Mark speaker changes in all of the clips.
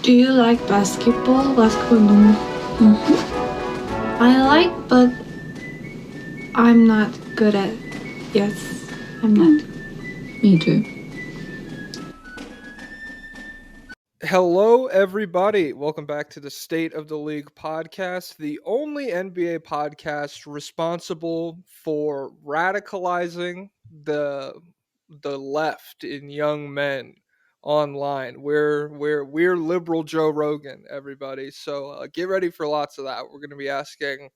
Speaker 1: Do you like basketball? I like, but I'm not good at. Yes, I'm not.
Speaker 2: Me too.
Speaker 3: Hello, everybody. Welcome back to the State of the League podcast, the only NBA podcast responsible for radicalizing the left in young men online. We're liberal Joe Rogan, everybody. So get ready for lots of that. We're going to be asking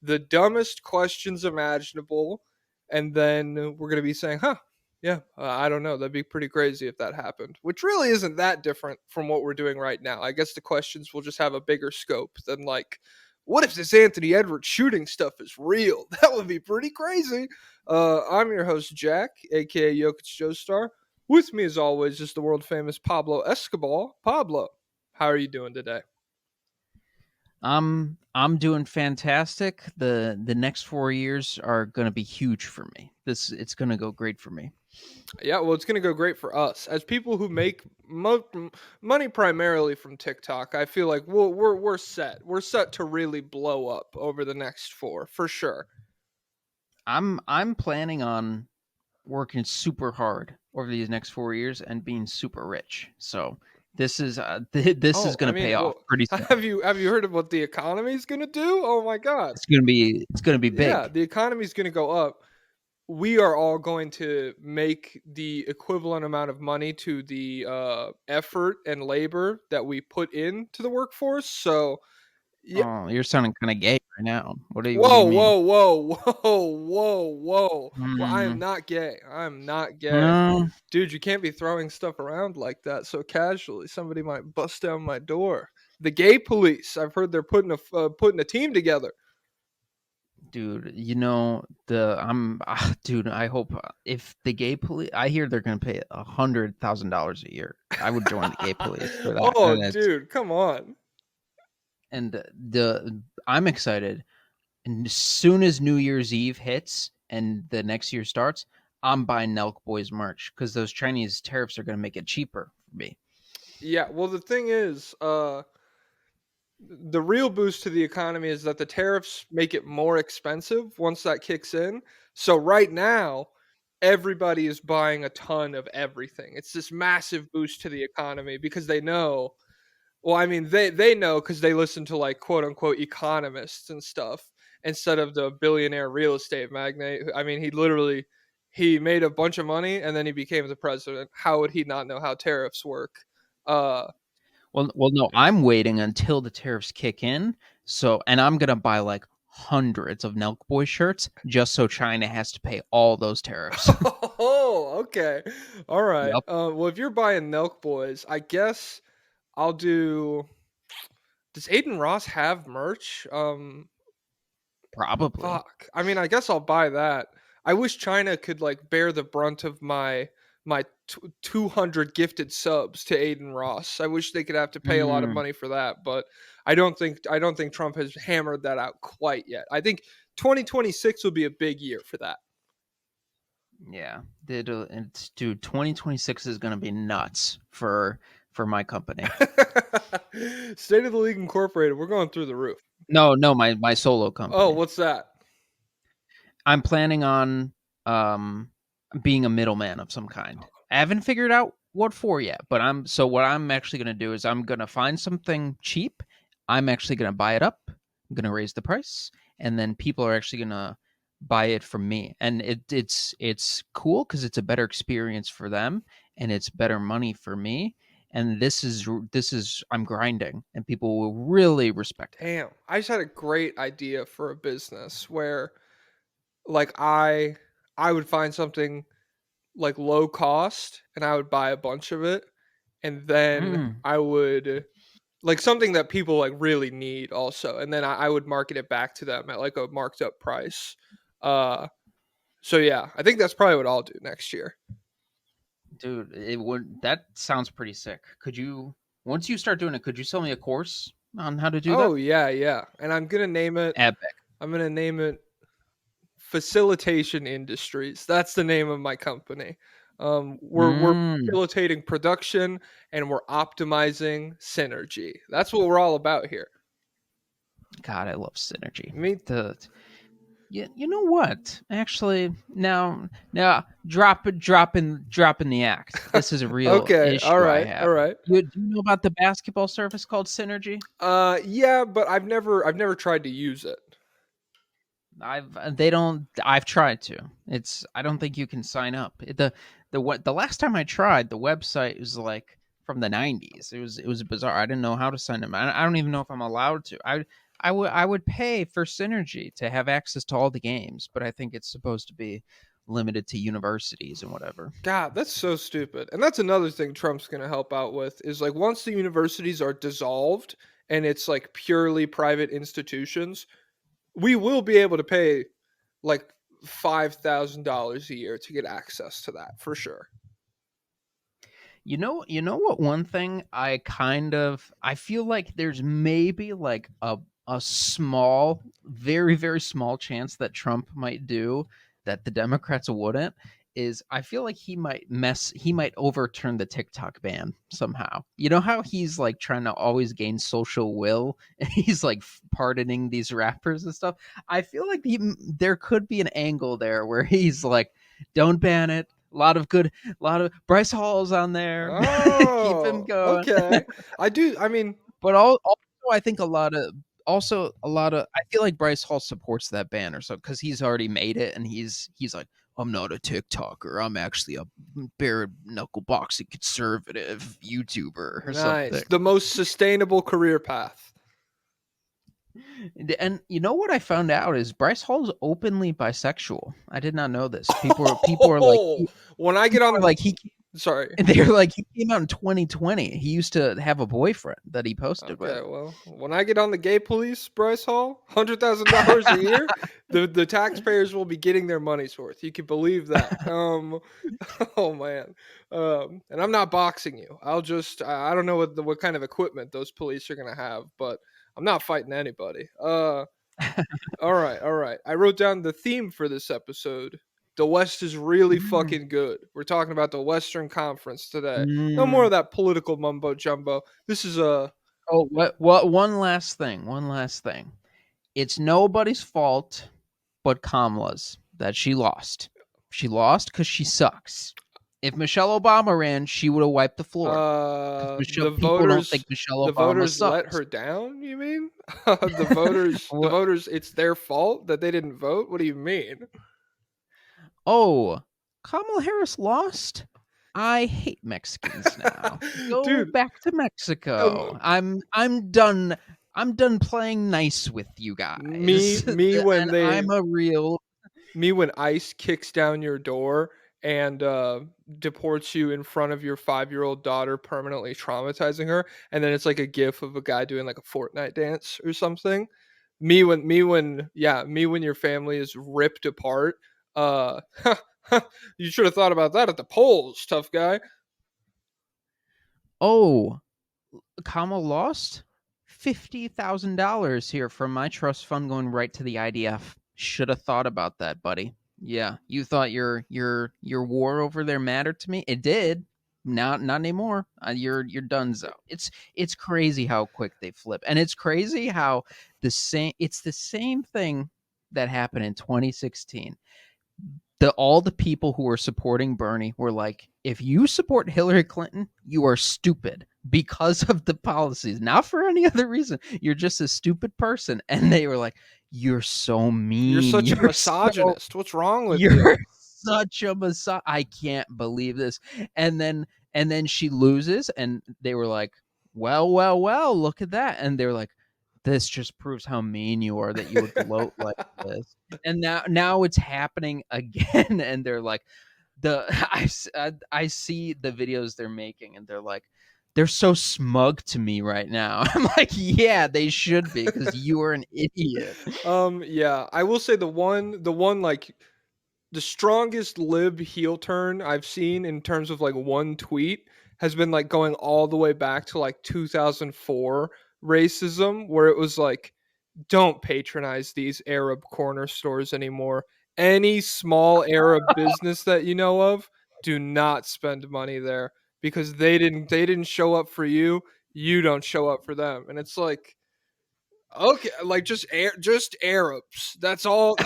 Speaker 3: the dumbest questions imaginable, and then we're going to be saying, yeah, I don't know. That'd be pretty crazy if that happened, which really isn't that different from what we're doing right now. I guess the questions will just have a bigger scope than like, what if this Anthony Edwards shooting stuff is real? That would be pretty crazy. I'm your host, Jack, aka Jokic Joestar. With me, as always, is the world famous Pablo Escobar. Pablo, how are you doing today?
Speaker 4: I'm doing fantastic. The next 4 years are going to be huge for me. It's going to go great for me.
Speaker 3: Yeah, well, it's going to go great for us as people who make money primarily from TikTok. I feel like we're set. We're set to really blow up over the next 4 for sure.
Speaker 4: I'm planning on working super hard over these next 4 years and being super rich. So this is this is going to pay off pretty soon.
Speaker 3: Have you heard of what the economy is going to do? Oh my god.
Speaker 4: It's going to be big.
Speaker 3: Yeah, the economy is going to go up. We are all going to make the equivalent amount of money to the effort and labor that we put into the workforce. So, yeah.
Speaker 4: Oh, you're sounding kind of gay right now. What do you
Speaker 3: Whoa,
Speaker 4: mean?
Speaker 3: whoa. Well, I am not gay. I'm not gay.
Speaker 4: No.
Speaker 3: Dude, you can't be throwing stuff around like that so casually. Somebody might bust down my door. The gay police. I've heard they're putting a team together.
Speaker 4: Dude, dude, I hope if the gay police, I hear they're going to pay $100,000 a year. I would join the gay police for that.
Speaker 3: Oh, dude, come on.
Speaker 4: And I'm excited. And as soon as New Year's Eve hits and the next year starts, I'm buying Nelk Boys merch because those Chinese tariffs are going to make it cheaper for me.
Speaker 3: Yeah, well, the thing is, the real boost to the economy is that the tariffs make it more expensive once that kicks in. So right now, everybody is buying a ton of everything. It's this massive boost to the economy because they know. Well, I mean, they know because they listen to like quote unquote economists and stuff instead of the billionaire real estate magnate. I mean, he made a bunch of money and then he became the president. How would he not know how tariffs work?
Speaker 4: Well, no, I'm waiting until the tariffs kick in. So, and I'm going to buy like hundreds of Nelk Boy shirts just so China has to pay all those tariffs.
Speaker 3: Oh, okay. All right.
Speaker 4: Yep.
Speaker 3: Well, if you're buying Nelk Boys, I guess I'll do. Does Aiden Ross have merch?
Speaker 4: Probably.
Speaker 3: Fuck. I mean, I guess I'll buy that. I wish China could like bear the brunt of my 200 gifted subs to Aiden Ross. I wish they could have to pay a lot of money for that, but I don't think Trump has hammered that out quite yet. I think 2026 will be a big year for that.
Speaker 4: Yeah, dude, 2026 is going to be nuts for my company.
Speaker 3: State of the League Incorporated, we're going through the roof.
Speaker 4: No, my solo company.
Speaker 3: Oh, what's that?
Speaker 4: I'm planning on being a middleman of some kind. I haven't figured out what for yet, but what I'm actually going to do is I'm going to find something cheap. I'm actually going to buy it up. I'm going to raise the price, and then people are actually going to buy it from me. And it's cool because it's a better experience for them, and it's better money for me. And this is I'm grinding, and people will really respect it.
Speaker 3: Damn, I just had a great idea for a business where, like, I would find something like low cost, and I would buy a bunch of it, and then I would like something that people like really need also, and then I would market it back to them at like a marked up price. So yeah, I think that's probably what I'll do next year.
Speaker 4: Dude, that sounds pretty sick. Once you start doing it, could you sell me a course on how to do that?
Speaker 3: Oh yeah. And I'm gonna name it
Speaker 4: Epic.
Speaker 3: I'm gonna name it Facilitation Industries. That's the name of my company. We're
Speaker 4: Mm.
Speaker 3: facilitating production and we're optimizing synergy. That's what we're all about here.
Speaker 4: God, I love synergy.
Speaker 3: Me,
Speaker 4: You know what? Actually, now dropping the act. This is a real
Speaker 3: okay, all
Speaker 4: issue I
Speaker 3: right, all
Speaker 4: have.
Speaker 3: right.
Speaker 4: Do you know about the basketball service called Synergy?
Speaker 3: Yeah, but I've never tried to use it.
Speaker 4: I've tried to. I don't think you can sign up. The last time I tried, the website was like from the 90s. It was bizarre. I didn't know how to sign up. I don't even know if I'm allowed to. I would pay for Synergy to have access to all the games, but I think it's supposed to be limited to universities and whatever.
Speaker 3: God, that's so stupid. And that's another thing Trump's going to help out with is like once the universities are dissolved and it's like purely private institutions, we will be able to pay like $5,000 a year to get access to that for sure.
Speaker 4: You know what one thing I feel like there's maybe like a small, very very small chance that Trump might do that the Democrats wouldn't is I feel like he might overturn the TikTok ban somehow. You know how he's like trying to always gain social will and he's like pardoning these rappers and stuff. I feel like there could be an angle there where he's like don't ban it. A lot of Bryce Hall's on there. Keep him
Speaker 3: Oh,
Speaker 4: going.
Speaker 3: okay. I do. I mean,
Speaker 4: But also, I think a lot of I feel like Bryce Hall supports that ban or so because he's already made it and he's like I'm not a TikToker. I'm actually a bare knuckle boxing conservative YouTuber or
Speaker 3: nice.
Speaker 4: something.
Speaker 3: The most sustainable career path.
Speaker 4: And you know what I found out is Bryce Hall's openly bisexual. I did not know this. People are like
Speaker 3: When I get
Speaker 4: people are
Speaker 3: on,
Speaker 4: like
Speaker 3: sorry.
Speaker 4: and they're like, he came out in 2020. He used to have a boyfriend that he posted
Speaker 3: Okay,
Speaker 4: with.
Speaker 3: well, when I get on the gay police, Bryce Hall, $100,000 a year, the taxpayers will be getting their money's worth. You can believe that. Oh man, and I'm not boxing you. I don't know what kind of equipment those police are gonna have, but I'm not fighting anybody. All right. I wrote down the theme for this episode. The West is really
Speaker 4: Mm.
Speaker 3: fucking good. We're talking about the Western Conference today. No more
Speaker 4: Mm.
Speaker 3: of that political mumbo jumbo. This is a
Speaker 4: Oh, what? One last thing. One last thing. It's nobody's fault but Kamala's that she lost. She lost because she sucks. If Michelle Obama ran, she would have wiped the floor. Because
Speaker 3: The
Speaker 4: people don't
Speaker 3: voters
Speaker 4: think Michelle
Speaker 3: the
Speaker 4: Obama
Speaker 3: voters let
Speaker 4: sucks.
Speaker 3: her down, you mean? The voters it's their fault that they didn't vote? What do you mean?
Speaker 4: Oh, Kamala Harris lost? I hate Mexicans now. Go
Speaker 3: Dude,
Speaker 4: back to
Speaker 3: um,
Speaker 4: Mexico. I'm done. I'm done playing nice with you
Speaker 3: me
Speaker 4: guys.
Speaker 3: me when
Speaker 4: And
Speaker 3: they
Speaker 4: I'm a real
Speaker 3: me when ICE kicks down your door and deports you in front of your 5-year-old daughter, permanently traumatizing her, and then it's like a gif of a guy doing like a Fortnite dance or something. Me when your family is ripped apart. Uh, you should have thought about that at the polls, tough guy.
Speaker 4: Oh, Kamala lost $50,000 here from my trust fund going right to the IDF. Should have thought about that, buddy. Yeah, you thought your war over there mattered to me. It did. Not anymore. You're donezo. It's crazy how quick they flip, and it's crazy how it's the same thing that happened in 2016. All the people who were supporting Bernie were like, if you support Hillary Clinton, you are stupid because of the policies, not for any other reason. You're just a stupid person. And they were like, you're so
Speaker 3: You're
Speaker 4: mean.
Speaker 3: such a misogynist. What's wrong with you?
Speaker 4: You're such a I can't believe this. And then she loses, and they were like, well, look at that. And they were like, this just proves how mean you are that you would gloat like this. And now it's happening again, and they're like, I see the videos they're making, and they're like, they're so smug to me right now. I'm like, yeah, they should be because you are an idiot.
Speaker 3: Yeah, I will say the one like the strongest lib heel turn I've seen in terms of like one tweet has been like going all the way back to like 2004 racism, where it was like, don't patronize these Arab corner stores anymore. Any small Arab business that you know of, do not spend money there because they didn't show up for you. You don't show up for them, and it's like, okay, like just Arabs. That's all.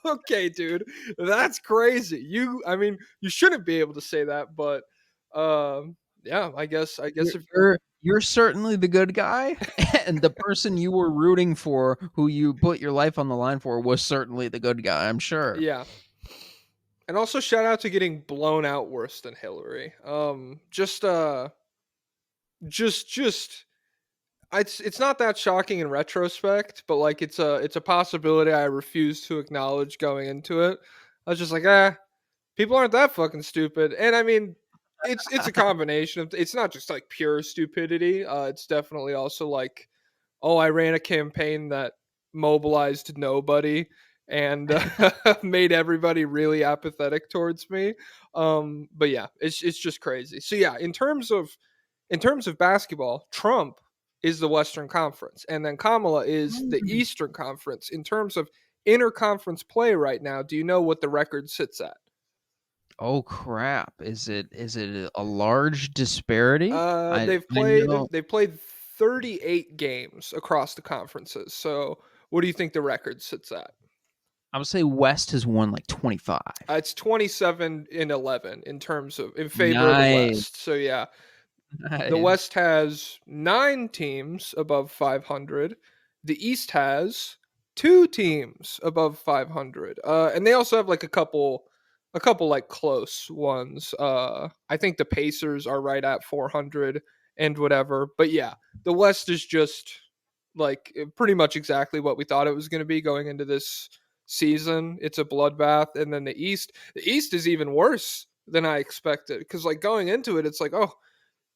Speaker 3: Okay, dude, that's crazy. I mean, you shouldn't be able to say that, but yeah, I guess
Speaker 4: You're,
Speaker 3: if
Speaker 4: you're certainly the good guy, and the person you were rooting for, who you put your life on the line for, was certainly the good guy. I'm sure.
Speaker 3: yeah, and also shout out to getting blown out worse than Hillary. Just it's not that shocking in retrospect, but like it's a possibility I refuse to acknowledge going into it. I was just like, people aren't that fucking stupid. And I mean, it's a combination of, it's not just like pure stupidity. It's definitely also like, oh, I ran a campaign that mobilized nobody and made everybody really apathetic towards me. But yeah, it's just crazy. So yeah, in terms of basketball, Trump is the Western Conference, and then Kamala is the Eastern Conference. In terms of interconference play right now, do you know what the record sits at?
Speaker 4: Oh crap! Is it a large disparity?
Speaker 3: They've
Speaker 4: I
Speaker 3: played
Speaker 4: know.
Speaker 3: they've played 38 games across the conferences. So, what do you think the record sits at?
Speaker 4: I would say West has won like 25.
Speaker 3: It's 27-11 in terms of in favor of the
Speaker 4: Nice,
Speaker 3: West. So yeah, the
Speaker 4: nice.
Speaker 3: West has 9 teams above 500. The East has 2 teams above 500. And they also have like a couple like close ones. I think the Pacers are right at 400 and whatever. But yeah, the West is just like pretty much exactly what we thought it was going to be going into this season. It's a bloodbath. And then the East is even worse than I expected, because like going into it, it's like, oh,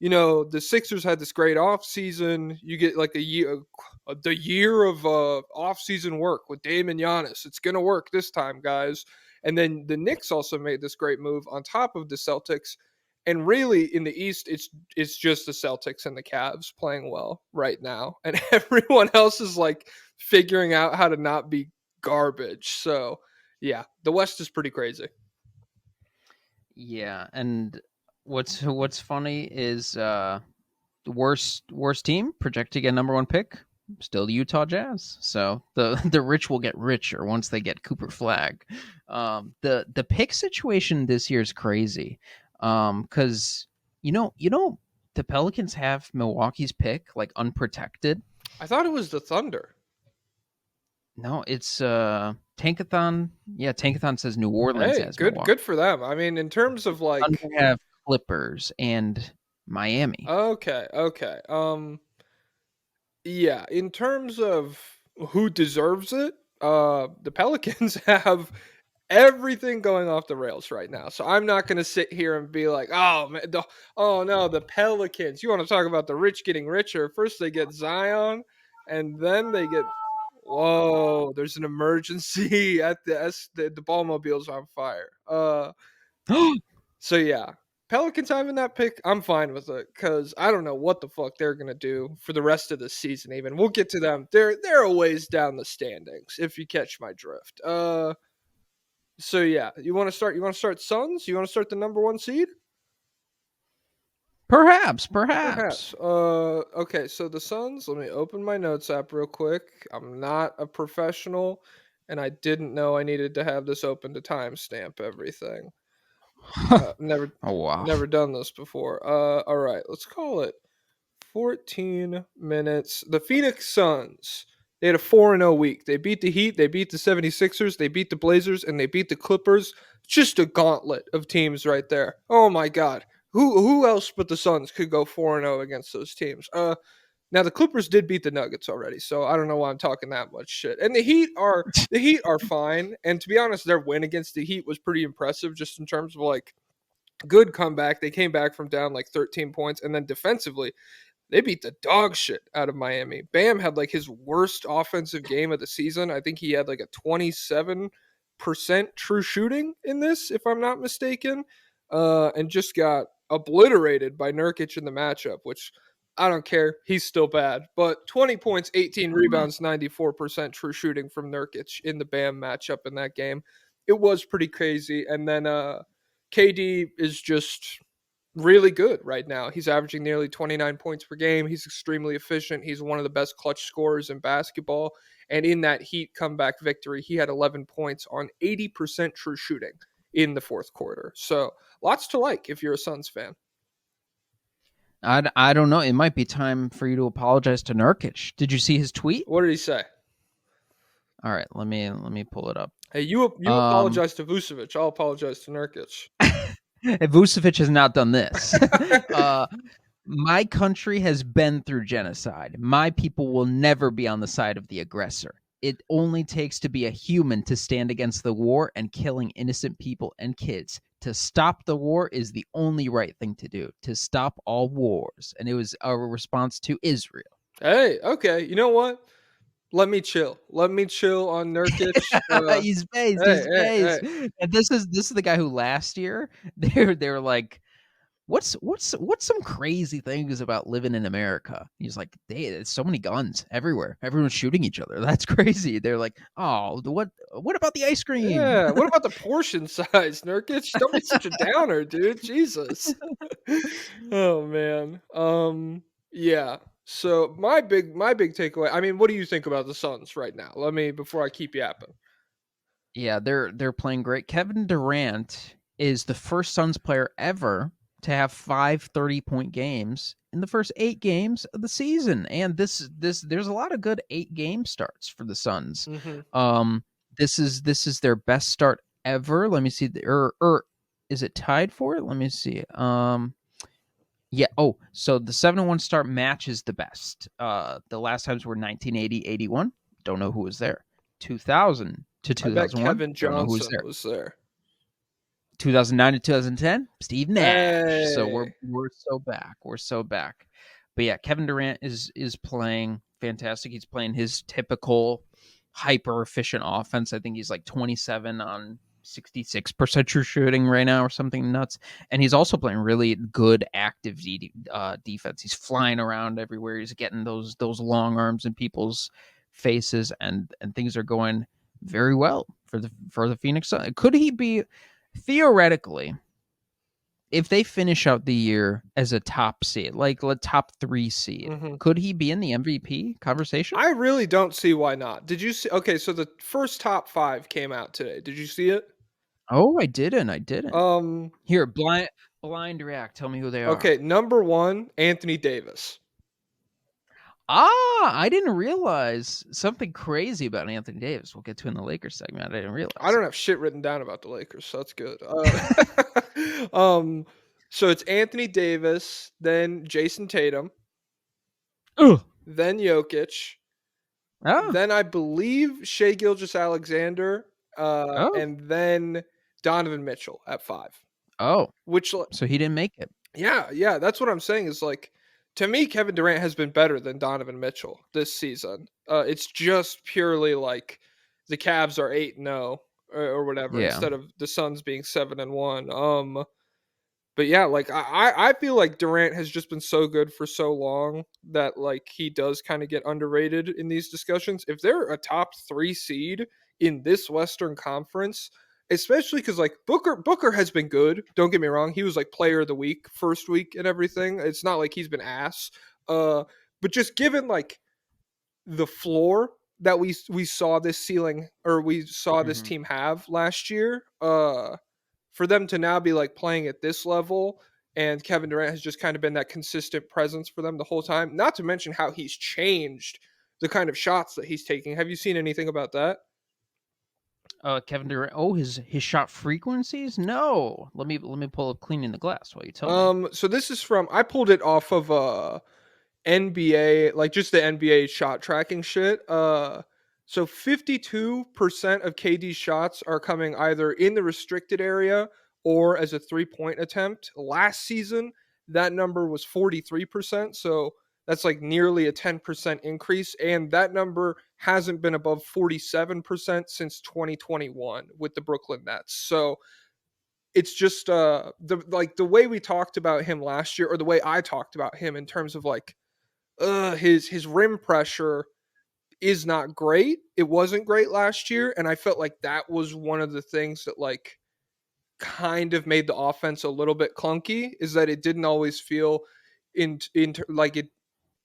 Speaker 3: the Sixers had this great off season. You get like the year of off season work with Dame and Giannis. It's gonna work this time, guys. And then the Knicks also made this great move on top of the Celtics. And really, in the East, it's just the Celtics and the Cavs playing well right now, and everyone else is like figuring out how to not be garbage. So yeah, the West is pretty crazy.
Speaker 4: Yeah, and what's funny is the worst team projected to get number one pick, still the Utah Jazz. So the the rich will get richer once they get Cooper Flag. The pick situation this year is crazy, because you know the Pelicans have Milwaukee's pick like unprotected.
Speaker 3: I thought it was the Thunder.
Speaker 4: No, it's Tankathon. Yeah, Tankathon says New Orleans
Speaker 3: Hey,
Speaker 4: has
Speaker 3: good
Speaker 4: Milwaukee.
Speaker 3: good for them. I mean, in terms of
Speaker 4: Thunder
Speaker 3: like,
Speaker 4: have Clippers and Miami.
Speaker 3: okay. Yeah, in terms of who deserves it, the Pelicans have everything going off the rails right now. So I'm not going to sit here and be like, "Oh man, oh no, the Pelicans." You want to talk about the rich getting richer? First they get Zion, and then they get, whoa, there's an emergency at the ballmobile's on fire. So yeah, Pelicans having that pick, I'm fine with it, because I don't know what the fuck they're gonna do for the rest of the season. Even we'll get to them. They're a ways down the standings, if you catch my drift. So yeah, you want to start? You want to start Suns? You want to start the number one seed?
Speaker 4: Perhaps,
Speaker 3: Perhaps.
Speaker 4: perhaps.
Speaker 3: Okay. So the Suns. Let me open my notes app real quick. I'm not a professional, and I didn't know I needed to have this open to timestamp everything. Never
Speaker 4: Oh wow.
Speaker 3: never done this before. All right, let's call it 14 minutes. The Phoenix Suns, they had a 4-0 week. They beat the Heat, they beat the 76ers, they beat the Blazers, and they beat the Clippers. Just a gauntlet of teams right there. Oh my god. Who else but the Suns could go 4-0 against those teams? Now the Clippers did beat the Nuggets already, so I don't know why I'm talking that much shit. And the Heat are fine, and to be honest, their win against the Heat was pretty impressive, just in terms of like good comeback. They came back from down like 13 points, and then defensively, they beat the dog shit out of Miami. Bam had like his worst offensive game of the season. I think he had like a 27% true shooting in this, if I'm not mistaken, and just got obliterated by Nurkic in the matchup, which I don't care. He's still bad. But 20 points, 18 rebounds, 94% true shooting from Nurkic in the Bam matchup in that game. It was pretty crazy. And then KD is just really good right now. He's averaging nearly 29 points per game. He's extremely efficient. He's one of the best clutch scorers in basketball. And in that Heat comeback victory, he had 11 points on 80% true shooting in the fourth quarter. So lots to like if you're a Suns fan.
Speaker 4: I don't know. It might be time for you to apologize to Nurkic. Did you see his tweet?
Speaker 3: What did he say?
Speaker 4: All right, let me pull it up.
Speaker 3: Hey, you apologize to Vucevic. I'll apologize to Nurkic.
Speaker 4: Vucevic has not done this. My country has been through genocide. My people will never be on the side of the aggressor. It only takes to be a human to stand against the war and killing innocent people and kids. To stop the war is the only right thing to do. To stop all wars. And it was a response to Israel.
Speaker 3: Hey, okay. You know what? Let me chill. Let me chill on Nurkic.
Speaker 4: He's based. Hey. And this is the guy who last year they were like, what's some crazy things about living in America? He's like, hey, there's so many guns everywhere. Everyone's shooting each other. That's crazy. They're like, oh, what about the ice cream?
Speaker 3: Yeah, what about the portion size, Nurkic? Don't be such a downer, dude. Jesus. Oh man. Yeah. So my big takeaway. I mean, what do you think about the Suns right now? Before I keep yapping.
Speaker 4: Yeah, they're playing great. Kevin Durant is the first Suns player ever to have 5 30-point games in the first 8 games of the season. And this there's a lot of good 8-game starts for the Suns.
Speaker 3: Mm-hmm.
Speaker 4: This is their best start ever. Let me see. Or is it tied for it? Let me see. Yeah. Oh, so the 7-1 start matches the best. The last times were 1980, 81. Don't know who was there. 2000 to
Speaker 3: I bet
Speaker 4: 2001.
Speaker 3: Kevin
Speaker 4: Don't know who was
Speaker 3: Johnson
Speaker 4: there.
Speaker 3: was there.
Speaker 4: 2009 to 2010. Steve Nash.
Speaker 3: Hey.
Speaker 4: So we're so back. We're so back. But yeah, Kevin Durant is playing fantastic. He's playing his typical hyper efficient offense. I think he's like 27 on 66% true shooting right now or something nuts. And he's also playing really good active defense. He's flying around everywhere. He's getting those long arms in people's faces, and things are going very well for the Phoenix Suns. Could he be theoretically, if they finish out the year as a top seed, like a top 3 seed, could he be in the MVP conversation?
Speaker 3: I really don't see why not. Did you see? Okay, so the first top 5 came out today. Did you see it?
Speaker 4: Oh, I didn't. Here, blind react. Tell me who they are.
Speaker 3: Okay, number 1, Anthony Davis.
Speaker 4: I didn't realize something crazy about Anthony Davis. We'll get to in the Lakers segment. I didn't realize.
Speaker 3: I don't have shit written down about the Lakers, so that's good. So it's Anthony Davis, then Jason Tatum, then Jokic, then I believe Shai Gilgeous-Alexander, and then Donovan Mitchell at 5.
Speaker 4: Oh,
Speaker 3: which
Speaker 4: so he didn't make it.
Speaker 3: Yeah, that's what I'm saying. Is like, to me, Kevin Durant has been better than Donovan Mitchell this season. It's just purely like the Cavs are 8-0 or whatever, instead of the Suns being 7-1. But yeah, like I feel like Durant has just been so good for so long that like he does kind of get underrated in these discussions. If they're a top 3 seed in this Western Conference, especially because like Booker has been good. Don't get me wrong, he was like player of the week first week and everything. It's not like he's been ass. But just given like the floor that we saw this ceiling, or we saw this team have last year, for them to now be like playing at this level, and Kevin Durant has just kind of been that consistent presence for them the whole time. Not to mention how he's changed the kind of shots that he's taking. Have you seen anything about that?
Speaker 4: Kevin Durant. Oh, his shot frequencies? No. Let me pull up Cleaning the Glass while you tell me.
Speaker 3: So this is from, I pulled it off of NBA, like just the NBA shot tracking shit. So 52% of KD's shots are coming either in the restricted area or as a 3-point attempt. Last season, that number was 43%. So that's like nearly a 10% increase. And that number hasn't been above 47% since 2021 with the Brooklyn Nets. So it's just the way we talked about him last year, or the way I talked about him in terms of like his rim pressure is not great. It wasn't great last year, and I felt like that was one of the things that like kind of made the offense a little bit clunky is that it didn't always feel like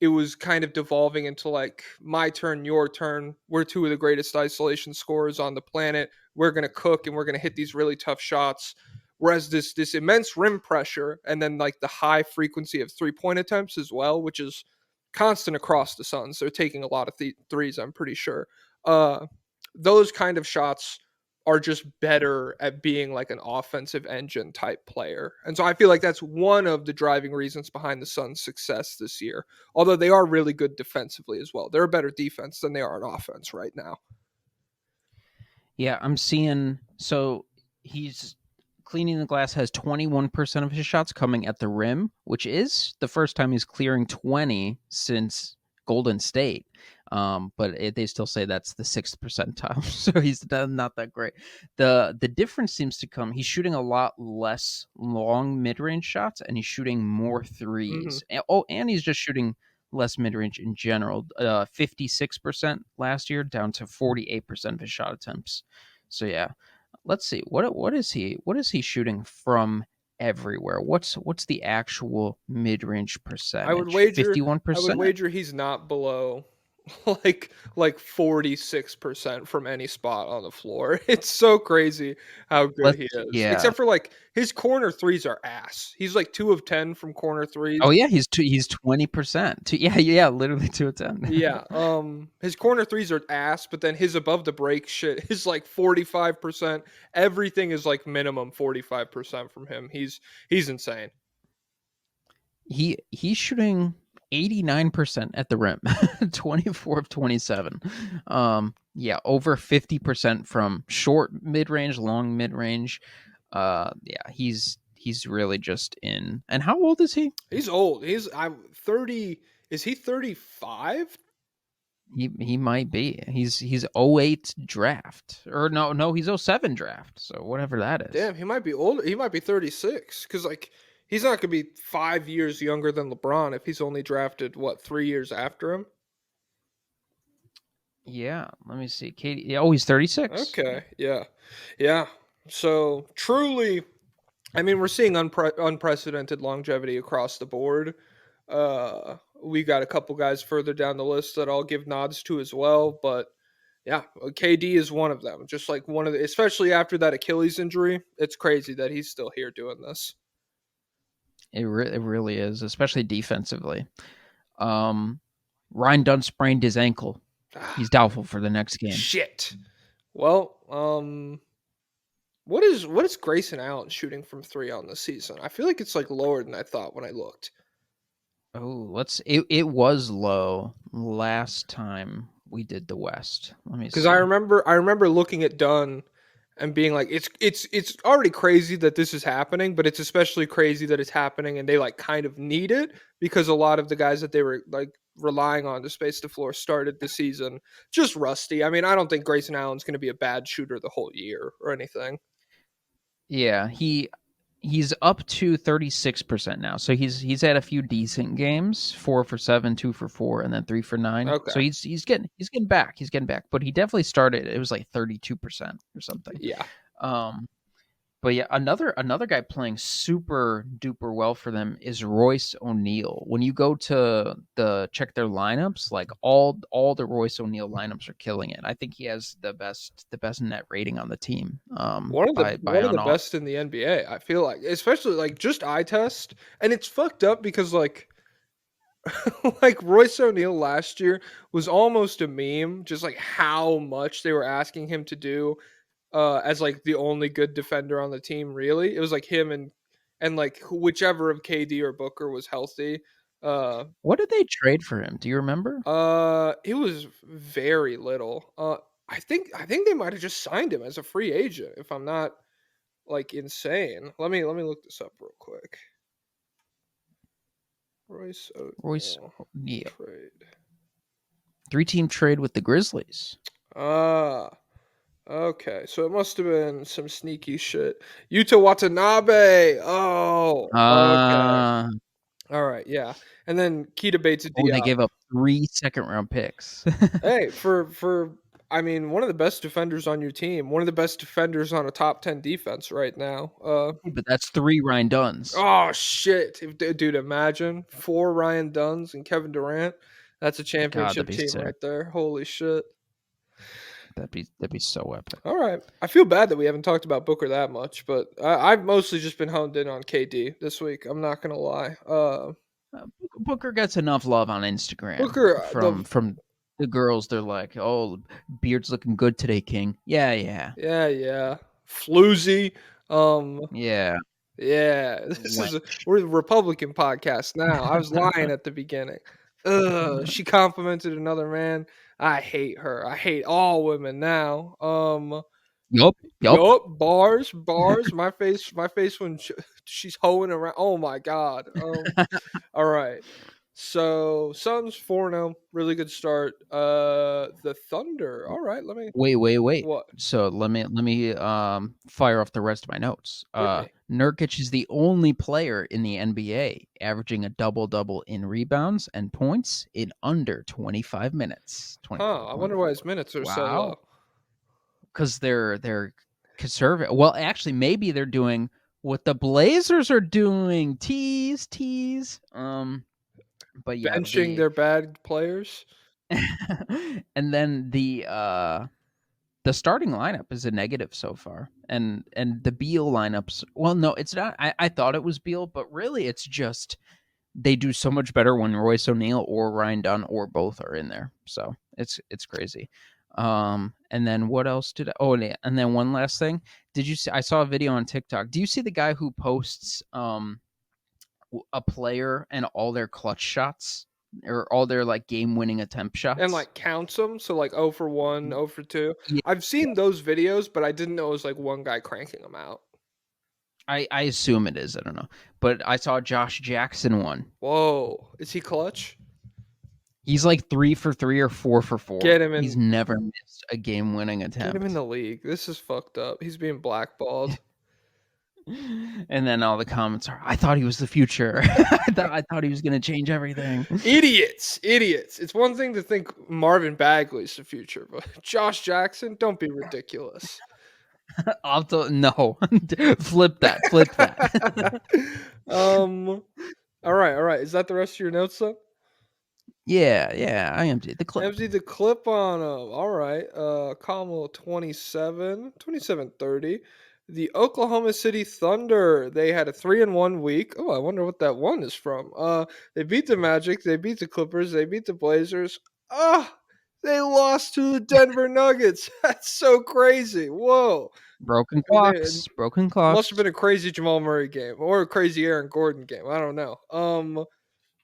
Speaker 3: it was kind of devolving into like my turn, your turn. We're two of the greatest isolation scorers on the planet. We're gonna cook and we're gonna hit these really tough shots. Whereas this immense rim pressure and then like the high frequency of 3-point attempts as well, which is constant across the Suns. They're taking a lot of threes, I'm pretty sure. Those kind of shots are just better at being like an offensive engine type player. And so I feel like that's one of the driving reasons behind the Suns' success this year. Although they are really good defensively as well. They're a better defense than they are on offense right now.
Speaker 4: Yeah, I'm seeing. So he's cleaning the glass, has 21% of his shots coming at the rim, which is the first time he's clearing 20 since Golden State. But they still say that's the 6th percentile, so he's not that great. The difference seems to come. He's shooting a lot less long mid range shots, and he's shooting more threes. And he's just shooting less mid range in general. 56% last year, down to 48% of his shot attempts. So yeah, let's see what is he shooting from everywhere. What's the actual mid range percentage?
Speaker 3: I would wager
Speaker 4: 51%.
Speaker 3: He's not below like 46% from any spot on the floor. It's so crazy how good he is.
Speaker 4: Yeah.
Speaker 3: Except for like his corner threes are ass. He's like 2 of 10 from corner threes.
Speaker 4: Oh yeah, he's 20%. Yeah, literally 2 of 10.
Speaker 3: Yeah. His corner threes are ass, but then his above the break shit is like 45%. Everything is like minimum 45% from him. He's insane.
Speaker 4: He's shooting 89% at the rim, 24 of 27. Yeah, over 50% from short mid-range, long mid-range. Yeah, he's really just in. And how old is he?
Speaker 3: He's old. I'm 30. Is he 35?
Speaker 4: He might be. He's 08 draft. Or no, he's 07 draft. So whatever that is.
Speaker 3: Damn, he might be older. He might be 36 cuz like he's not going to be 5 years younger than LeBron if he's only drafted 3 years after him.
Speaker 4: Yeah, let me see. Katie. Oh, he's 36.
Speaker 3: Okay, yeah. So truly, I mean, we're seeing unprecedented longevity across the board. We got a couple guys further down the list that I'll give nods to as well, but yeah, KD is one of them. Just like one of the, especially after that Achilles injury, it's crazy that he's still here doing this.
Speaker 4: It really is, especially defensively. Ryan Dunn sprained his ankle. He's doubtful for the next game.
Speaker 3: Shit. Well, what is Grayson Allen shooting from 3 on the season? I feel like it's like lower than I thought when I looked.
Speaker 4: Oh, it was low last time we did the West. Let me see.
Speaker 3: Because I remember looking at Dunn and being like, it's already crazy that this is happening, but it's especially crazy that it's happening and they like kind of need it because a lot of the guys that they were like relying on to space the floor started the season just rusty. I mean, I don't think Grayson Allen's going to be a bad shooter the whole year or anything.
Speaker 4: Yeah, he's up to 36% now. So he's had a few decent games, 4 for 7, 2 for 4, and then 3 for 9.
Speaker 3: Okay.
Speaker 4: So he's getting back. He's getting back. But he definitely started. It was like 32% or something.
Speaker 3: Yeah.
Speaker 4: But yeah, another guy playing super duper well for them is Royce O'Neal. When you go to check their lineups, like all the Royce O'Neal lineups are killing it. I think he has the best net rating on the team.
Speaker 3: One of the best in the NBA, I feel like, especially like just eye test, and it's fucked up because like like Royce O'Neal last year was almost a meme, just like how much they were asking him to do. As like the only good defender on the team, really. It was like him and like whichever of KD or Booker was healthy.
Speaker 4: What did they trade for him? Do you remember?
Speaker 3: It was very little. I think they might have just signed him as a free agent, if I'm not like insane. Let me look this up real quick. Royce O'Neal trade.
Speaker 4: 3-team trade with the Grizzlies.
Speaker 3: Okay, so it must have been some sneaky shit. Yuta Watanabe. Oh, okay. All right, yeah. And then Keita Bates.
Speaker 4: They gave up 3 second-round picks.
Speaker 3: Hey, for I mean, one of the best defenders on your team, one of the best defenders on a top 10 defense right now.
Speaker 4: But that's 3 Ryan Dunns.
Speaker 3: Oh shit, dude! Imagine 4 Ryan Dunns and Kevin Durant. That's a
Speaker 4: God, that'd
Speaker 3: championship
Speaker 4: be
Speaker 3: team
Speaker 4: sick.
Speaker 3: right there. Holy shit!
Speaker 4: That'd be so epic.
Speaker 3: All right, I feel bad that we haven't talked about Booker that much, but I've mostly just been honed in on KD this week. I'm not gonna lie.
Speaker 4: Booker gets enough love on Instagram
Speaker 3: Booker,
Speaker 4: from the girls. They're like, "Oh, beard's looking good today, King." Yeah.
Speaker 3: yeah, floozy.
Speaker 4: Yeah.
Speaker 3: Yeah,
Speaker 4: Wench.
Speaker 3: we're the Republican podcast now. I was lying at the beginning. Ugh, she complimented another man. I hate her. I hate all women now.
Speaker 4: Yup.
Speaker 3: Yup, bars. My face when she's hoeing around. Oh my god. All right. So Suns 4-0, really good start. The Thunder. All right, let me.
Speaker 4: Wait.
Speaker 3: What?
Speaker 4: So let me fire off the rest of my notes.
Speaker 3: Hit me.
Speaker 4: Nurkic is the only player in the NBA averaging a double-double in rebounds and points in under 25 minutes.
Speaker 3: Huh? I wonder why his minutes are so
Speaker 4: Wow.
Speaker 3: low.
Speaker 4: Because they're conservative. Well, actually, maybe they're doing what the Blazers are doing. Tease. But yeah,
Speaker 3: Benching their bad players.
Speaker 4: and then the starting lineup is a negative so far, and the Beal lineups. Well, no, it's not. I thought it was Beal, but really, it's just they do so much better when Royce O'Neal or Ryan Dunn or both are in there. So it's crazy. And then what else did? And then one last thing. Did you see? I saw a video on TikTok. Do you see the guy who posts a player and all their clutch shots or all their like game-winning attempt shots
Speaker 3: And like counts them, so like 0 for 1, 0 for 2.
Speaker 4: Yeah,
Speaker 3: I've seen those videos, but I didn't know it was like one guy cranking them out.
Speaker 4: I assume it is. I don't know, but I saw Josh Jackson one.
Speaker 3: Whoa, is he clutch?
Speaker 4: He's like 3 for 3 or 4 for 4.
Speaker 3: Get him in.
Speaker 4: He's never missed a game-winning
Speaker 3: Get
Speaker 4: attempt.
Speaker 3: him in the league. This is fucked up. He's being blackballed.
Speaker 4: And then all the comments are, "I thought he was the future. I thought he was going to change everything."
Speaker 3: Idiots. It's one thing to think Marvin Bagley's the future, but Josh Jackson, don't be ridiculous.
Speaker 4: No, flip that.
Speaker 3: All right. Is that the rest of your notes, though?
Speaker 4: Yeah. I emptied the clip.
Speaker 3: Empty the clip on all right. Combo 27-30. The Oklahoma City Thunder. They had a 3-1 week. Oh, I wonder what that one is from. They beat the Magic, they beat the Clippers, they beat the Blazers. They lost to the Denver Nuggets. That's so crazy. Whoa.
Speaker 4: Broken clocks.
Speaker 3: Must have been a crazy Jamal Murray game or a crazy Aaron Gordon game. I don't know.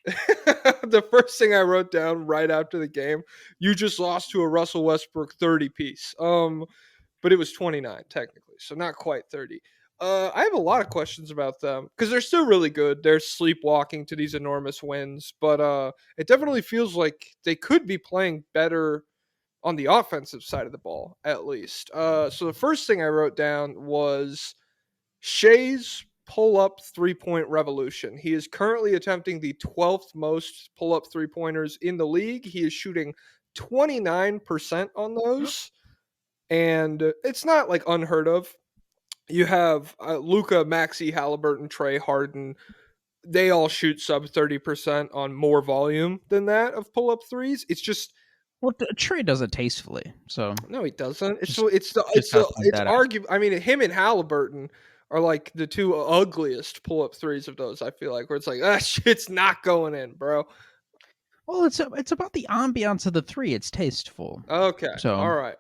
Speaker 3: The first thing I wrote down right after the game, you just lost to a Russell Westbrook 30 piece. But it was 29 technically, so not quite 30. I have a lot of questions about them because they're still really good. They're sleepwalking to these enormous wins, but it definitely feels like they could be playing better on the offensive side of the ball, at least. So the first thing I wrote down was Shea's pull-up three-point revolution. He is currently attempting the 12th most pull-up three-pointers in the league. He is shooting 29% on those, and it's not like unheard of. You have Luka, Maxey, Halliburton, Trey, Harden. They all shoot sub 30% on more volume than that of pull-up threes. It's just
Speaker 4: Well, Trey does it tastefully, so
Speaker 3: no, he doesn't.
Speaker 4: just gotta point that out.
Speaker 3: arguable. I mean, him and Halliburton are like the two ugliest pull-up threes of those. I feel like where it's like that shit's not going in, bro.
Speaker 4: Well, it's about the ambiance of the three. It's tasteful.
Speaker 3: Okay,
Speaker 4: So
Speaker 3: all right.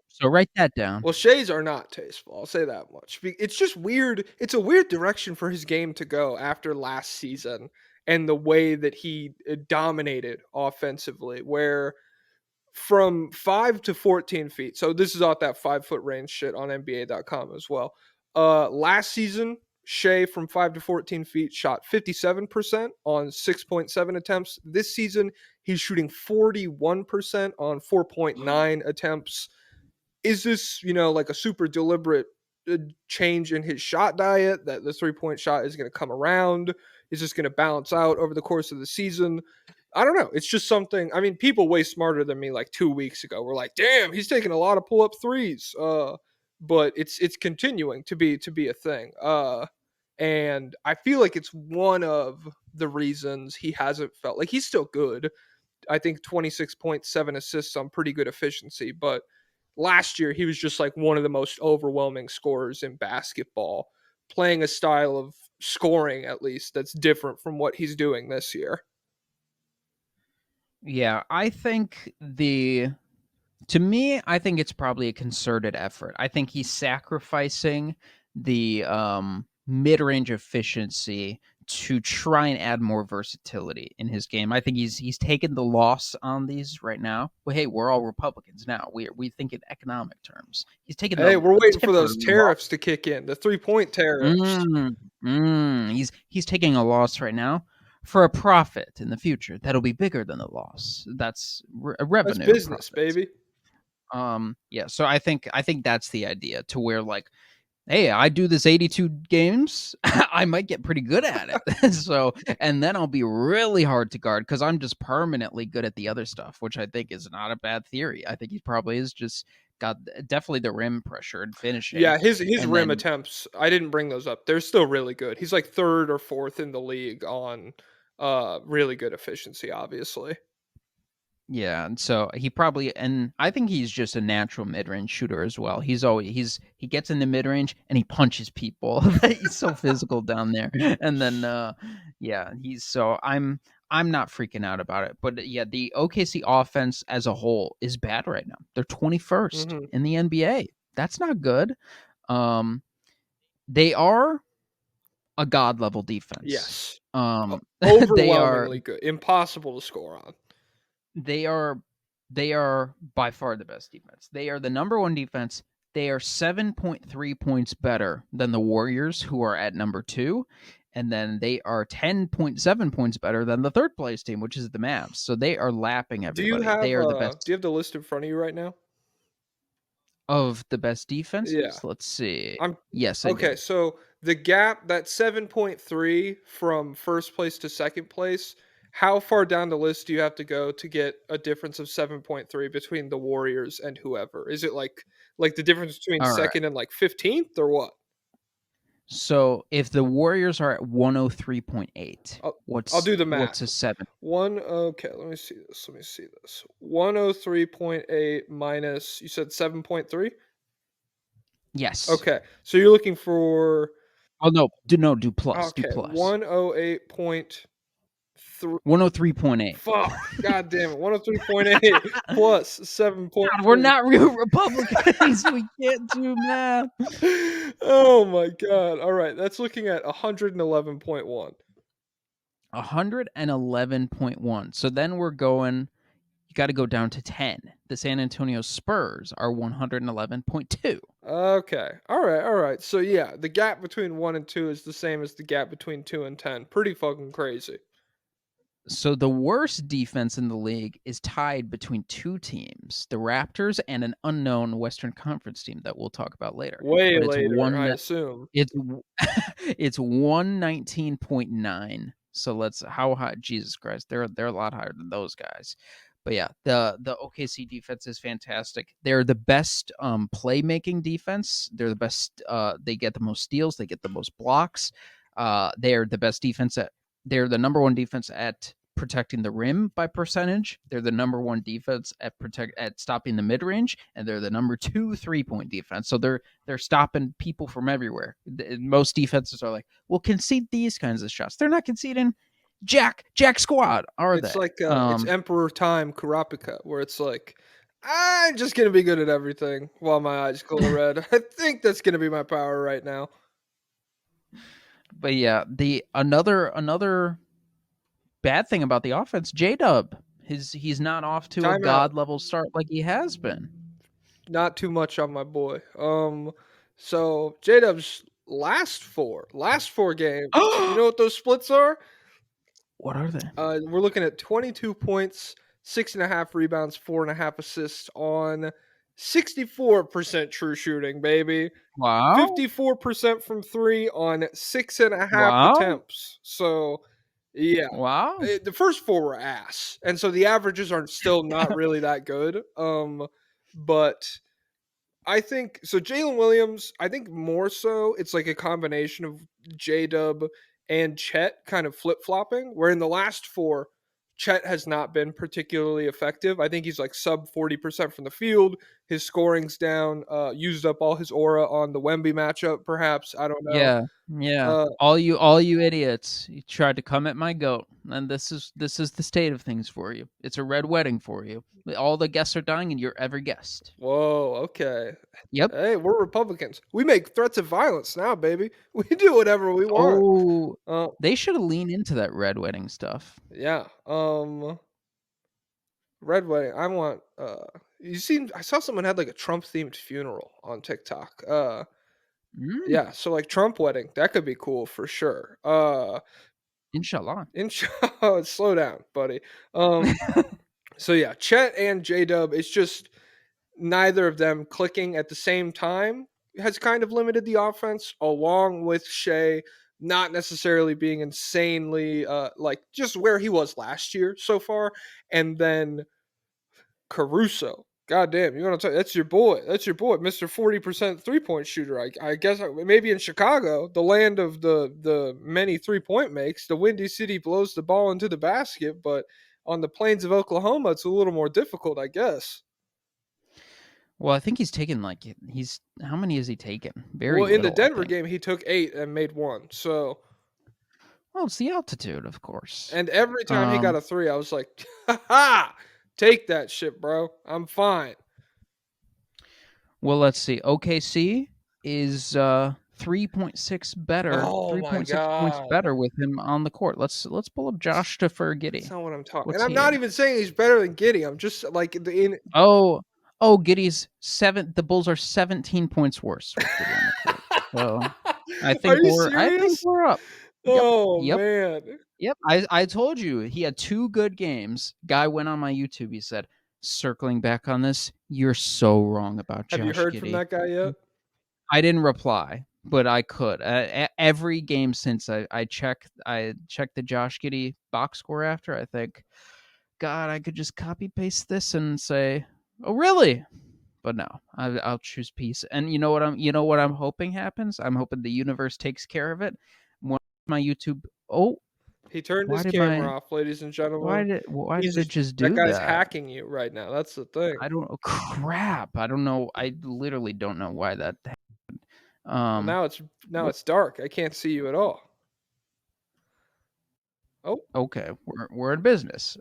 Speaker 4: so write that down.
Speaker 3: Well, Shea's are not tasteful. I'll say that much. It's just weird. It's a weird direction for his game to go after last season and the way that he dominated offensively, where from 5 to 14 feet. So this is off that 5-foot range shit on NBA.com as well. Last season, Shea from 5 to 14 feet shot 57% on 6.7 attempts. This season, he's shooting 41% on 4.9 attempts. Is this, like a super deliberate change in his shot diet that the 3-point shot is going to come around? Is this going to balance out over the course of the season? I don't know. It's just something. I mean, people way smarter than me like 2 weeks ago were like, "Damn, he's taking a lot of pull up threes." But it's continuing to be a thing. And I feel like it's one of the reasons he hasn't felt like he's still good. I think 26.7 assists on pretty good efficiency, but last year he was just like one of the most overwhelming scorers in basketball, playing a style of scoring at least that's different from what he's doing this year.
Speaker 4: Yeah, I think to me, I think it's probably a concerted effort. I think he's sacrificing the mid-range efficiency to try and add more versatility in his game. I think he's taken the loss on these right now. Well, hey, we're all Republicans now. We think in economic terms. He's taken
Speaker 3: Hey,
Speaker 4: the
Speaker 3: we're waiting for those
Speaker 4: temporary loss.
Speaker 3: tariffs to kick in, the 3-point tariffs.
Speaker 4: He's taking a loss right now for a profit in the future that'll be bigger than the loss. That's a revenue.
Speaker 3: That's business,
Speaker 4: profit.
Speaker 3: baby.
Speaker 4: Yeah, so I think that's the idea, to where like, hey, I do this 82 games, I might get pretty good at it. So, and then I'll be really hard to guard because I'm just permanently good at the other stuff, which I think is not a bad theory. I think he probably is just got definitely the rim pressure and finishing.
Speaker 3: Yeah, his
Speaker 4: and
Speaker 3: rim
Speaker 4: then,
Speaker 3: attempts, I didn't bring those up. They're still really good. He's like third or fourth in the league on really good efficiency, obviously.
Speaker 4: yeah, and so he probably, and I think he's just a natural mid-range shooter as well. He gets in the mid-range and he punches people. He's so physical down there. And then yeah, I'm not freaking out about it. But yeah, the OKC offense as a whole is bad right now. They're 21st in the NBA. That's not good. They are a god level defense.
Speaker 3: Yes.
Speaker 4: They are
Speaker 3: Overwhelmingly good. Impossible to score on.
Speaker 4: they are by far the best defense. They are the number one defense. They are 7.3 points better than the Warriors, who are at number 2, and then they are 10.7 points better than the third place team, which is the Mavs. So they are lapping everybody. They are the best.
Speaker 3: Do you have the list in front of you right now?
Speaker 4: Of the best defenses?
Speaker 3: Yeah.
Speaker 4: Let's see.
Speaker 3: I'm
Speaker 4: Yes, I
Speaker 3: okay.
Speaker 4: do.
Speaker 3: So the gap, that 7.3 from first place to second place, how far down the list do you have to go to get a difference of 7.3 between the Warriors and whoever? Is it like the difference between
Speaker 4: All right.
Speaker 3: second and like 15th or what?
Speaker 4: So if the Warriors are at 103.8,
Speaker 3: I'll do the math.
Speaker 4: What's a 7?
Speaker 3: Okay, let me see this. 103.8 minus, you said 7.3?
Speaker 4: Yes.
Speaker 3: Okay. So you're looking for
Speaker 4: Oh no, do plus.
Speaker 3: okay,
Speaker 4: Do plus.
Speaker 3: 108.3.
Speaker 4: 103.8.
Speaker 3: Fuck. God damn it. 103.8 plus 7.3.
Speaker 4: God, we're not real Republicans. We can't do math.
Speaker 3: Oh my god. All right. That's looking at 111.1.
Speaker 4: 111.1. So then we're going, you got to go down to 10. The San Antonio Spurs are 111.2.
Speaker 3: Okay. All right. So yeah, the gap between 1 and 2 is the same as the gap between 2 and 10. Pretty fucking crazy.
Speaker 4: So the worst defense in the league is tied between two teams, the Raptors and an unknown Western Conference team that we'll talk about later.
Speaker 3: Way
Speaker 4: But it's
Speaker 3: later, I assume.
Speaker 4: It's 119.9. So let's, how high? Jesus Christ, they're a lot higher than those guys. But yeah, the OKC defense is fantastic. They're the best playmaking defense. They're the best. They get the most steals. They get the most blocks. They're the best defense at. They're the number one defense at protecting the rim by percentage. They're the number one defense at stopping the mid range, and they're the number 2 3-point defense. So they're stopping people from everywhere. Most defenses are like, well, concede these kinds of shots. They're not conceding jack squad, are
Speaker 3: it's
Speaker 4: they?
Speaker 3: Like it's Emperor Time Kurapika, where it's like, I'm just gonna be good at everything while my eyes glow red. I think that's gonna be my power right now.
Speaker 4: But yeah, the another bad thing about the offense, J-Dub, he's not off to a god level start like he has been.
Speaker 3: Not too much on my boy. So J-Dub's last four games. You know what those splits are?
Speaker 4: What are they?
Speaker 3: We're looking at 22 points, 6.5 rebounds, 4.5 assists on 64% true shooting, baby.
Speaker 4: Wow.
Speaker 3: 54% from 3 on 6.5 attempts. So Yeah.
Speaker 4: Wow.
Speaker 3: The first 4 were ass, and so the averages are still not really that good. But I think so. Jalen Williams, I think more so it's like a combination of J Dub and Chet kind of flip flopping, where in the last 4, Chet has not been particularly effective. I think he's like sub 40% from the field. His scoring's down, used up all his aura on the Wemby matchup, perhaps. I don't know.
Speaker 4: Yeah, yeah.
Speaker 3: Uh,
Speaker 4: All you idiots, you tried to come at my goat, and this is the state of things for you. It's a red wedding for you. All the guests are dying, and you're every guest.
Speaker 3: Whoa, okay.
Speaker 4: Yep.
Speaker 3: Hey, we're Republicans. We make threats of violence now, baby. We do whatever we want.
Speaker 4: Oh,
Speaker 3: Uh,
Speaker 4: they should lean into that red wedding stuff.
Speaker 3: yeah. Red wedding. I want. You seen? I saw someone had like a Trump themed funeral on TikTok.
Speaker 4: Mm,
Speaker 3: Yeah. So like Trump wedding, that could be cool for sure.
Speaker 4: inshallah.
Speaker 3: Slow down, buddy. So yeah, Chet and J Dub. It's just neither of them clicking at the same time has kind of limited the offense, along with Shea not necessarily being insanely like just where he was last year so far, and then Caruso. God damn, you want to? That's your boy. That's your boy, Mister 40% 3-point shooter. I guess maybe in Chicago, the land of the many 3-point makes, the Windy City blows the ball into the basket, but on the plains of Oklahoma, it's a little more difficult, I guess.
Speaker 4: Well, I think he's taken he's how many has he taken? Very
Speaker 3: Well, in the
Speaker 4: little, I
Speaker 3: Denver
Speaker 4: think.
Speaker 3: game, he took 8 and made 1. So,
Speaker 4: Well, it's the altitude, of course.
Speaker 3: and every time he got
Speaker 4: Um,
Speaker 3: a 3, I was like, "Ha ha! Take that shit, bro. I'm fine."
Speaker 4: well, let's see. OKC is 3.6 better,
Speaker 3: Oh my
Speaker 4: 3.6 points
Speaker 3: god.
Speaker 4: better with him on the court. Let's pull up Josh
Speaker 3: That's
Speaker 4: Giddy.
Speaker 3: not what I'm talking. And
Speaker 4: What's
Speaker 3: I'm
Speaker 4: he
Speaker 3: not
Speaker 4: at?
Speaker 3: even saying he's better than Giddy. I'm just like in
Speaker 4: Oh, oh, Giddy's 7. The Bulls are 17 points worse with Giddy on the court. So
Speaker 3: Are you
Speaker 4: I think
Speaker 3: serious?
Speaker 4: we're up. Yep,
Speaker 3: Oh
Speaker 4: yep,
Speaker 3: man.
Speaker 4: yep. I told you he had 2 good games. Guy went on my YouTube. He said, "Circling back on this, you're so wrong about
Speaker 3: Have you
Speaker 4: Josh
Speaker 3: heard from
Speaker 4: Giddy."
Speaker 3: that guy yet?
Speaker 4: I didn't reply, but I could. Every game since I checked the Josh Giddy box score after. I think, God, I could just copy paste this and say, "Oh, really?" But no, I'll choose peace. And you know what I'm hoping happens. I'm hoping the universe takes care of it. When my YouTube, oh,
Speaker 3: He turned
Speaker 4: why
Speaker 3: his
Speaker 4: did my
Speaker 3: camera off, ladies and gentlemen.
Speaker 4: why
Speaker 3: He's
Speaker 4: did it
Speaker 3: just
Speaker 4: just
Speaker 3: that
Speaker 4: do
Speaker 3: guy's
Speaker 4: that?
Speaker 3: hacking you right now. That's the thing.
Speaker 4: I don't crap. I don't know. I literally don't know why that.
Speaker 3: Well,
Speaker 4: Um.
Speaker 3: now it's dark. I can't see you at all. Oh,
Speaker 4: Okay, we're in business.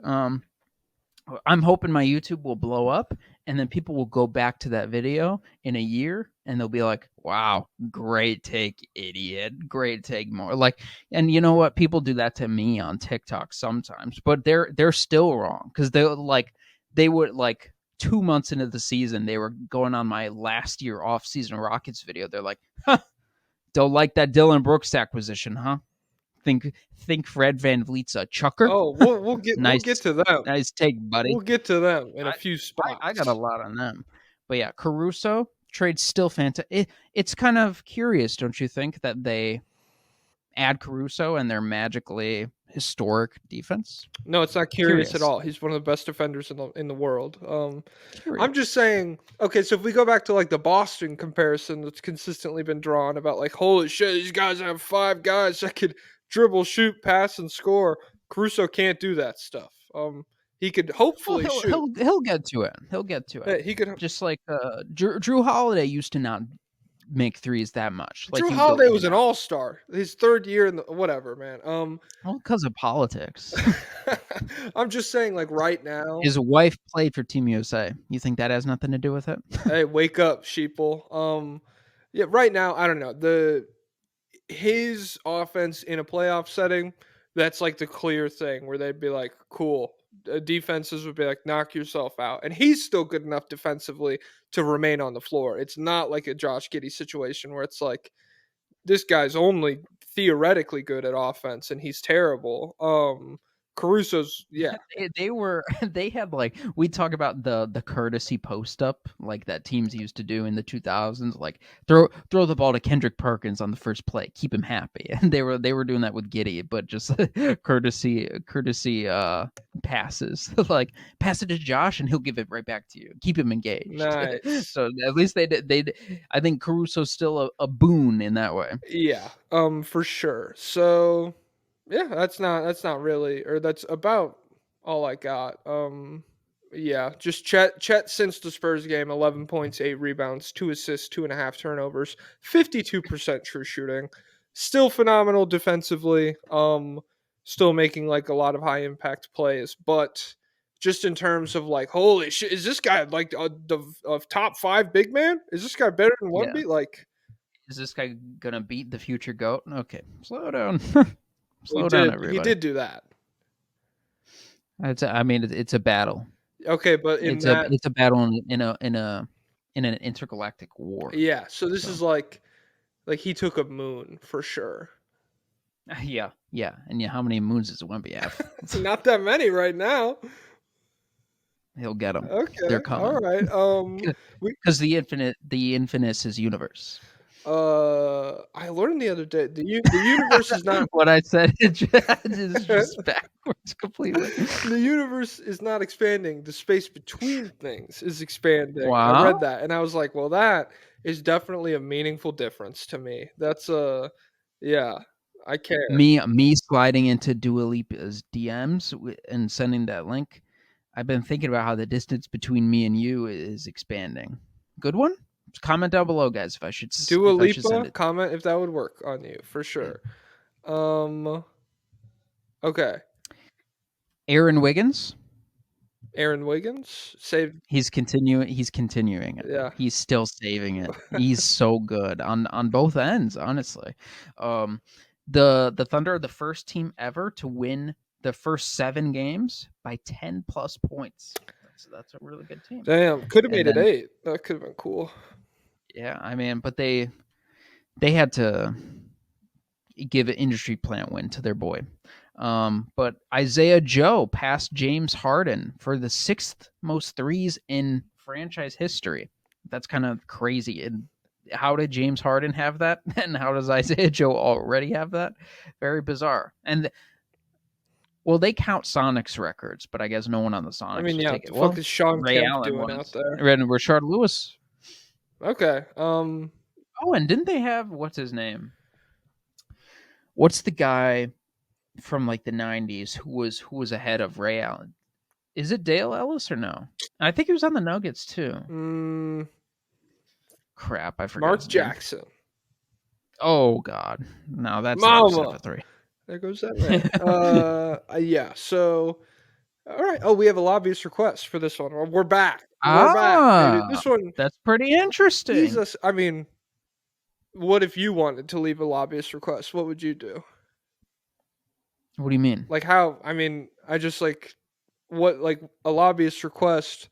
Speaker 4: I'm hoping my YouTube will blow up, and then people will go back to that video in a year, and they'll be like, "Wow, great take, idiot! Great take, more like." And you know what? People do that to me on TikTok sometimes, but they're still wrong because they would like 2 months into the season, they were going on my last year off season Rockets video. They're like, "Huh, don't like that Dylan Brooks acquisition, huh? Think Fred Van Vliet's a chucker?
Speaker 3: oh, we'll
Speaker 4: Nice,
Speaker 3: get to them.
Speaker 4: nice take, buddy."
Speaker 3: We'll get to them in a
Speaker 4: I,
Speaker 3: few
Speaker 4: I got a
Speaker 3: spots.
Speaker 4: lot on them, but yeah, Caruso trade's still fantastic. It's kind of curious, don't you think, that they add Caruso and their magically historic defense?
Speaker 3: No, it's not curious at
Speaker 4: Curious,
Speaker 3: all. He's one of the best defenders in the world. I'm just
Speaker 4: curious.
Speaker 3: saying. Okay, so if we go back to like the Boston comparison that's consistently been drawn about like, holy shit, these guys have 5 guys that could dribble, shoot, pass, and score. Caruso can't do that stuff. He could
Speaker 4: Well,
Speaker 3: hopefully shoot.
Speaker 4: he'll get to it. He'll get to it.
Speaker 3: He could.
Speaker 4: Just like Drew Holiday used to not make threes that much. Like
Speaker 3: Drew
Speaker 4: he would go
Speaker 3: Holiday
Speaker 4: in
Speaker 3: was
Speaker 4: and
Speaker 3: an
Speaker 4: out.
Speaker 3: all-star. His 3rd year in the whatever, man.
Speaker 4: Well, because of politics.
Speaker 3: I'm just saying, like right now.
Speaker 4: His wife played for Team USA. You think that has nothing to do with it?
Speaker 3: Hey, wake up, sheeple. Yeah, right now, I don't know. His offense in a playoff setting, that's like the clear thing where they'd be like, cool. Defenses would be like, knock yourself out. And he's still good enough defensively to remain on the floor. It's not like a Josh Giddey situation where it's like, this guy's only theoretically good at offense and he's terrible. Caruso's, yeah.
Speaker 4: They had like, we talk about the courtesy post up like that teams used to do in the 2000s, like throw the ball to Kendrick Perkins on the first play, keep him happy. And they were doing that with Giddey, but just courtesy passes. Like, pass it to Josh and he'll give it right back to you. Keep him engaged.
Speaker 3: Nice.
Speaker 4: So at least they I think Caruso's still a boon in that way.
Speaker 3: Yeah, for sure. So yeah, that's not really, or that's about all I got. Yeah, just Chet since the Spurs game, 11 points, 8 rebounds, 2 assists, 2.5 turnovers, 52% true shooting. Still phenomenal defensively. Still making like a lot of high impact plays, but just in terms of like, holy shit, is this guy like the top 5 big man? Is this guy better than
Speaker 4: Yeah.
Speaker 3: Wemby? Like,
Speaker 4: Is this guy gonna beat the future GOAT? Okay, slow down.
Speaker 3: he
Speaker 4: Slow down,
Speaker 3: did.
Speaker 4: everybody.
Speaker 3: He did do that.
Speaker 4: It's it's a battle.
Speaker 3: Okay, but in
Speaker 4: It's
Speaker 3: that,
Speaker 4: a battle in an intergalactic war.
Speaker 3: yeah. So this
Speaker 4: So
Speaker 3: is like he took a moon for sure.
Speaker 4: yeah. And how many moons does Wemby have?
Speaker 3: Not that many right now.
Speaker 4: He'll get them. They're
Speaker 3: Okay, all
Speaker 4: coming.
Speaker 3: right.
Speaker 4: Because the infinite is universe.
Speaker 3: I learned the other day the universe is not
Speaker 4: What I said is just backwards completely.
Speaker 3: the universe is not expanding. The space between things is expanding. I
Speaker 4: Wow.
Speaker 3: read that and I was like, well, that is definitely a meaningful difference to me. That's yeah, I care.
Speaker 4: Me sliding into Dua Lipa's DMs and sending that link. I've been thinking about how the distance between me and you is expanding. Good one? Comment down below, guys, if I should
Speaker 3: Dua
Speaker 4: send
Speaker 3: Lipa,
Speaker 4: it.
Speaker 3: comment if that would work on you for sure. Okay.
Speaker 4: Aaron Wiggins.
Speaker 3: Aaron Wiggins saved.
Speaker 4: He's continuing it.
Speaker 3: Yeah.
Speaker 4: He's still saving it. He's so good on both ends, honestly. The Thunder are the first team ever to win the first 7 games by 10 plus points. That's a really good team.
Speaker 3: Damn, could have
Speaker 4: And
Speaker 3: made it
Speaker 4: then,
Speaker 3: 8. That could have been cool.
Speaker 4: yeah, I mean, but they had to give an industry plant win to their boy. But Isaiah Joe passed James Harden for the 6th most threes in franchise history. That's kind of crazy. And how did James Harden have that? And how does Isaiah Joe already have that? Very bizarre. And well, they count Sonic's records, but I guess no one on the Sonics
Speaker 3: I mean,
Speaker 4: will
Speaker 3: yeah,
Speaker 4: take it.
Speaker 3: what the
Speaker 4: Well,
Speaker 3: fuck is Sean
Speaker 4: Ray
Speaker 3: Kemp
Speaker 4: Allen
Speaker 3: doing
Speaker 4: won
Speaker 3: out
Speaker 4: it.
Speaker 3: there?
Speaker 4: And Rashard Lewis.
Speaker 3: Okay.
Speaker 4: Oh, and didn't they have, what's his name? What's the guy from like the 90s who was ahead of Ray Allen? Is it Dale Ellis or no? I think he was on the Nuggets too. Crap, I forgot.
Speaker 3: Mark
Speaker 4: his name.
Speaker 3: Jackson.
Speaker 4: Oh God, no, that's
Speaker 3: Mama.
Speaker 4: not a 3.
Speaker 3: There goes that man. Yeah. So, all right. Oh, we have a lobbyist request for this one. We're back. We're back, baby. This one.
Speaker 4: That's pretty interesting.
Speaker 3: Jesus. I mean, what if you wanted to leave a lobbyist request? What would you do?
Speaker 4: What do you mean?
Speaker 3: Like how? I mean, I just like what like a lobbyist request.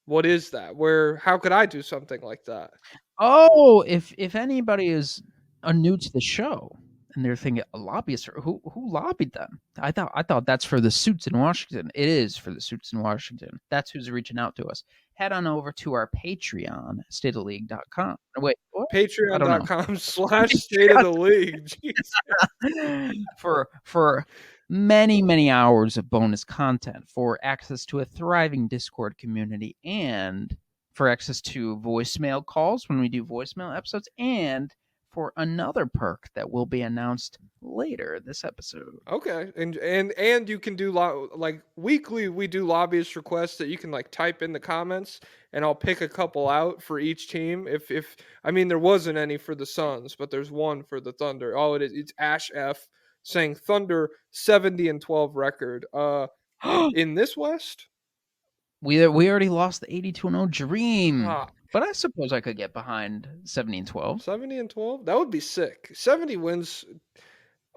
Speaker 3: What is that? How could I do something like that?
Speaker 4: Oh, if anybody is new to the show and they're thinking a lobbyist, who lobbied them? I thought that's for the suits in Washington. It is for the suits in Washington. That's who's reaching out to us. Head on over to our Patreon, stateofleague.com. Wait, what?
Speaker 3: Patreon.com/State of the League.
Speaker 4: for many hours of bonus content, for access to a thriving Discord community, and for access to voicemail calls when we do voicemail episodes, and for another perk that will be announced later this episode.
Speaker 3: Okay, and you can do like weekly. We do lobbyist requests that you can like type in the comments, and I'll pick a couple out for each team. If I mean there wasn't any for the Suns, but there's one for the Thunder. Oh, it's Ash F saying Thunder 70-12 record. In this West,
Speaker 4: we already lost the 82-0 dream. But I suppose I could get behind 70-12.
Speaker 3: 70-12? That would be sick. 70 wins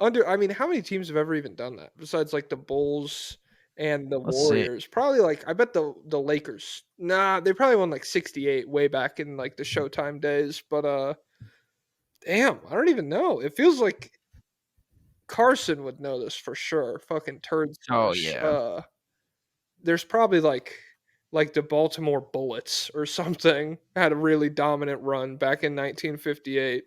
Speaker 3: under. I mean, how many teams have ever even done that besides like the Bulls and the Warriors? Probably like I bet the Lakers. Nah, they probably won like 68 way back in like the Showtime days. But damn, I don't even know. It feels like Carson would know this for sure. Fucking turd
Speaker 4: Oh
Speaker 3: smash.
Speaker 4: yeah.
Speaker 3: There's probably like the Baltimore Bullets or something had a really dominant run back in 1958.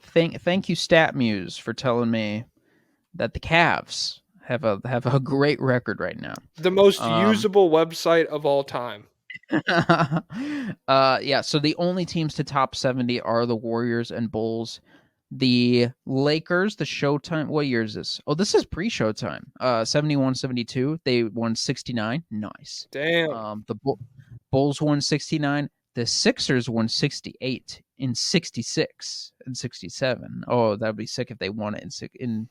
Speaker 4: Thank you, StatMuse, for telling me that the Cavs have a great record right now.
Speaker 3: The most
Speaker 4: Um,
Speaker 3: usable website of all time.
Speaker 4: yeah. So the only teams to top 70 are the Warriors and Bulls. The Lakers, the Showtime. What year is this? Oh, this is pre-Showtime. 71, 72. They won 69. Nice.
Speaker 3: Damn.
Speaker 4: The Bulls won 69. The Sixers won 68 in 66 and 67. Oh, that'd be sick if they won it in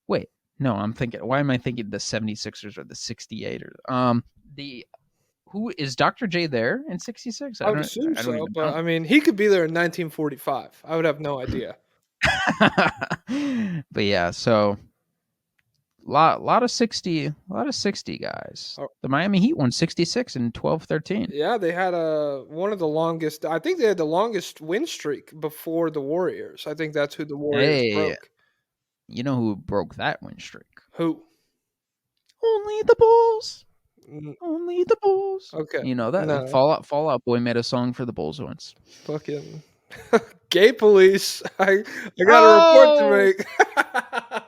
Speaker 4: wait. No, I'm thinking, why am I thinking the 76ers or the 68ers? The who is Dr. J there in 66?
Speaker 3: I would assume
Speaker 4: I don't
Speaker 3: so,
Speaker 4: even
Speaker 3: but
Speaker 4: know.
Speaker 3: I mean, he could be there in 1945. I would have no idea.
Speaker 4: But yeah, so lot of 60 guys.
Speaker 3: Oh.
Speaker 4: The Miami Heat won 66 in 12-13.
Speaker 3: Yeah, they had one of the longest. I think they had the longest win streak before the Warriors. I think that's who the Warriors
Speaker 4: Hey,
Speaker 3: broke.
Speaker 4: you know who broke that win streak?
Speaker 3: Who?
Speaker 4: Only the Bulls.
Speaker 3: Mm,
Speaker 4: Only the Bulls.
Speaker 3: Okay.
Speaker 4: You know that
Speaker 3: No.
Speaker 4: Fallout Boy made a song for the Bulls once.
Speaker 3: Fucking gay police. I got a report to make.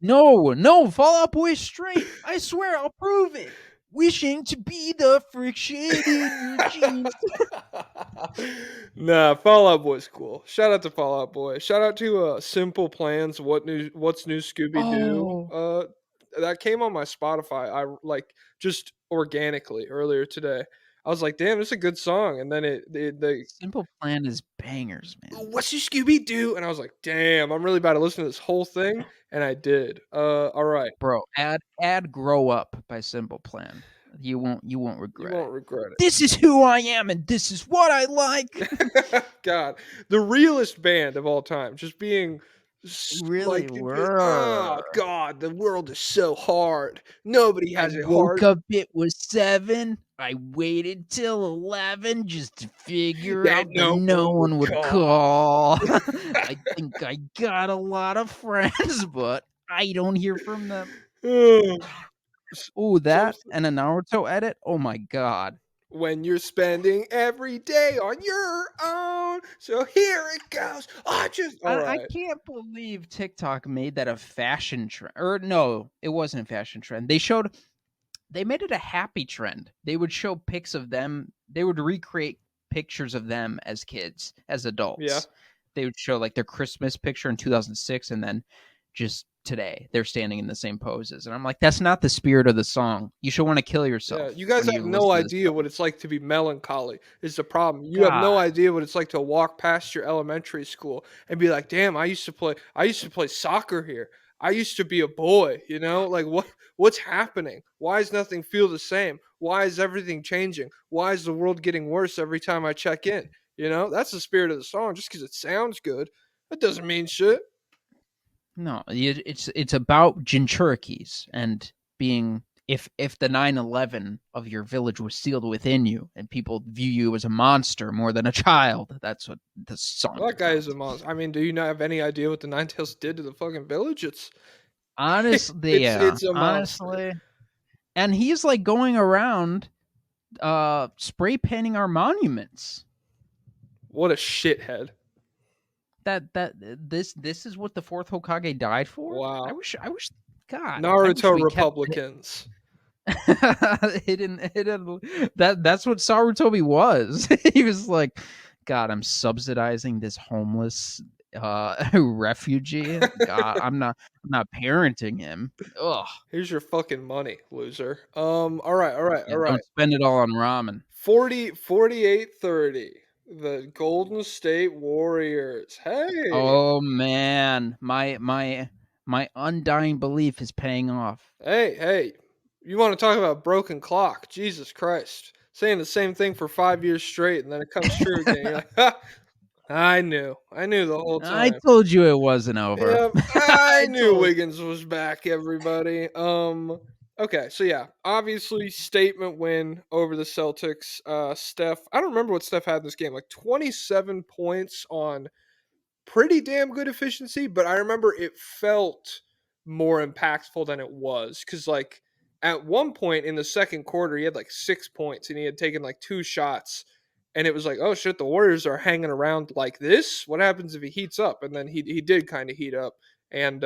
Speaker 4: No, Fallout Boy straight. I swear I'll prove it. Wishing to be the friction in your jeans.
Speaker 3: Nah, Fallout Boy's cool. Shout out to Fallout Boy. Shout out to Simple Plans. What's new Scooby Doo?
Speaker 4: Oh.
Speaker 3: That came on my Spotify. I like just organically earlier today. I was like, damn, this is a good song. And then the
Speaker 4: Simple Plan is bangers, man.
Speaker 3: what's your Scooby Doo? And I was like, damn, I'm really about to listen to this whole thing. And I did. All right.
Speaker 4: Bro, add Grow Up by Simple Plan. You won't regret
Speaker 3: You won't
Speaker 4: it.
Speaker 3: regret it.
Speaker 4: This is who I am and this is what I like.
Speaker 3: God, the realest band of all time, just being
Speaker 4: Really
Speaker 3: like,
Speaker 4: were.
Speaker 3: oh God, the world is so hard. Nobody
Speaker 4: I
Speaker 3: has it
Speaker 4: woke
Speaker 3: hard.
Speaker 4: up, it was 7. I waited till 11 just to figure
Speaker 3: That
Speaker 4: out that no one would call. I think I got a lot of friends, but I don't hear from them. Ooh, that and a Naruto edit? Oh my god.
Speaker 3: When you're spending every day on your own, so here it goes.
Speaker 4: I can't believe TikTok made that a fashion trend. Or no, it wasn't a fashion trend. They made it a happy trend. They would show pics of them. They would recreate pictures of them as kids, as adults.
Speaker 3: Yeah.
Speaker 4: They would show like their Christmas picture in 2006 and then just today they're standing in the same poses. And I'm like, that's not the spirit of the song. You should want to kill yourself.
Speaker 3: Yeah, you guys
Speaker 4: when
Speaker 3: have
Speaker 4: you
Speaker 3: no
Speaker 4: listen to this
Speaker 3: idea
Speaker 4: song.
Speaker 3: what it's like to be melancholy. Is the problem? You have no
Speaker 4: God.
Speaker 3: idea what it's like to walk past your elementary school and be like, "Damn, I used to play soccer here. I used to be a boy." You know, like what's happening? Why does nothing feel the same? Why is everything changing? Why is the world getting worse every time I check in? You know, that's the spirit of the song. Just because it sounds good, that doesn't mean shit.
Speaker 4: No, it's about Jinchurikis and being if the 9/11 of your village was sealed within you and people view you as a monster more than a child, that's what the song.
Speaker 3: Well, that guy is a monster. I mean, do you not have any idea what the Ninetales did to the fucking village? It's
Speaker 4: Honestly,
Speaker 3: it's a monster.
Speaker 4: honestly, and he's like going around, spray painting our monuments.
Speaker 3: What a shithead.
Speaker 4: This is what the fourth Hokage died for.
Speaker 3: Wow.
Speaker 4: I wish. God,
Speaker 3: Naruto
Speaker 4: we kept
Speaker 3: Republicans.
Speaker 4: hidden that's what Sarutobi was. He was like, God, I'm subsidizing this homeless refugee. God, I'm not parenting him. Ugh.
Speaker 3: Here's your fucking money, loser. All right, all right,
Speaker 4: Yeah,
Speaker 3: all right.
Speaker 4: don't spend it all on ramen.
Speaker 3: 48-30. The Golden State Warriors. Hey.
Speaker 4: Oh man, my undying belief is paying off.
Speaker 3: Hey. You want to talk about broken clock? Jesus Christ. Saying the same thing for 5 years straight and then it comes true again. You're like, ha, I knew the whole
Speaker 4: I
Speaker 3: time.
Speaker 4: told you it wasn't over.
Speaker 3: Yep, I knew
Speaker 4: told-
Speaker 3: Wiggins was back, everybody. Okay, so yeah, obviously statement win over the Celtics. Steph, I don't remember what Steph had in this game, like 27 points on pretty damn good efficiency, but I remember it felt more impactful than it was because like at one point in the second quarter he had like 6 points and he had taken like 2 shots, and it was like, oh shit, the Warriors are hanging around like this. What happens if he heats up? And then he did kind of heat up, and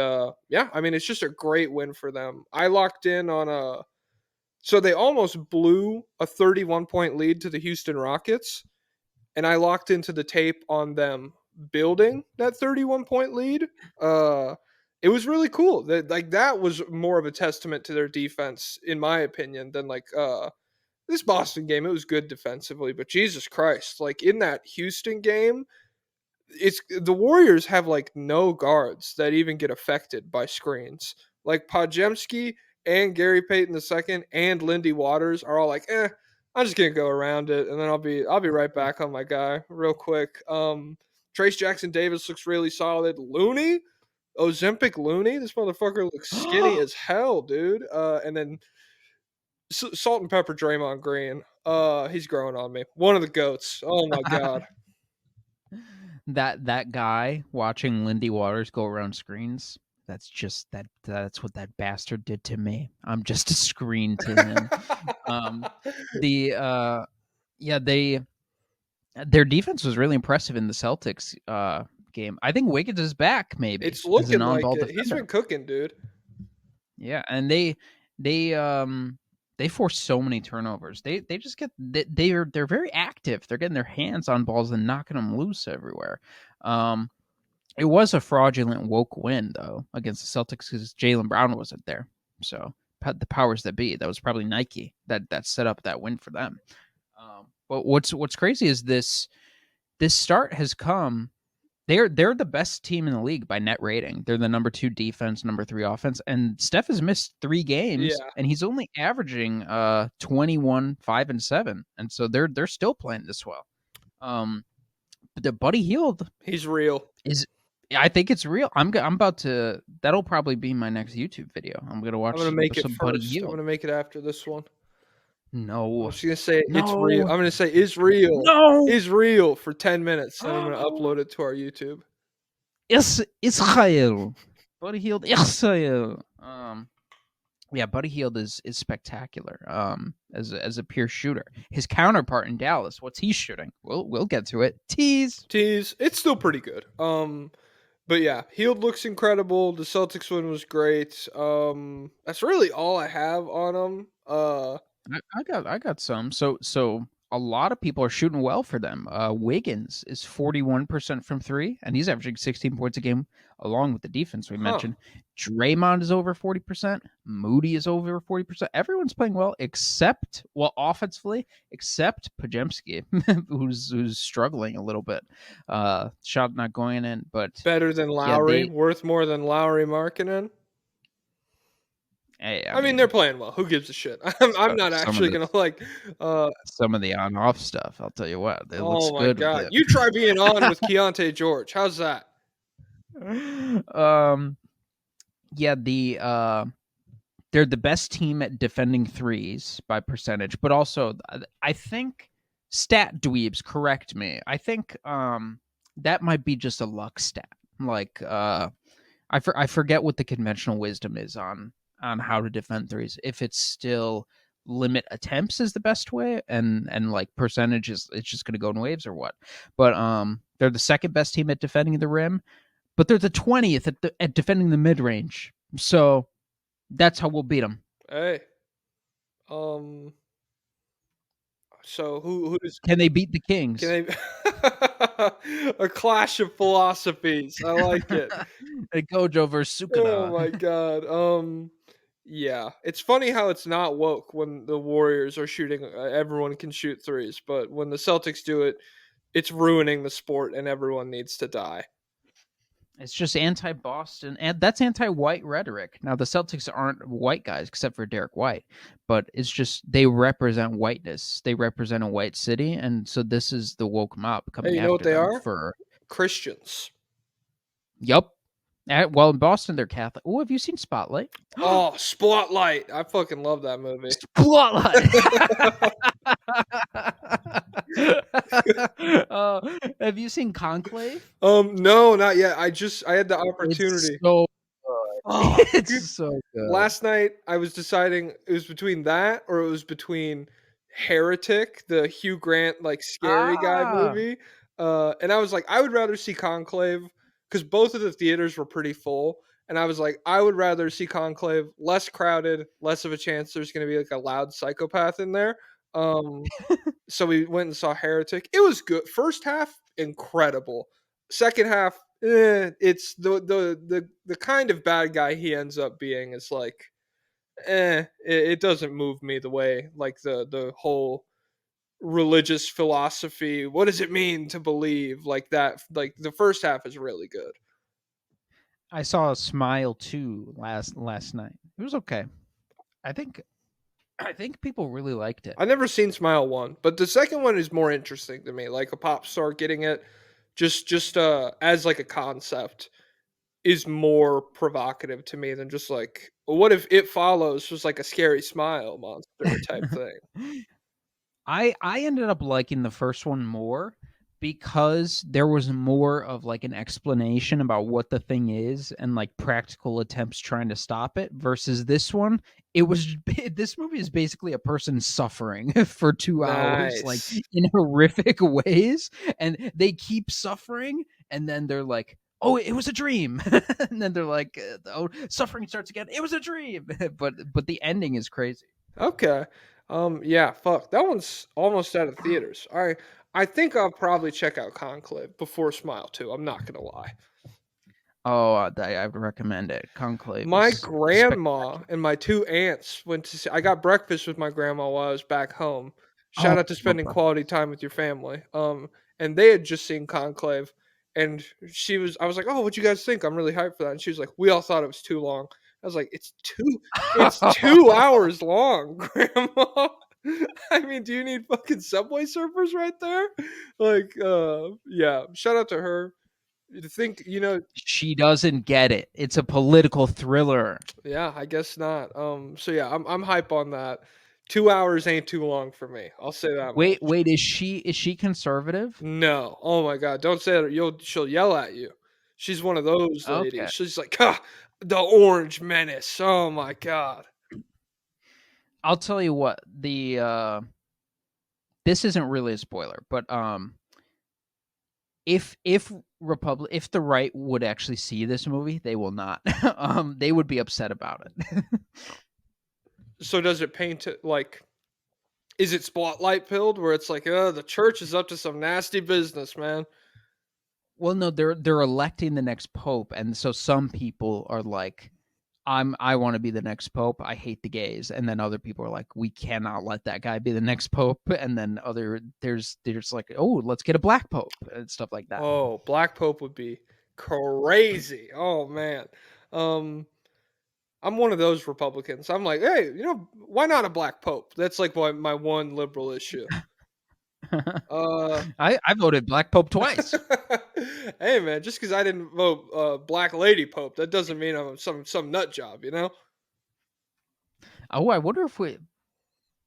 Speaker 3: yeah, I mean it's just a great win for them. I locked in on a so they almost blew a 31-point lead to the Houston Rockets, and I locked into the tape on them building that 31-point lead. It was really cool. That was more of a testament to their defense, in my opinion, than like this Boston game. It was good defensively, but Jesus Christ, like in that Houston game, it's the Warriors have like no guards that even get affected by screens. Like Podziemski and Gary Payton II and Lindy Waters are all like, I'm just gonna go around it, and then I'll be right back on my guy real quick. Trace Jackson Davis looks really solid. Looney, Ozempic Looney, this motherfucker looks skinny as hell, dude. And then Salt and Pepper Draymond Green. He's growing on me. One of the goats. Oh my god.
Speaker 4: That guy watching Lindy Waters go around screens, that's what that bastard did to me. I'm just a screen to him. Their defense was really impressive in the Celtics game. I think Wiggins is back, maybe.
Speaker 3: It's looking like it.
Speaker 4: Defender.
Speaker 3: He's been cooking, dude.
Speaker 4: Yeah, and they force so many turnovers. They just get they're very active. They're getting their hands on balls and knocking them loose everywhere. It was a fraudulent woke win though against the Celtics because Jaylen Brown wasn't there. So the powers that be, that was probably Nike that set up that win for them. But what's crazy is this start has come. They're the best team in the league by net rating. They're the number 2 defense, number 3 offense, and Steph has missed 3 games, and he's only averaging 21, 5, and 7, and so they're still playing this well. But the Buddy Hield,
Speaker 3: he's real.
Speaker 4: I think it's real. I'm about to. That'll probably be my next YouTube video. I'm gonna watch.
Speaker 3: I'm gonna make it
Speaker 4: some Buddy
Speaker 3: first.
Speaker 4: Hield.
Speaker 3: I'm gonna make it after this one.
Speaker 4: No.
Speaker 3: I'm just gonna say
Speaker 4: No.
Speaker 3: it's real. I'm gonna say is real.
Speaker 4: No.
Speaker 3: Is real for 10 minutes, and I'm gonna upload it to our YouTube.
Speaker 4: Israel. Buddy Hield, Israel. Yeah, Buddy Hield is spectacular. As a pure shooter. His counterpart in Dallas, what's he shooting? We'll get to it. Tease.
Speaker 3: It's still pretty good. But yeah, Hield looks incredible. The Celtics win was great. That's really all I have on him.
Speaker 4: I got some. So a lot of people are shooting well for them. Wiggins is 41% from 3, and he's averaging 16 points a game, along with the defense we mentioned. Draymond is over 40%. Moody is over 40%. Everyone's playing well offensively, except Podziemski, who's struggling a little bit. Shot not going in, but
Speaker 3: better than Lowry, worth more than Lowry Markkinen.
Speaker 4: Hey,
Speaker 3: I mean, they're playing well. Who gives a shit? I'm not actually gonna like
Speaker 4: some of the on-off stuff. I'll tell you what, it looks good. Oh my
Speaker 3: god! You try being on with Keontae George. How's that?
Speaker 4: Yeah, they're the best team at defending threes by percentage, but also I think stat dweebs correct me. I think that might be just a luck stat. Like I forget what the conventional wisdom is on how to defend threes. If it's still limit attempts is the best way, and like percentage is it's just going to go in waves or what. But they're the second best team at defending the rim, but they're the 20th at defending the mid range. So that's how we'll beat them.
Speaker 3: Hey, so who does?
Speaker 4: Can they beat the Kings?
Speaker 3: Can they? A clash of philosophies. I like it.
Speaker 4: Gojo versus Sukuna.
Speaker 3: Oh my god. Yeah, it's funny how it's not woke when the Warriors are shooting. Everyone can shoot threes, but when the Celtics do it, it's ruining the sport, and everyone needs to die.
Speaker 4: It's just anti-Boston, and that's anti-white rhetoric. Now, the Celtics aren't white guys except for Derek White, but it's just they represent whiteness. They represent a white city, and so this is the woke mob coming after them.
Speaker 3: You know what they are?
Speaker 4: For
Speaker 3: Christians.
Speaker 4: Yup. Well, in Boston, they're Catholic. Oh, have you seen Spotlight?
Speaker 3: Oh, Spotlight. I fucking love that movie.
Speaker 4: Spotlight. Have you seen Conclave?
Speaker 3: No, not yet. I had the
Speaker 4: It's
Speaker 3: opportunity.
Speaker 4: so good.
Speaker 3: Oh,
Speaker 4: It's
Speaker 3: dude.
Speaker 4: so good.
Speaker 3: Last night I was deciding it was between that or it was between Heretic, the Hugh Grant like scary guy
Speaker 4: Ah,
Speaker 3: movie. And I was like, I would rather see Conclave because both of the theaters were pretty full. And I was like, I would rather see Conclave less crowded, less of a chance there's going to be like a loud psychopath in there. Um, so we went and saw Heretic. It was good. First half, incredible. Second half, it's the kind of bad guy he ends up being is like, it doesn't move me the way like the whole religious philosophy. What does it mean to believe like that? Like the first half is really good.
Speaker 4: I saw Smile 2 last night. It was okay. I think people really liked it.
Speaker 3: I've never seen Smile one, but the second one is more interesting to me. Like a pop star getting it, just as like a concept is more provocative to me than just like, well, what if It Follows was like a scary smile monster type thing?
Speaker 4: I ended up liking the first one more because there was more of like an explanation about what the thing is and like practical attempts trying to stop it versus this one. It was this movie is basically a person suffering for 2 hours like
Speaker 3: Nice.
Speaker 4: in horrific ways, and they keep suffering, and then they're like, oh, it was a dream. And then they're like, oh, suffering starts again, it was a dream. But the ending is crazy.
Speaker 3: Okay. Yeah, fuck. That one's almost out of theaters. I think I'll probably check out Conclave before Smile 2. I'm not gonna lie.
Speaker 4: Oh, I would recommend it. Conclave
Speaker 3: My
Speaker 4: is
Speaker 3: grandma
Speaker 4: spectacular.
Speaker 3: and my two aunts went to see, I got breakfast with my grandma while I was back home.
Speaker 4: Oh,
Speaker 3: Shout out to
Speaker 4: love
Speaker 3: spending
Speaker 4: breakfast.
Speaker 3: quality time with your family. And they had just seen Conclave, and I was like, "Oh, what you guys think? I'm really hyped for that." And she was like, "We all thought it was too long." I was like, it's 2 hours long, grandma." I mean, do you need fucking Subway surfers right there? Like, yeah. Shout out to her. To think,
Speaker 4: She doesn't get it. It's a political thriller.
Speaker 3: yeah, I guess not. So yeah, I'm hype on that. 2 hours ain't too long for me. I'll say that
Speaker 4: Wait,
Speaker 3: much.
Speaker 4: wait, is she conservative?
Speaker 3: No. Oh my god, don't say that. She'll yell at you. She's one of those
Speaker 4: Okay.
Speaker 3: ladies. She's like, the orange menace. Oh my god.
Speaker 4: I'll tell you what, this isn't really a spoiler, but if the right would actually see this movie, they will not. They would be upset about it.
Speaker 3: So does it paint it like? Is it spotlight pilled where it's like, the church is up to some nasty business, man?
Speaker 4: Well, no, they're electing the next pope, and so some people are like, I want to be the next pope. I hate the gays, and then other people are like, we cannot let that guy be the next pope. And then there's like, oh, let's get a black pope and stuff like that.
Speaker 3: Oh, Black Pope would be crazy. Oh man. Um, I'm one of those Republicans. I'm like, hey, why not a black pope? That's like my one liberal issue. Uh,
Speaker 4: I voted black pope twice.
Speaker 3: hey man, just because I didn't vote black lady pope, that doesn't mean I'm some nut job, you know?
Speaker 4: Oh, I wonder if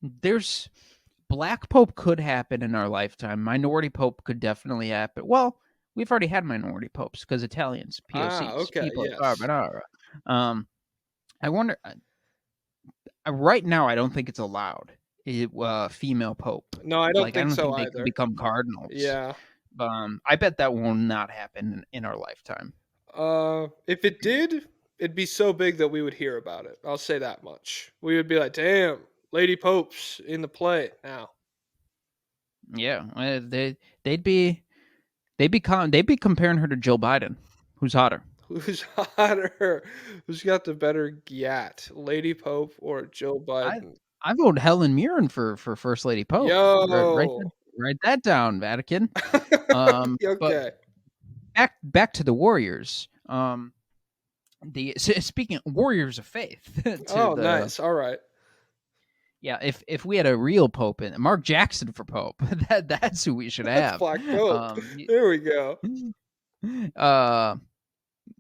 Speaker 4: there's black pope could happen in our lifetime. Minority pope could definitely happen. Well, we've already had minority popes because Italians,
Speaker 3: Ah,
Speaker 4: POCs,
Speaker 3: okay,
Speaker 4: people of
Speaker 3: yes.
Speaker 4: carbonara. I wonder. Right now, I don't think it's allowed. Female pope.
Speaker 3: No, I don't
Speaker 4: Like, I
Speaker 3: think
Speaker 4: don't
Speaker 3: so
Speaker 4: think they can
Speaker 3: either.
Speaker 4: become cardinals.
Speaker 3: Yeah.
Speaker 4: I bet that will not happen in our lifetime.
Speaker 3: If it did, it'd be so big that we would hear about it. I'll say that much. We would be like, damn, Lady Pope's in the play now.
Speaker 4: Yeah, they'd be comparing her to Jill Biden, who's hotter.
Speaker 3: Who's hotter? Who's got the better gat, Lady Pope or Joe
Speaker 4: I
Speaker 3: Biden?
Speaker 4: I vote Helen Mirren for First Lady Pope.
Speaker 3: Yo.
Speaker 4: Write that down, Vatican. But
Speaker 3: Okay.
Speaker 4: back to the Warriors. Speaking of Warriors of Faith, to
Speaker 3: Oh,
Speaker 4: the
Speaker 3: nice. All right.
Speaker 4: yeah, if we had a real pope in Mark Jackson for pope, that's who we should
Speaker 3: That's
Speaker 4: have.
Speaker 3: Black Pope. There we go.
Speaker 4: Uh,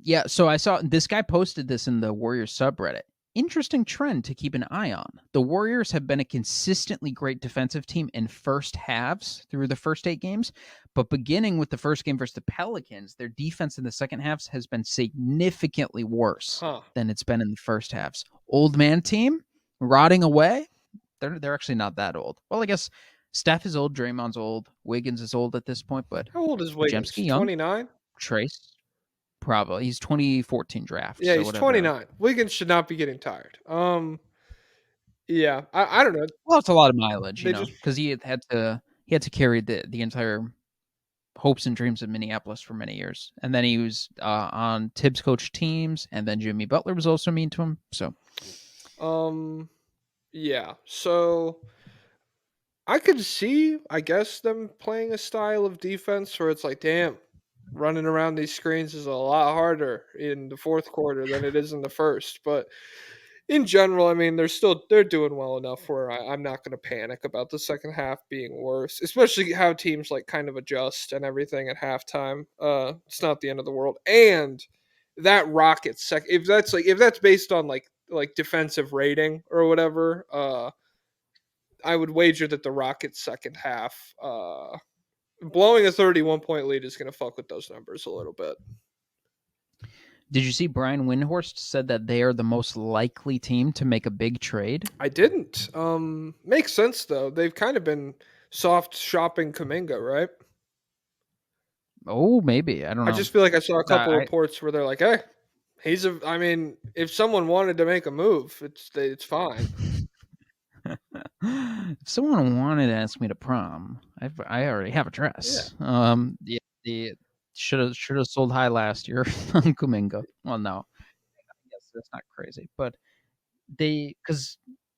Speaker 4: yeah. So I saw this guy posted this in the Warriors subreddit. interesting trend to keep an eye on. The Warriors have been a consistently great defensive team in first halves through the first 8 games, but beginning with the first game versus the Pelicans, their defense in the second halves has been significantly worse than it's been in the first halves. Old man team rotting away. They're actually not that old. Well, I guess Steph is old, Draymond's old, Wiggins is old at this point, but
Speaker 3: How old is Wiggins?
Speaker 4: Pajemski young.
Speaker 3: 29?
Speaker 4: Trace, probably. He's 2014 draft.
Speaker 3: Yeah,
Speaker 4: so
Speaker 3: he's
Speaker 4: whatever.
Speaker 3: 29. Wiggins should not be getting tired. Yeah, I don't know.
Speaker 4: Well, it's a lot of mileage,
Speaker 3: They
Speaker 4: because he had to carry the entire hopes and dreams of Minneapolis for many years, and then he was on Tibbs coach teams, and then Jimmy Butler was also mean to him. So,
Speaker 3: yeah. So I could see, I guess, them playing a style of defense where it's like, damn, running around these screens is a lot harder in the fourth quarter than it is in the first. But in general, I mean, they're doing well enough where I'm not going to panic about the second half being worse, especially how teams like kind of adjust and everything at halftime. It's not the end of the world. And that Rockets if that's based on like defensive rating or whatever, I would wager that the Rockets second half, blowing a 31-point lead is going to fuck with those numbers a little bit.
Speaker 4: did you see Brian Windhorst said that they are the most likely team to make a big trade?
Speaker 3: I didn't. Makes sense though. They've kind of been soft shopping Kuminga, right?
Speaker 4: Oh, maybe. I don't know.
Speaker 3: I just feel like I saw a couple reports where they're like, "Hey, I mean, if someone wanted to make a move, it's fine."
Speaker 4: If someone wanted to ask me to prom, I already have a dress.
Speaker 3: Yeah.
Speaker 4: The should have sold high last year on Kuminga. Well, no, I guess that's not crazy, but because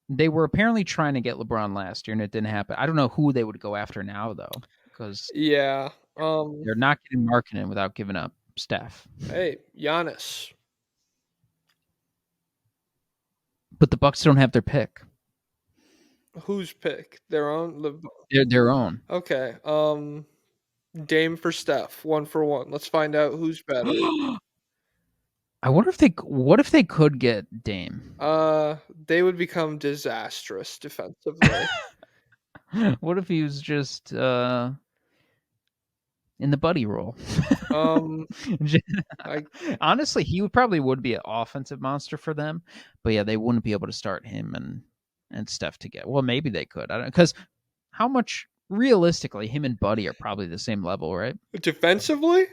Speaker 4: they were apparently trying to get LeBron last year and it didn't happen. I don't know who they would go after now though, because
Speaker 3: Yeah.
Speaker 4: they're not getting Markkanen without giving up Steph.
Speaker 3: Hey, Giannis.
Speaker 4: But the Bucks don't have their pick.
Speaker 3: Whose pick? Their own?
Speaker 4: Their own.
Speaker 3: Okay. Dame for Steph, 1-for-1. Let's find out who's better.
Speaker 4: I wonder what if they could get Dame?
Speaker 3: They would become disastrous defensively.
Speaker 4: What if he was just in the buddy role? Honestly, he probably would be an offensive monster for them, but yeah, they wouldn't be able to start him and Steph together. Well, maybe they could. I don't, because how much realistically him and Buddy are probably the same level, right?
Speaker 3: Defensively?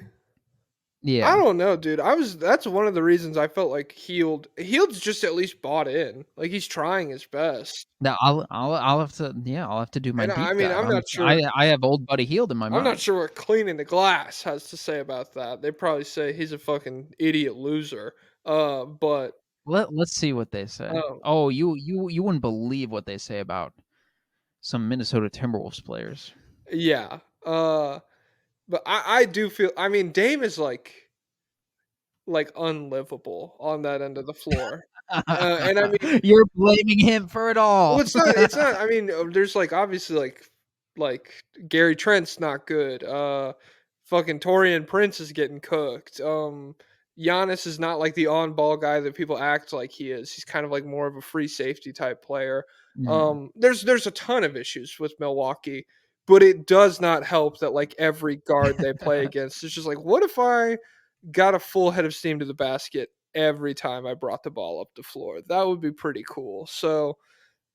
Speaker 4: Yeah.
Speaker 3: I don't know, dude. That's one of the reasons I felt like Hield's just at least bought in. Like he's trying his best.
Speaker 4: Now I'll have to do my
Speaker 3: And
Speaker 4: deep
Speaker 3: I mean,
Speaker 4: dive.
Speaker 3: I'm not sure.
Speaker 4: I have old Buddy Hield in my mind.
Speaker 3: I'm not sure what cleaning the glass has to say about that. They probably say he's a fucking idiot loser. But
Speaker 4: let's see what they say. Oh, you wouldn't believe what they say about some Minnesota Timberwolves players.
Speaker 3: Yeah. But I do feel. I mean, Dame is like unlivable on that end of the floor. And I mean,
Speaker 4: you're blaming him for it all.
Speaker 3: Well, it's not. It's not. I mean, there's like obviously like Gary Trent's not good. Fucking Torian Prince is getting cooked. Giannis is not like the on-ball guy that people act like he is. He's kind of like more of a free safety type player. There's a ton of issues with Milwaukee, but it does not help that like every guard they play against is just like, what if I got a full head of steam to the basket every time I brought the ball up the floor? That would be pretty cool. So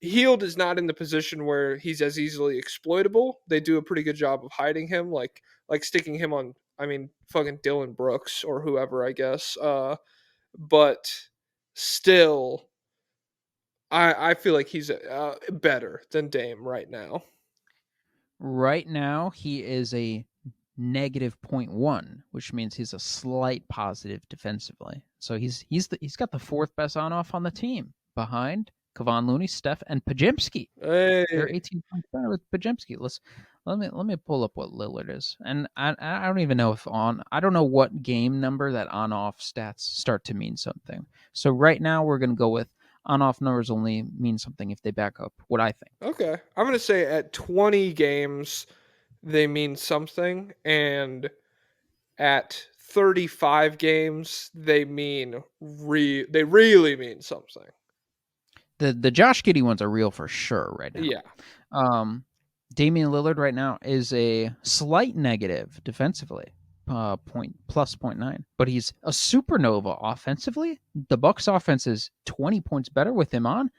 Speaker 3: Hield is not in the position where he's as easily exploitable. They do a pretty good job of hiding him, like sticking him on, I mean, fucking Dylan Brooks or whoever, I guess. But still, I feel like he's better than Dame right now.
Speaker 4: Right now, he is a negative 0.1, which means he's a slight positive defensively. So he's got the fourth best on-off on the team behind Kevon Looney, Steph, and Pajemski.
Speaker 3: Hey.
Speaker 4: They're 18 points better with Pajemski. Let me pull up what Lillard is, and I don't even know I don't know what game number that on-off stats start to mean something. So right now we're gonna go with on-off numbers only mean something if they back up what I think.
Speaker 3: Okay, I'm gonna say at 20 games they mean something, and at 35 games they mean they really mean something.
Speaker 4: The Josh Giddey ones are real for sure right now.
Speaker 3: Yeah.
Speaker 4: Damian Lillard right now is a slight negative defensively, plus 0.9, but he's a supernova offensively. The Bucks offense is 20 points better with him on.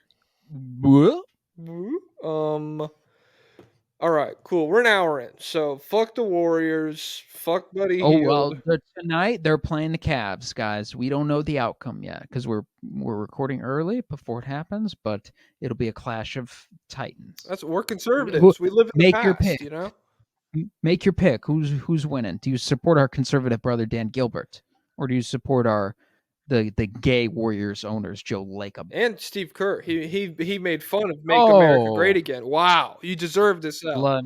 Speaker 3: All right, cool. We're an hour in, so fuck the Warriors, fuck Buddy
Speaker 4: Oh well,
Speaker 3: Hield.
Speaker 4: tonight they're playing the Cavs, guys. We don't know the outcome yet because we're recording early before it happens, but it'll be a clash of titans.
Speaker 3: We're conservatives. We live in the
Speaker 4: Make your
Speaker 3: past,
Speaker 4: pick.
Speaker 3: you know.
Speaker 4: Make your pick. Who's winning? Do you support our conservative brother Dan Gilbert, or do you support the gay Warriors owners Joe Lacob
Speaker 3: And Steve Kerr. He made fun of Make America Great Again. Wow, you deserve this out.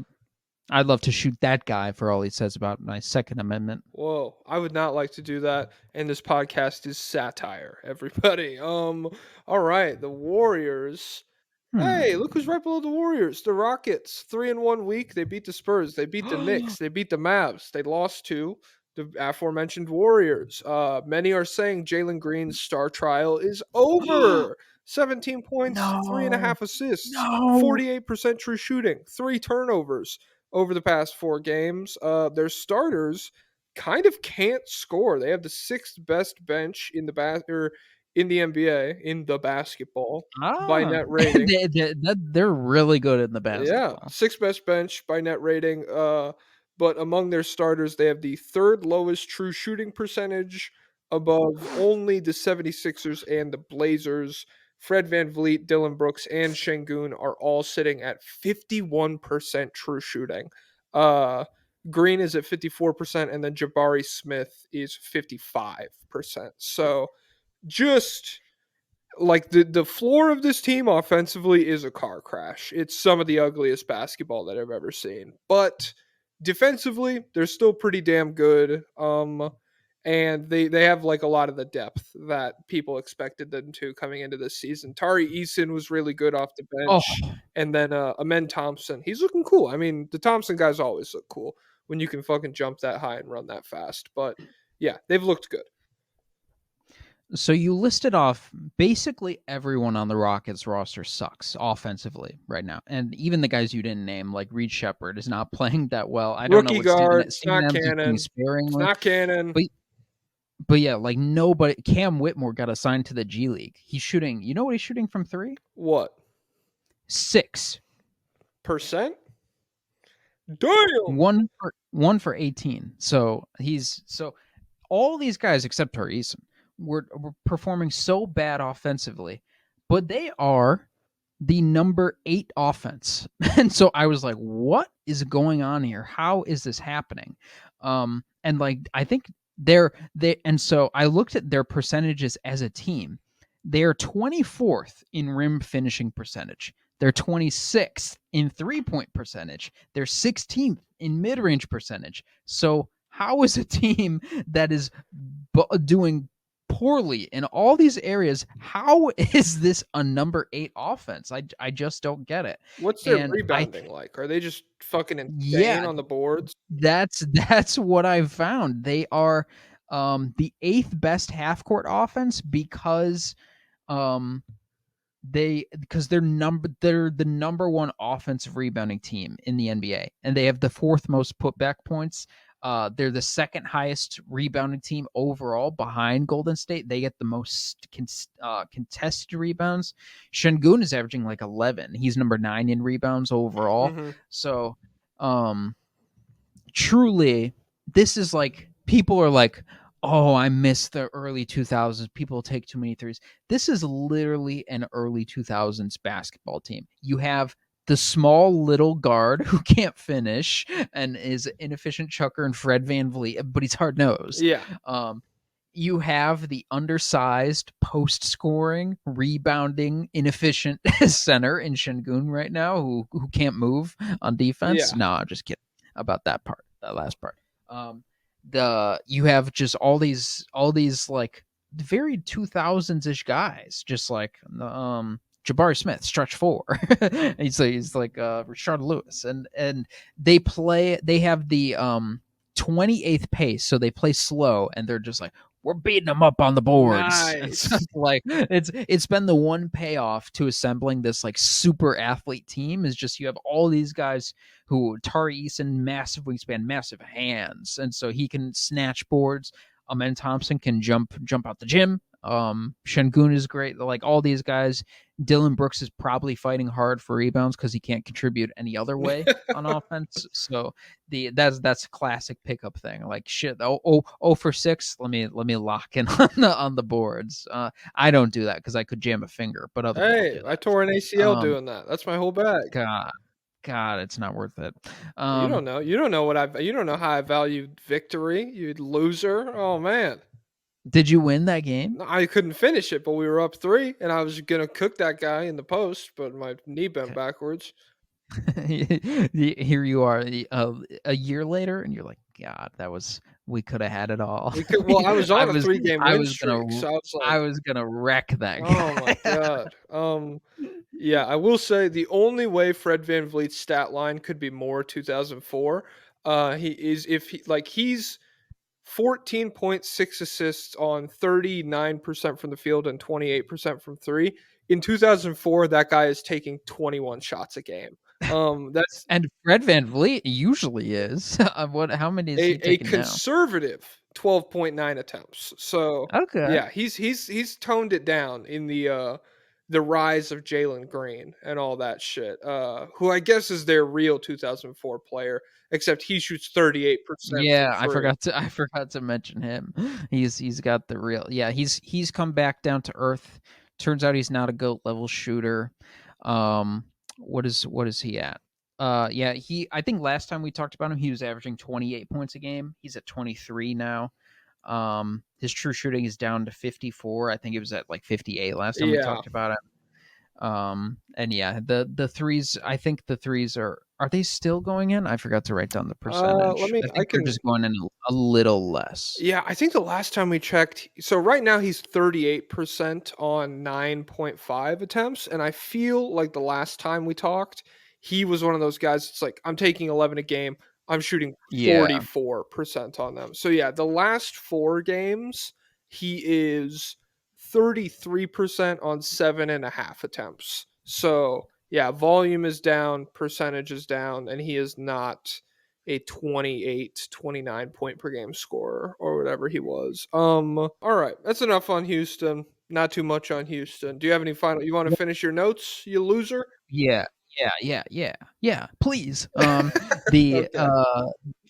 Speaker 4: I'd love to shoot that guy for all he says about my Second Amendment.
Speaker 3: Whoa, I would not like to do that. And this podcast is satire, everybody. All right, the Warriors. Hey, look who's right below the Warriors. The Rockets. 3-1 week. They beat the Spurs. They beat the Knicks. They beat the Mavs. They lost to the aforementioned Warriors. Many are saying Jalen Green's star trial is over. 17 points, 3.5 assists, 48% true shooting, 3 turnovers over the past 4 games. Their starters kind of can't score. They have the 6th best bench in in the NBA in the basketball by net rating.
Speaker 4: They're really good in the basketball.
Speaker 3: Yeah, 6th best bench by net rating. But among their starters, they have the 3rd lowest true shooting percentage, above only the 76ers and the Blazers. Fred VanVleet, Dylan Brooks, and Şengün are all sitting at 51% true shooting. Green is at 54%, and then Jabari Smith is 55%. So just like the floor of this team offensively is a car crash. It's some of the ugliest basketball that I've ever seen. But defensively, they're still pretty damn good. And they have like a lot of the depth that people expected them to coming into this season. Tari Eason was really good off the bench. And then Amen Thompson, he's looking cool. I mean, the Thompson guys always look cool when you can fucking jump that high and run that fast. But yeah, they've looked good.
Speaker 4: So you listed off basically everyone on the Rockets roster sucks offensively right now, and even the guys you didn't name, like Reed Shepherd, is not playing that well. I don't know what
Speaker 3: guard,
Speaker 4: Steven Adams is doing sparingly.
Speaker 3: It's not canon.
Speaker 4: But yeah, like nobody. Cam Whitmore got assigned to the G League. He's shooting. You know what he's shooting from 3?
Speaker 3: What?
Speaker 4: 6%.
Speaker 3: Damn.
Speaker 4: One for 18. So all these guys except Therese were performing so bad offensively, but they are the number 8 offense. And so I was like, what is going on here? How is this happening? And like, I think and so I looked at their percentages as a team. They're 24th in rim finishing percentage. They're 26th in 3-point percentage. They're 16th in mid-range percentage. So how is a team that is doing poorly in all these areas, how is this a number 8 offense? I just don't get it.
Speaker 3: What's their rebounding like? Are they just fucking insane on the boards?
Speaker 4: That's what I've found. They are the 8th best half court offense because they're the number 1 offensive rebounding team in the NBA, and they have the 4th most putback points. They're the 2nd highest rebounding team overall behind Golden State. They get the most contested rebounds. Şengün is averaging like 11. He's number 9 in rebounds overall.
Speaker 3: Mm-hmm.
Speaker 4: So, truly, this is like, people are like, oh, I miss the early 2000s. People take too many threes. This is literally an early 2000s basketball team. You have the small little guard who can't finish and is an inefficient chucker and Fred VanVleet, but he's hard-nosed.
Speaker 3: Yeah.
Speaker 4: You have the undersized, post-scoring, rebounding, inefficient center in Şengün right now who can't move on defense.
Speaker 3: Yeah.
Speaker 4: No, I'm just kidding about that last part. You have just all these like very 2000s-ish guys, just like Jabari Smith, stretch 4. he's like Rashard Lewis, and they have the 28th pace, so they play slow, and they're just like, we're beating them up on the boards.
Speaker 3: Nice.
Speaker 4: It's like it's been the one payoff to assembling this like super athlete team is just you have all these guys who Tari Eason, massive wingspan, massive hands, and so he can snatch boards. Amen Thompson can jump out the gym. Şengün is great. Like all these guys, Dylan Brooks is probably fighting hard for rebounds because he can't contribute any other way on offense. So that's a classic pickup thing. Like shit, for 6. Let me lock in on the boards. I don't do that because I could jam a finger, but other people do that.
Speaker 3: I tore an ACL doing that. That's my whole bag.
Speaker 4: God, it's not worth it.
Speaker 3: You don't know. You don't know how I value victory. You loser. Oh man.
Speaker 4: Did you win that game?
Speaker 3: No, I couldn't finish it, but we were up 3, and I was gonna cook that guy in the post, but my knee bent backwards.
Speaker 4: Here you are a year later, and you're like, God, we could have had it all.
Speaker 3: I was on a 3-game win streak, so I was like,
Speaker 4: I was gonna wreck that guy.
Speaker 3: Oh my god. Yeah, I will say the only way Fred VanVleet's stat line could be more 2004, he's 14.6 assists on 39% from the field and 28% from 3. In 2004, that guy is taking 21 shots a game. That's
Speaker 4: and Fred VanVleet usually is. How many is he taking
Speaker 3: a conservative 12.9 attempts. So
Speaker 4: okay,
Speaker 3: yeah, he's toned it down in the rise of Jalen Green and all that shit. Who I guess is their real 2004 player, except he shoots 38%.
Speaker 4: Yeah, I forgot to mention him. He's got the real. Yeah, he's come back down to earth. Turns out he's not a GOAT level shooter. What is he at? Yeah, I think last time we talked about him, he was averaging 28 points a game. He's at 23 now. His true shooting is down to 54. I think it was at like 58 last time we talked about it. And yeah, the threes, I think the threes are they still going in? I forgot to write down the percentage. I think they're just going in a little less.
Speaker 3: Yeah, I think the last time we checked, so right now he's 38% on 9.5 attempts, and I feel like the last time we talked, he was one of those guys. It's like, I'm taking 11 a game, I'm shooting 44% on them. So yeah, the last 4 games, he is 33% on 7.5 attempts. So yeah, volume is down, percentage is down, and he is not a 28, 29 point per game scorer or whatever he was. All right, that's enough on Houston. Not too much on Houston. Do you have any final? You want to finish your notes, you loser?
Speaker 4: Yeah. Please. Okay.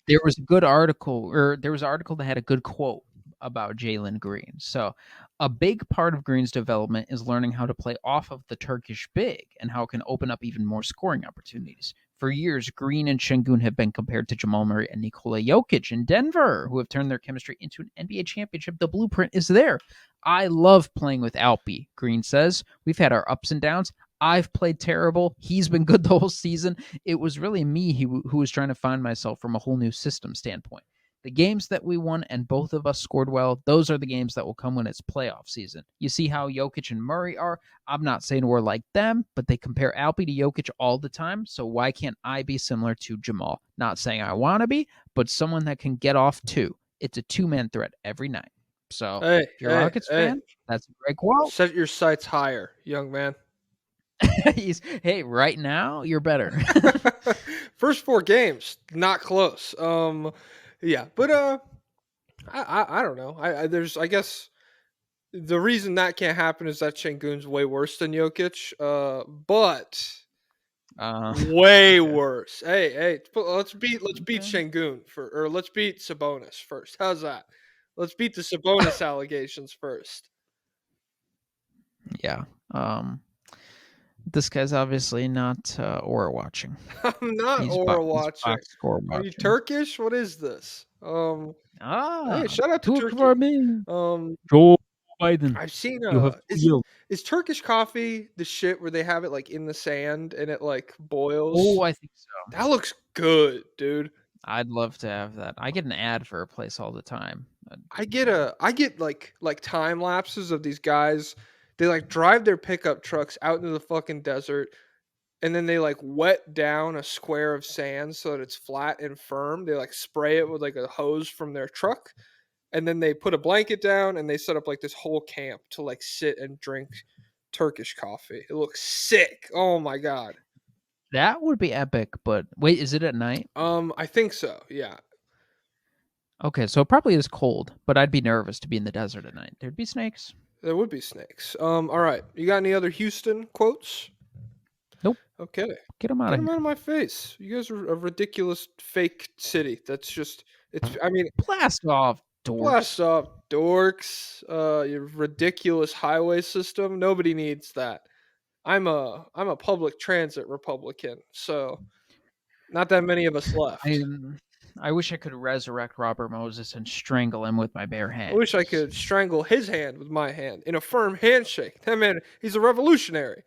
Speaker 4: There was a good article, or there was an article that had a good quote about Jalen Green. So, a big part of Green's development is learning how to play off of the Turkish big and how it can open up even more scoring opportunities. For years, Green and Şengün have been compared to Jamal Murray and Nikola Jokic in Denver, who have turned their chemistry into an NBA championship. The blueprint is there. I love playing with Alpi, Green says. We've had our ups and downs. I've played terrible. He's been good the whole season. It was really me who was trying to find myself from a whole new system standpoint. The games that we won and both of us scored well, those are the games that will come when it's playoff season. You see how Jokic and Murray are? I'm not saying we're like them, but they compare Alpi to Jokic all the time, so why can't I be similar to Jamal? Not saying I want to be, but someone that can get off too. It's a two-man threat every night. So if you're a Rockets fan, that's a great quote.
Speaker 3: Set your sights higher, young man.
Speaker 4: Hey, right now, you're better.
Speaker 3: First 4 games, not close. Yeah, but I don't know. I guess the reason that can't happen is that Şengün's way worse than Jokic. But way worse. Hey, let's beat Şengün or let's beat Sabonis first. How's that? Let's beat the Sabonis allegations first.
Speaker 4: Yeah. This guy's obviously not Aura watching.
Speaker 3: I'm not Aura watching. Are you Turkish? What is this? Hey, shout out to Turkey.
Speaker 4: Joe Biden.
Speaker 3: I've seen is Turkish coffee the shit where they have it like in the sand and it like boils?
Speaker 4: Oh, I think so.
Speaker 3: That looks good, dude.
Speaker 4: I'd love to have that. I get an ad for a place all the time.
Speaker 3: I get like time lapses of these guys. They like drive their pickup trucks out into the fucking desert, and then they like wet down a square of sand so that it's flat and firm. They like spray it with like a hose from their truck, and then they put a blanket down and they set up like this whole camp to like sit and drink Turkish coffee. It looks sick. Oh my god.
Speaker 4: That would be epic, but wait, is it at night?
Speaker 3: I think so. Yeah.
Speaker 4: Okay, so it probably is cold, but I'd be nervous to be in the desert at night. There'd be snakes.
Speaker 3: There would be snakes. All right. You got any other Houston quotes?
Speaker 4: Nope.
Speaker 3: Okay.
Speaker 4: Get them out
Speaker 3: Get
Speaker 4: of
Speaker 3: them
Speaker 4: here.
Speaker 3: out of my face. You guys are a ridiculous fake city. That's just I mean,
Speaker 4: Blast off,
Speaker 3: blast
Speaker 4: dorks.
Speaker 3: off, dorks. Your ridiculous highway system. Nobody needs that. I'm a public transit Republican, so not that many of us
Speaker 4: I
Speaker 3: left.
Speaker 4: I wish I could resurrect Robert Moses and strangle him with my bare
Speaker 3: I wish I
Speaker 4: hands.
Speaker 3: could strangle his hand with my hand in a firm handshake. That man, he's a revolutionary.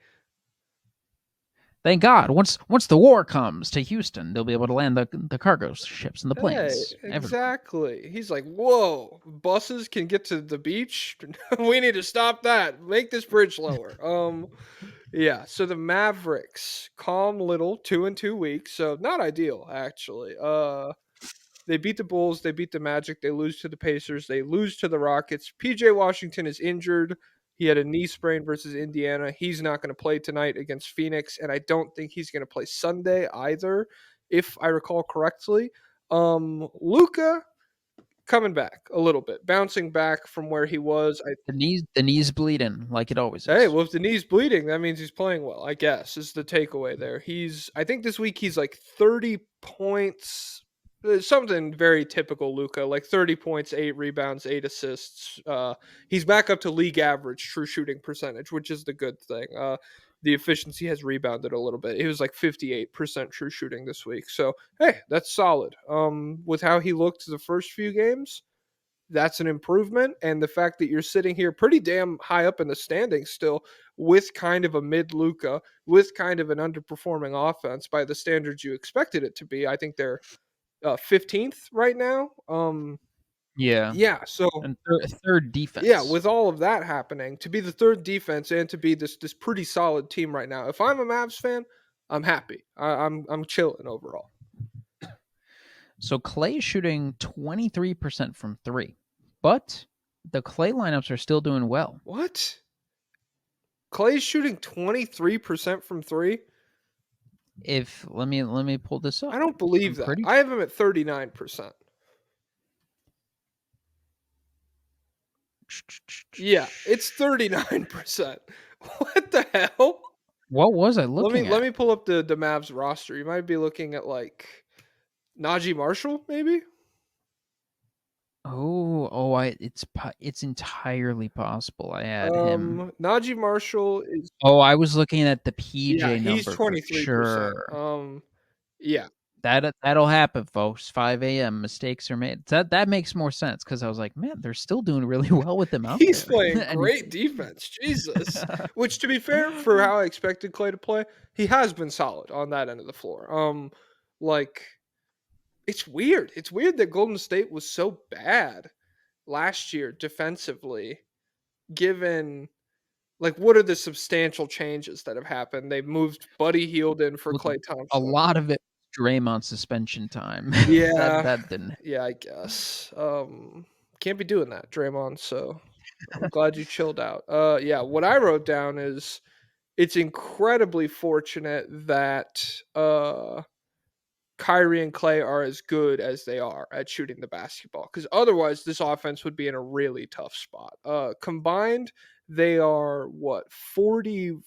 Speaker 4: Thank God. Once the war comes to Houston, they'll be able to land the cargo ships and the
Speaker 3: Hey,
Speaker 4: planes. Everywhere.
Speaker 3: exactly. He's like, whoa, buses can get to the beach. We need to stop that. Make this bridge lower. Yeah. So the Mavericks, calm little 2 weeks. So not ideal actually. They beat the Bulls, they beat the Magic, they lose to the Pacers, they lose to the Rockets. PJ Washington is injured. He had a knee sprain versus Indiana. He's not going to play tonight against Phoenix, and I don't think he's going to play Sunday either, if I recall correctly. Luca coming back a little bit, bouncing back from where he was.
Speaker 4: The knees bleeding like it always
Speaker 3: Hey,
Speaker 4: is.
Speaker 3: well, if the knee's bleeding, that means he's playing well, I guess, is the takeaway there. I think this week he's like 30 points, something very typical Luca, like 30 points, 8 rebounds, 8 assists. He's back up to league average true shooting percentage, which is the good thing. The efficiency has rebounded a little bit. He was like 58% true shooting this week. So, hey, that's solid. With how he looked the first few games, that's an improvement. And the fact that you're sitting here pretty damn high up in the standings still with kind of a mid Luca, with kind of an underperforming offense by the standards you expected it to be. I think they're 15th right now.
Speaker 4: Yeah.
Speaker 3: Yeah. So
Speaker 4: And third
Speaker 3: yeah,
Speaker 4: defense.
Speaker 3: with all of that happening, to be the third defense and to be this pretty solid team right now. If I'm a Mavs fan, I'm happy. I'm chilling overall.
Speaker 4: So Clay is shooting 23% from three, but the Clay lineups are still doing well.
Speaker 3: What? Clay's shooting 23% from three.
Speaker 4: If let me pull this up.
Speaker 3: I don't believe
Speaker 4: I'm
Speaker 3: that.
Speaker 4: pretty
Speaker 3: I have him at 39%. Yeah, it's 39%. What the hell?
Speaker 4: What was I
Speaker 3: Let me
Speaker 4: looking
Speaker 3: let
Speaker 4: at?
Speaker 3: me pull up the Mavs roster. You might be looking at like Najee Marshall, maybe?
Speaker 4: It's entirely possible I had him.
Speaker 3: Najee Marshall is,
Speaker 4: Oh, I was looking at the
Speaker 3: yeah,
Speaker 4: PJ
Speaker 3: he's
Speaker 4: number for
Speaker 3: 23%.
Speaker 4: sure.
Speaker 3: Yeah.
Speaker 4: That'll happen, folks. 5 a.m. Mistakes are made. That makes more sense because I was like, man, they're still doing really well with him out
Speaker 3: He's
Speaker 4: there.
Speaker 3: playing
Speaker 4: And he,
Speaker 3: great defense. Jesus. Which, to be fair, for how I expected Clay to play, he has been solid on that end of the floor. Like, it's weird. It's weird that Golden State was so bad last year defensively, given like what are the substantial changes that have happened? They moved Buddy Hield in for
Speaker 4: look,
Speaker 3: Clay
Speaker 4: a
Speaker 3: Thompson.
Speaker 4: lot of it Draymond suspension time.
Speaker 3: Yeah,
Speaker 4: that didn't.
Speaker 3: yeah, I guess. Can't be doing that, Draymond. So I'm glad you chilled out. Yeah, what I wrote down is it's incredibly fortunate that Kyrie and Clay are as good as they are at shooting the basketball, because otherwise this offense would be in a really tough spot. Combined, they are what 45%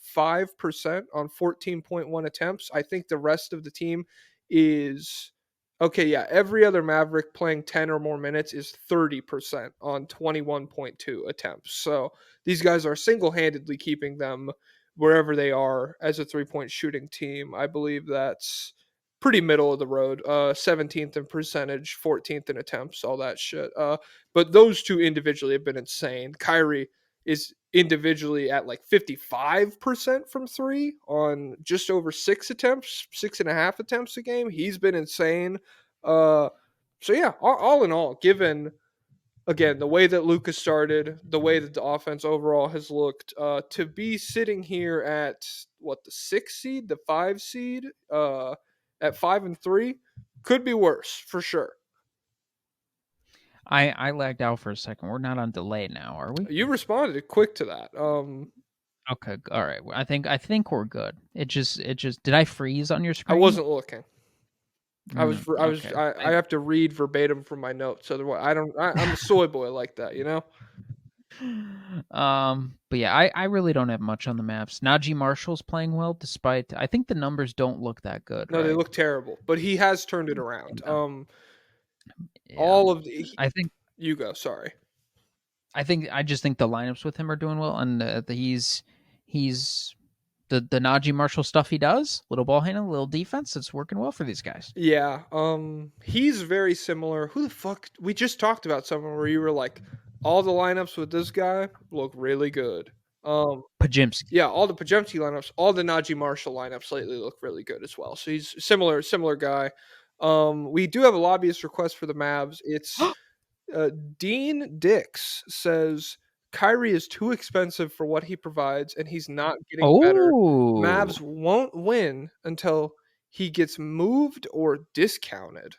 Speaker 3: on 14.1 attempts. I think the rest of the team is okay. Yeah, every other Maverick playing 10 or more minutes is 30% on 21.2 attempts. So these guys are single handedly keeping them wherever they are as a 3-point shooting team. I believe that's pretty middle of the road. 17th in percentage, 14th in attempts, all that shit. But those two individually have been insane. Kyrie is individually at like 55% from three on just over 6.5 attempts a game. He's been insane. So yeah, all in all, given again the way that Lucas started, the way that the offense overall has looked, to be sitting here at what the 6 seed, the 5 seed, at 5-3 could be worse for sure.
Speaker 4: I lagged out for a second. We're not on delay now, are we?
Speaker 3: You responded quick to that.
Speaker 4: Okay, all right. I think we're good. It just did I freeze on your
Speaker 3: I
Speaker 4: screen?
Speaker 3: wasn't looking.
Speaker 4: Okay.
Speaker 3: I have to read verbatim from my notes. Otherwise, I'm a soy boy like that, you know.
Speaker 4: But yeah, I really don't have much on the maps. Najee Marshall's playing well, despite I think the numbers don't look that good,
Speaker 3: No, they
Speaker 4: right?
Speaker 3: look terrible, but he has turned it around.
Speaker 4: Yeah. Yeah.
Speaker 3: All of the
Speaker 4: I think
Speaker 3: you go. Sorry.
Speaker 4: I just think the lineups with him are doing well, and he's the Najee Marshall stuff he does, little ball handling, little defense, it's working well for these guys.
Speaker 3: Yeah. He's very similar. Who the fuck? We just talked about someone where you were like, all the lineups with this guy look really good.
Speaker 4: Pajimski.
Speaker 3: Yeah, all the Pajemski lineups, all the Najee Marshall lineups lately look really good as well. So he's similar guy. We do have a lobbyist request for the Mavs. It's Dean Dix says Kyrie is too expensive for what he provides, and he's not getting better.
Speaker 4: Oh.
Speaker 3: Mavs won't win until he gets moved or discounted.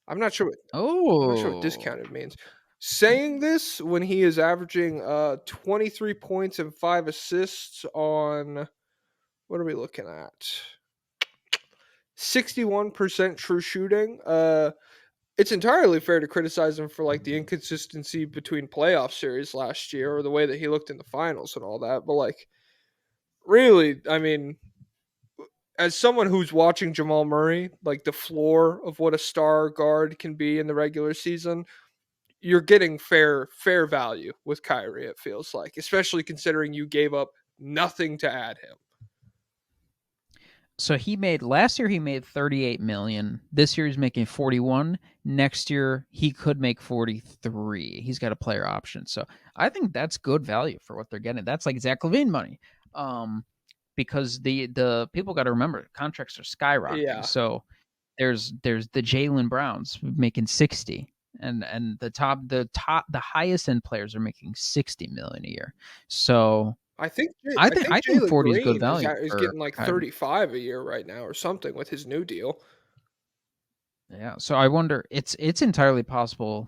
Speaker 3: I'm not sure. I'm not sure what
Speaker 4: Oh.
Speaker 3: discounted means. Saying this when he is averaging 23 points and 5 assists on what are we looking at? 61% true shooting. It's entirely fair to criticize him for like the inconsistency between playoff series last year or the way that he looked in the finals and all that. But like, really, I mean, as someone who's watching Jamal Murray, like the floor of what a star guard can be in the regular season, you're getting fair value with Kyrie. It feels like, especially considering you gave up nothing to add him.
Speaker 4: So last year he made 38 million. This year he's making 41. Next year he could make 43. He's got a player option. So I think that's good value for what they're getting. That's like Zach LaVine money. Because the people got to remember contracts are skyrocketing.
Speaker 3: Yeah,
Speaker 4: So there's the Jalen Browns making 60, and the highest end players are making 60 million a year. So I think
Speaker 3: Jalen
Speaker 4: 40 is good
Speaker 3: Green
Speaker 4: value
Speaker 3: is
Speaker 4: for
Speaker 3: getting like
Speaker 4: Kyrie.
Speaker 3: 35 a year right now or something with his new deal.
Speaker 4: Yeah. So I wonder it's entirely possible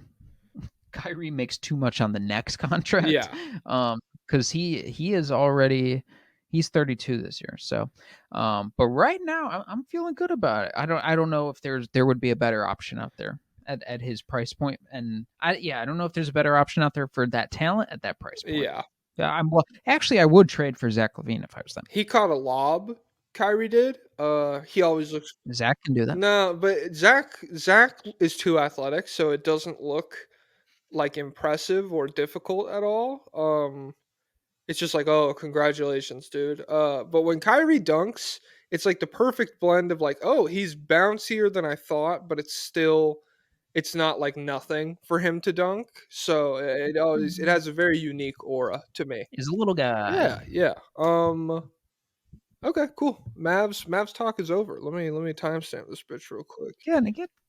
Speaker 4: Kyrie makes too much on the next contract.
Speaker 3: Yeah,
Speaker 4: Because he is already he's 32 this year. So but right now I'm feeling good about it. I don't know if there would be a better option out there at his price point. And I don't know if there's a better option out there for that talent at that price point.
Speaker 3: yeah.
Speaker 4: Yeah, actually I would trade for Zach LaVine if I was them.
Speaker 3: He caught a lob. Kyrie did. He always looks
Speaker 4: Zach can do that.
Speaker 3: no, but Zach is too athletic, so it doesn't look like impressive or difficult at all. It's just like, oh, congratulations, dude. But when Kyrie dunks, it's like the perfect blend of like, oh, he's bouncier than I thought, but it's not like nothing for him to dunk. So it has a very unique aura to me.
Speaker 4: He's a little guy.
Speaker 3: Yeah, yeah. Okay, cool. Mavs talk is over. Let me timestamp this bitch real quick.
Speaker 4: Yeah,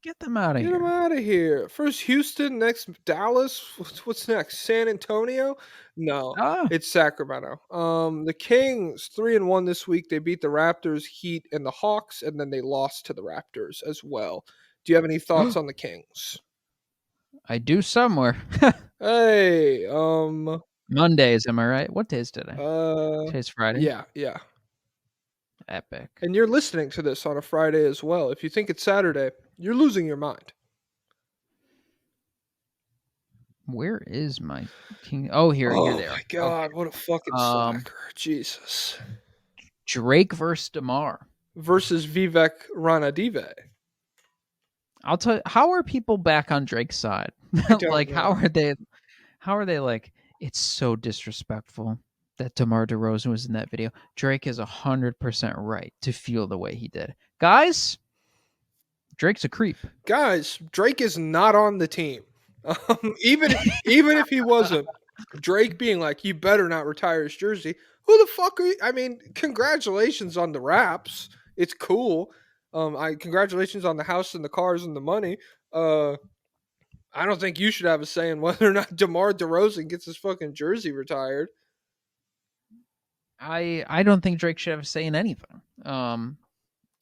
Speaker 4: get them out of
Speaker 3: Get
Speaker 4: here.
Speaker 3: him out of here. First Houston, next Dallas. What's next? San Antonio? No,
Speaker 4: Ah,
Speaker 3: it's Sacramento. The Kings 3-1 this week. They beat the Raptors, Heat, and the Hawks, and then they lost to the Raptors as well. Do you have any thoughts on the Kings?
Speaker 4: I do somewhere.
Speaker 3: Hey,
Speaker 4: Mondays, am I right? What day is today? Today's Friday.
Speaker 3: yeah.
Speaker 4: Epic.
Speaker 3: And you're listening to this on a Friday as well. If you think it's Saturday, you're losing your mind.
Speaker 4: Where is my king? Oh, here
Speaker 3: Oh
Speaker 4: they are.
Speaker 3: my god,
Speaker 4: Okay.
Speaker 3: what a fucking slacker. Jesus.
Speaker 4: Drake versus DeMar.
Speaker 3: Versus Vivek Ranadive.
Speaker 4: I'll tell you, how are people back on Drake's side?
Speaker 3: I don't
Speaker 4: Like,
Speaker 3: know.
Speaker 4: how are they like, it's so disrespectful that DeMar DeRozan was in that video. Drake is 100% right to feel the way he did. Guys, Drake's a creep.
Speaker 3: Guys, Drake is not on the team. Even if he wasn't, Drake being like, "You better not retire his jersey." Who the fuck are you? I mean, congratulations on the raps. It's cool. Congratulations on the house and the cars and the money. I don't think you should have a say in whether or not DeMar DeRozan gets his fucking jersey retired.
Speaker 4: I don't think Drake should have a say in anything.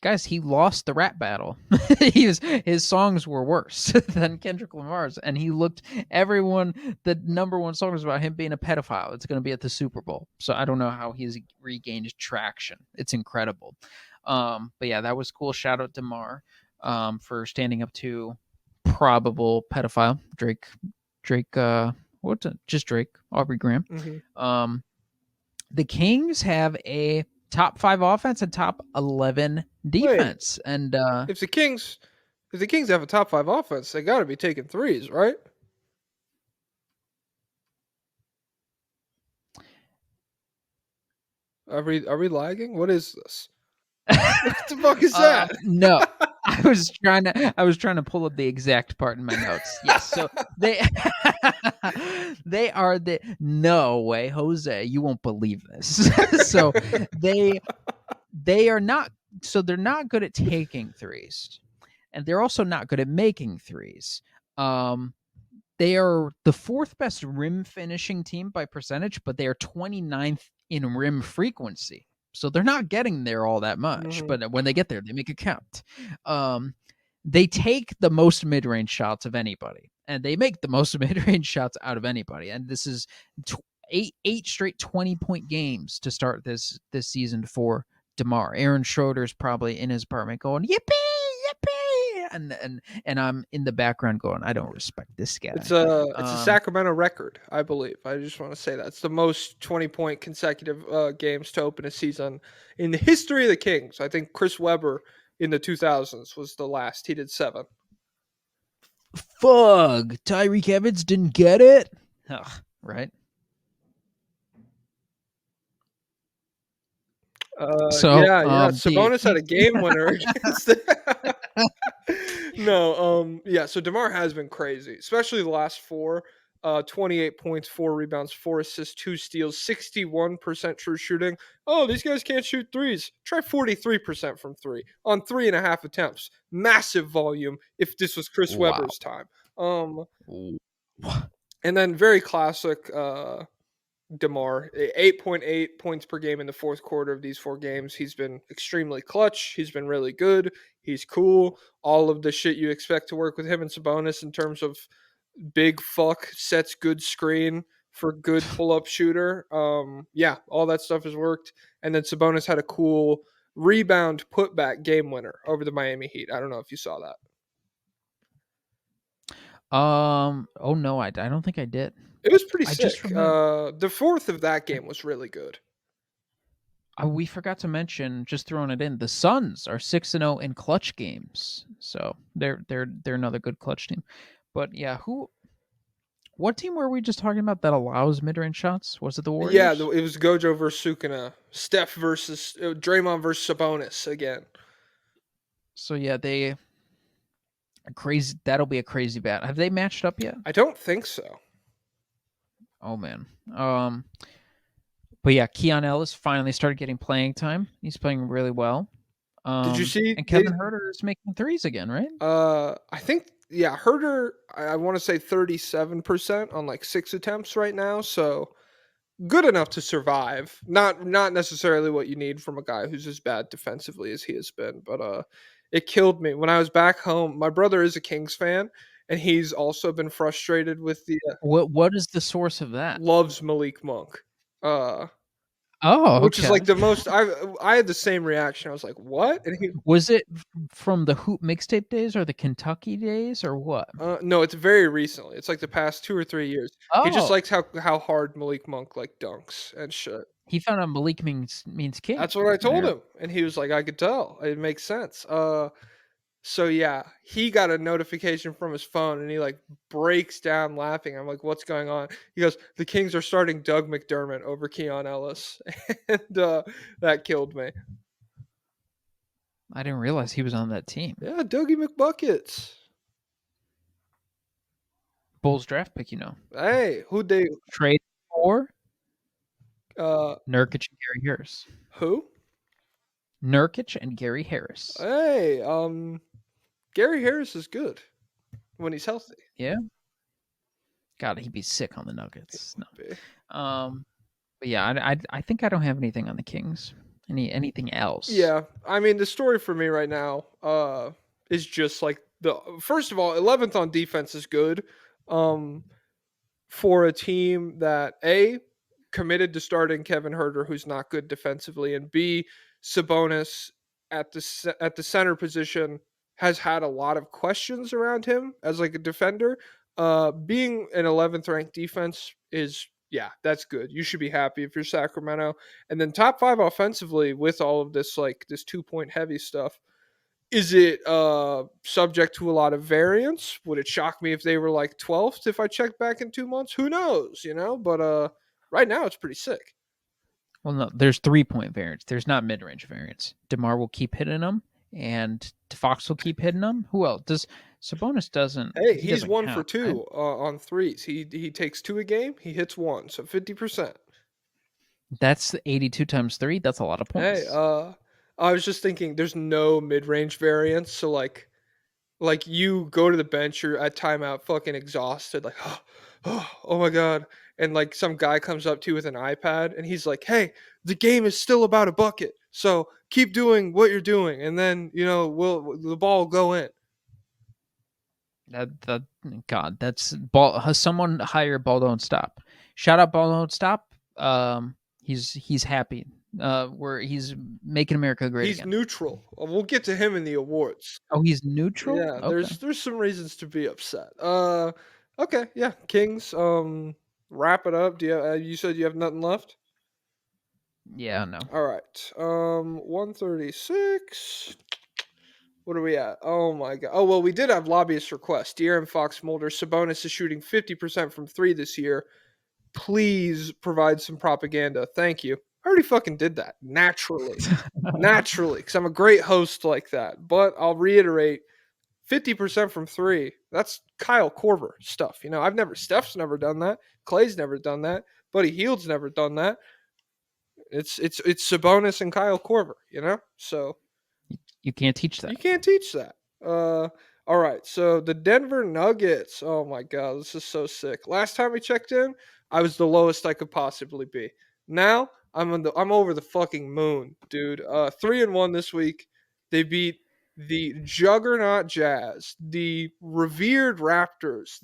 Speaker 4: guys, he lost the rap battle. His songs were worse than Kendrick Lamar's, and he looked everyone. The number one song was about him being a pedophile. It's going to be at the Super Bowl, so I don't know how he's regained traction. It's incredible. But yeah, that was cool. Shout out to Mar for standing up to probable pedophile Drake. What's it? Just Drake, Aubrey Graham.
Speaker 3: Mm-hmm.
Speaker 4: The Kings have a top 5 offense and top 11 defense.
Speaker 3: Wait,
Speaker 4: and
Speaker 3: if the Kings have a top 5 offense, they got to be taking threes, right? Are we lagging? What is this? What the fuck is that?
Speaker 4: No. I was trying to pull up the exact part in my notes. Yes, so they they are the no way, Jose, you won't believe this. So they are not, so they're not good at taking threes, and they're also not good at making threes. They are the 4th best rim finishing team by percentage, but they are 29th in rim frequency. So they're not getting there all that much,
Speaker 3: Mhm.
Speaker 4: but when they get there, they make it count. They take the most mid-range shots of anybody, and they make the most mid-range shots out of anybody. And this is eight straight 20-point games to start this season for DeMar. Aaron Schroeder's probably in his apartment going, yippee, yippee, and I'm in the background going, I don't respect this guy.
Speaker 3: It's a Sacramento record, I believe. I just want to say that it's the most 20-point consecutive games to open a season in the history of the Kings. I think Chris Webber in the 2000s was the last. He did 7.
Speaker 4: Fug. Tyreek Evans didn't get it. Ugh, right.
Speaker 3: Sabonis had a game winner against it. So DeMar has been crazy, especially the last 4. 28 points, 4 rebounds, 4 assists, 2 steals, 61% true shooting. Oh, these guys can't shoot threes. Try 43% from 3 on 3.5 attempts. Massive volume if this was Chris Webber's time. And then very classic DeMar, 8.8 points per game in the 4th quarter of these 4 games. He's been extremely clutch. He's been really good. He's cool. All of the shit you expect to work with him and Sabonis in terms of big fuck, sets good screen for good pull-up shooter. All that stuff has worked. And then Sabonis had a cool rebound putback game winner over the Miami Heat. I don't know if you saw that.
Speaker 4: Oh no, I don't think I did.
Speaker 3: It was pretty sick. The 4th of that game was really good.
Speaker 4: We forgot to mention, just throwing it in, the Suns are 6-0 in clutch games, so they're another good clutch team. But yeah, what team were we just talking about that allows mid-range shots? Was it the Warriors?
Speaker 3: Yeah, it was Gojo versus Sukuna, Steph versus Draymond versus Sabonis again.
Speaker 4: So yeah, crazy. That'll be a crazy battle. Have they matched up yet?
Speaker 3: I don't think so.
Speaker 4: Oh man. But yeah, Keon Ellis finally started getting playing time. He's playing really well.
Speaker 3: Did you see?
Speaker 4: And Kevin Huerter is making threes again, right?
Speaker 3: I think Huerter. I want to say 37% on like 6 attempts right now. So good enough to survive. Not necessarily what you need from a guy who's as bad defensively as he has been, but it killed me when I was back home. My brother is a Kings fan, and he's also been frustrated with the.
Speaker 4: What is the source of that?
Speaker 3: Loves Malik Monk.
Speaker 4: Okay.
Speaker 3: Which is like the most. I had the same reaction. I was like, "What?" And
Speaker 4: was it from the Hoop mixtape days or the Kentucky days or what?
Speaker 3: No, it's very recently. It's like the past 2 or 3 years. He just likes how hard Malik Monk like dunks and shit.
Speaker 4: He found out Malik means king.
Speaker 3: That's what I told him, and he was like, "I could tell. It makes sense." So yeah, he got a notification from his phone, and he like breaks down laughing. I'm like, "What's going on?" He goes, "The Kings are starting Doug McDermott over Keon Ellis," and that killed me.
Speaker 4: I didn't realize he was on that team.
Speaker 3: Yeah, Dougie McBuckets.
Speaker 4: Bulls draft pick, you know.
Speaker 3: Hey, who'd they
Speaker 4: trade for?
Speaker 3: Nurkic
Speaker 4: and Gary Harris.
Speaker 3: Who?
Speaker 4: Nurkic and Gary Harris.
Speaker 3: Hey, Gary Harris is good when he's healthy.
Speaker 4: Yeah. God, he'd be sick on the Nuggets. No. But yeah, I think I don't have anything on the Kings. Anything else?
Speaker 3: Yeah, I mean the story for me right now is just like the first of all, 11th on defense is good. Um for a team that A committed to starting Kevin Herter, who's not good defensively, and B Sabonis at the center position has had a lot of questions around him as like a defender. Being an 11th ranked defense is that's good. You should be happy if you're Sacramento. And then top 5 offensively with all of this like this 2-point heavy stuff. Is it subject to a lot of variance? Would it shock me if they were like 12th if I checked back in 2 months? Who knows, But right now it's pretty sick.
Speaker 4: Well, no, there's 3-point variance. There's not mid-range variance. DeMar will keep hitting them, and Fox will keep hitting them. Who else does? Sabonis doesn't.
Speaker 3: Hey,
Speaker 4: He
Speaker 3: he's
Speaker 4: doesn't
Speaker 3: 1 for
Speaker 4: count. Right?
Speaker 3: 2 on threes. He takes 2 a game. He hits 1, so 50%.
Speaker 4: That's 82 times 3. That's a lot of points.
Speaker 3: Hey, I was just thinking, there's no mid-range variance, so like you go to the bench, you're at timeout, fucking exhausted, like oh my god, and like some guy comes up to you with an iPad, and he's like, "Hey, the game is still about a bucket, so keep doing what you're doing, and then the ball will go in."
Speaker 4: That God, that's ball. Has someone hire Ball Don't Stop? Shout out Ball Don't Stop. He's happy. Where he's making America great
Speaker 3: He's
Speaker 4: again.
Speaker 3: neutral. We'll get to him in the awards.
Speaker 4: Oh, he's neutral.
Speaker 3: Yeah,
Speaker 4: Okay.
Speaker 3: there's some reasons to be upset. Okay, yeah, Kings. Wrap it up. Do you said you have nothing left?
Speaker 4: Yeah, no.
Speaker 3: All right. 136. What are we at? Oh my god. Oh well, we did have lobbyist requests. De'Aaron Fox Mulder. Sabonis is shooting 50% from 3 this year. Please provide some propaganda. Thank you. I already fucking did that naturally. Naturally, because I'm a great host like that. But I'll reiterate 50% from 3. That's Kyle Korver stuff. Steph's never done that. Clay's never done that. Buddy Hield's never done that. It's Sabonis and Kyle Korver. So
Speaker 4: You can't teach that.
Speaker 3: you can't teach that. All right. So the Denver Nuggets. Oh my god, this is so sick. Last time we checked in, I was the lowest I could possibly be. Now I'm over the fucking moon, dude. 3-1 this week. They beat the juggernaut Jazz, the revered Raptors,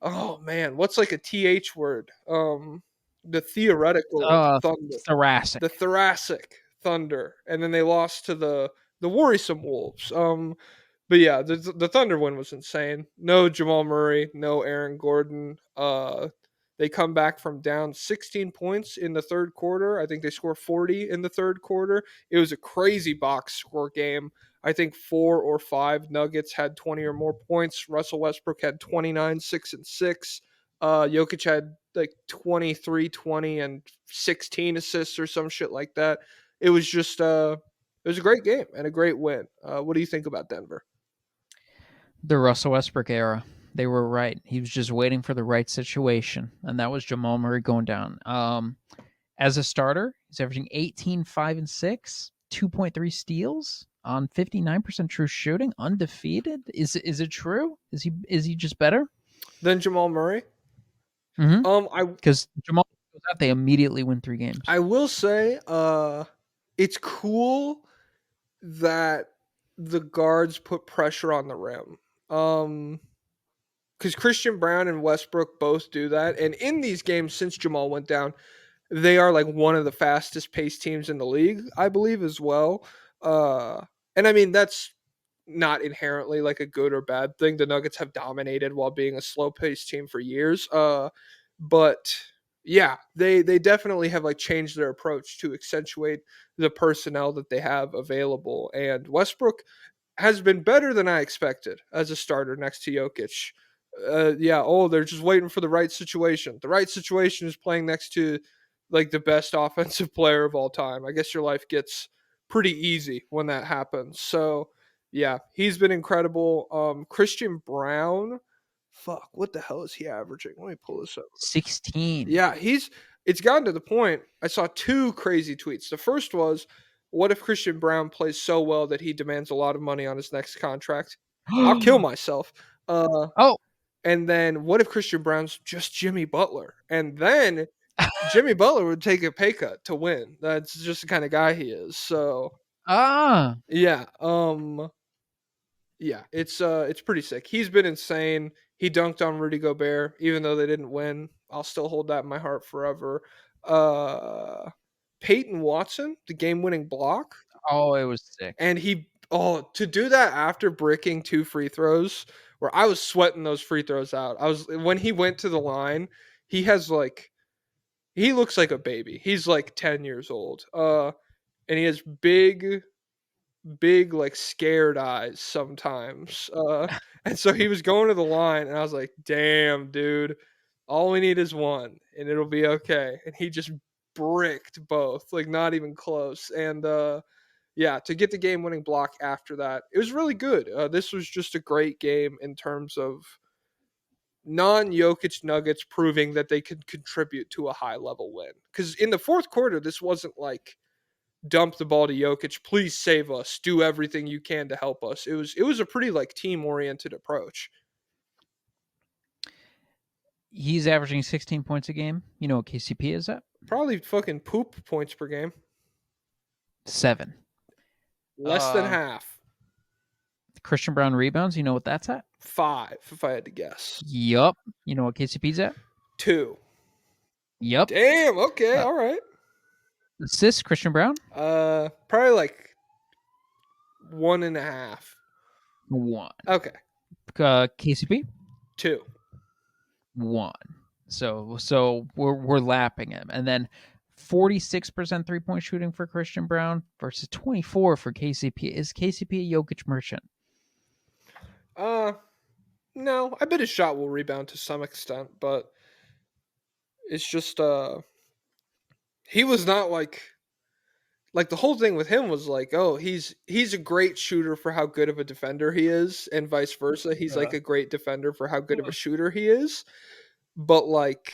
Speaker 3: oh man, what's like a th word? The theoretical Thunder,
Speaker 4: Thoracic.
Speaker 3: the Thoracic Thunder, and then they lost to the worrisome Wolves. But yeah, the Thunder win was insane. No Jamal Murray, no Aaron Gordon. They come back from down 16 points in the third quarter. I think they score 40 in the third quarter. It was a crazy box score game. I think 4 or 5 Nuggets had 20 or more points. Russell Westbrook had 29, 6 and 6. Jokic had like 23, 20 and 16 assists or some shit like that. It was just it was a great game and a great win. What do you think about Denver?
Speaker 4: The Russell Westbrook era. They were right. He was just waiting for the right situation, and that was Jamal Murray going down. As a starter, he's averaging 18, 5 and 6, 2.3 steals on 59% true shooting, undefeated. Is it true? Is he just better
Speaker 3: Then Jamal Murray?
Speaker 4: because Jamal goes out, they immediately win 3 games.
Speaker 3: I will say, it's cool that the guards put pressure on the rim. Because Christian Brown and Westbrook both do that, and in these games since Jamal went down, they are like one of the fastest paced teams in the league, I believe, as well. And I mean that's not inherently like a good or bad thing. The Nuggets have dominated while being a slow paced team for years. But yeah, they definitely have like changed their approach to accentuate the personnel that they have available. And Westbrook has been better than I expected as a starter next to Jokic. They're just waiting for the right situation. The right situation is playing next to like the best offensive player of all time. I guess your life gets pretty easy when that happens. So, yeah, he's been incredible. Christian Brown, fuck, what the hell is he averaging? Let me pull this up.
Speaker 4: 16.
Speaker 3: Yeah, it's gotten to the point. I saw 2 crazy tweets. The first was, what if Christian Brown plays so well that he demands a lot of money on his next contract? I'll kill myself.
Speaker 4: Oh,
Speaker 3: And then what if Christian Brown's just Jimmy Butler? And then Jimmy Butler would take a pay cut to win. That's just the kind of guy he is. So
Speaker 4: Ah,
Speaker 3: yeah, yeah, it's pretty sick. He's been insane. He dunked on Rudy Gobert, even though they didn't win. I'll still hold that in my heart forever. Uh, Peyton Watson, the game-winning block,
Speaker 4: oh, it was sick.
Speaker 3: and to do that after bricking 2 free throws, where I was sweating those free throws out. I was when he went to the line, he has like he looks like a baby. He's like 10 years old. And he has big like scared eyes sometimes. And so he was going to the line and I was like, "Damn, dude. All we need is one and it'll be okay." And he just bricked both, like not even close. And yeah, to get the game winning block after that, it was really good. This was just a great game in terms of non-Jokic Nuggets proving that they could contribute to a high level win. Because in the fourth quarter, this wasn't like dump the ball to Jokic, please save us, do everything you can to help us. It was a pretty like team oriented approach.
Speaker 4: He's averaging 16 points a game. You know what KCP is at?
Speaker 3: Probably fucking poop points per game.
Speaker 4: 7.
Speaker 3: Less than half.
Speaker 4: Christian Brown rebounds. You know what that's at?
Speaker 3: 5, if I had to guess.
Speaker 4: Yup. You know what KCP's at?
Speaker 3: 2.
Speaker 4: Yup.
Speaker 3: Damn. Okay. All right.
Speaker 4: Assists, Christian Brown?
Speaker 3: Probably like 1.5.
Speaker 4: 1.
Speaker 3: Okay.
Speaker 4: KCP?
Speaker 3: 2.
Speaker 4: 1. So we're lapping him. And then 46% 3-point shooting for Christian Brown versus 24 for KCP. Is KCP a Jokic merchant?
Speaker 3: No. I bet his shot will rebound to some extent, but it's just he was not like the whole thing with him was like, oh, he's a great shooter for how good of a defender he is, and vice versa. He's like a great defender for how good of a shooter he is. But like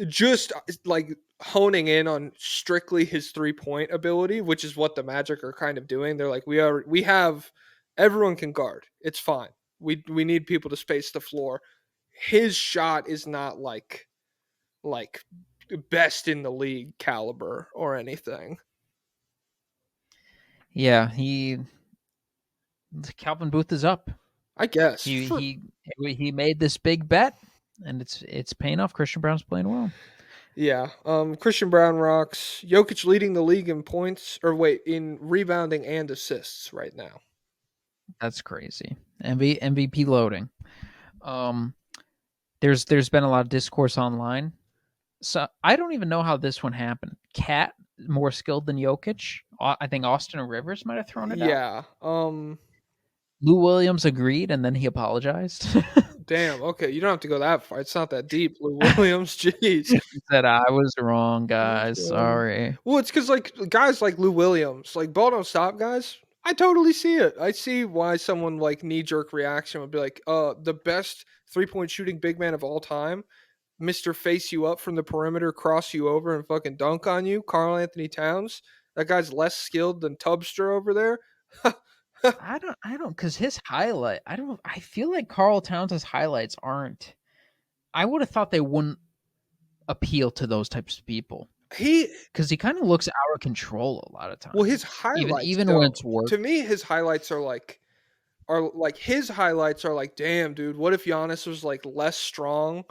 Speaker 3: just like honing in on strictly his 3-point ability, which is what the Magic are kind of doing. They're like, we have everyone can guard. It's fine. We need people to space the floor. His shot is not like best in the league caliber or anything.
Speaker 4: Yeah, Calvin Booth is up.
Speaker 3: I guess
Speaker 4: he made this big bet, and it's paying off. Christian Brown's playing well.
Speaker 3: Yeah. Christian Brown rocks. Jokic leading the league in points, in rebounding and assists right now.
Speaker 4: That's crazy. MVP loading. There's been a lot of discourse online. So I don't even know how this one happened. Cat more skilled than Jokic. I think Austin Rivers might have thrown it out.
Speaker 3: Yeah.
Speaker 4: Lou Williams agreed, and then he apologized.
Speaker 3: Damn. Okay, you don't have to go that far. It's not that deep, Lou Williams. Jeez.
Speaker 4: He said I was wrong, guys. Sorry.
Speaker 3: Well, it's because like guys like Lou Williams, like ball don't stop guys. I totally see it. I see why someone like knee jerk reaction would be like, the best 3-point shooting big man of all time, Mr. Face you up from the perimeter, cross you over, and fucking dunk on you, Karl Anthony Towns. That guy's less skilled than Tubster over there.
Speaker 4: I don't, because his highlight, I feel like Karl Towns' highlights aren't. I would have thought they wouldn't appeal to those types of people. Because he kind of looks out of control a lot of times.
Speaker 3: Well, his highlights,
Speaker 4: even when it's work.
Speaker 3: To me, his highlights are like damn, dude, what if Giannis was like less strong,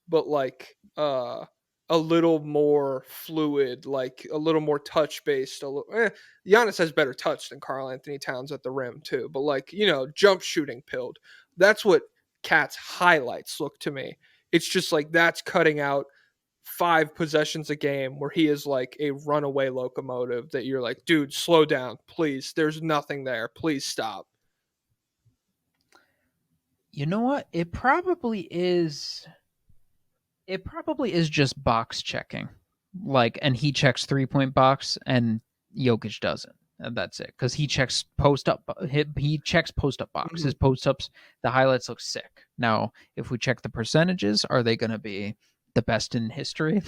Speaker 3: but like a little more fluid, like a little more touch based. Giannis has better touch than Karl Anthony Towns at the rim too, but like, jump shooting pilled. That's what Cat's highlights look to me. It's just like that's cutting out 5 possessions a game where he is like a runaway locomotive that you're like, dude, slow down, please. There's nothing there. Please stop.
Speaker 4: You know what? It probably is just box checking. Like, and he checks 3-point box and Jokic doesn't. And that's it. Because he checks post up. He checks post up box.
Speaker 3: Mm-hmm.
Speaker 4: His post ups, the highlights look sick. Now, if we check the percentages, are they going to be the best in history?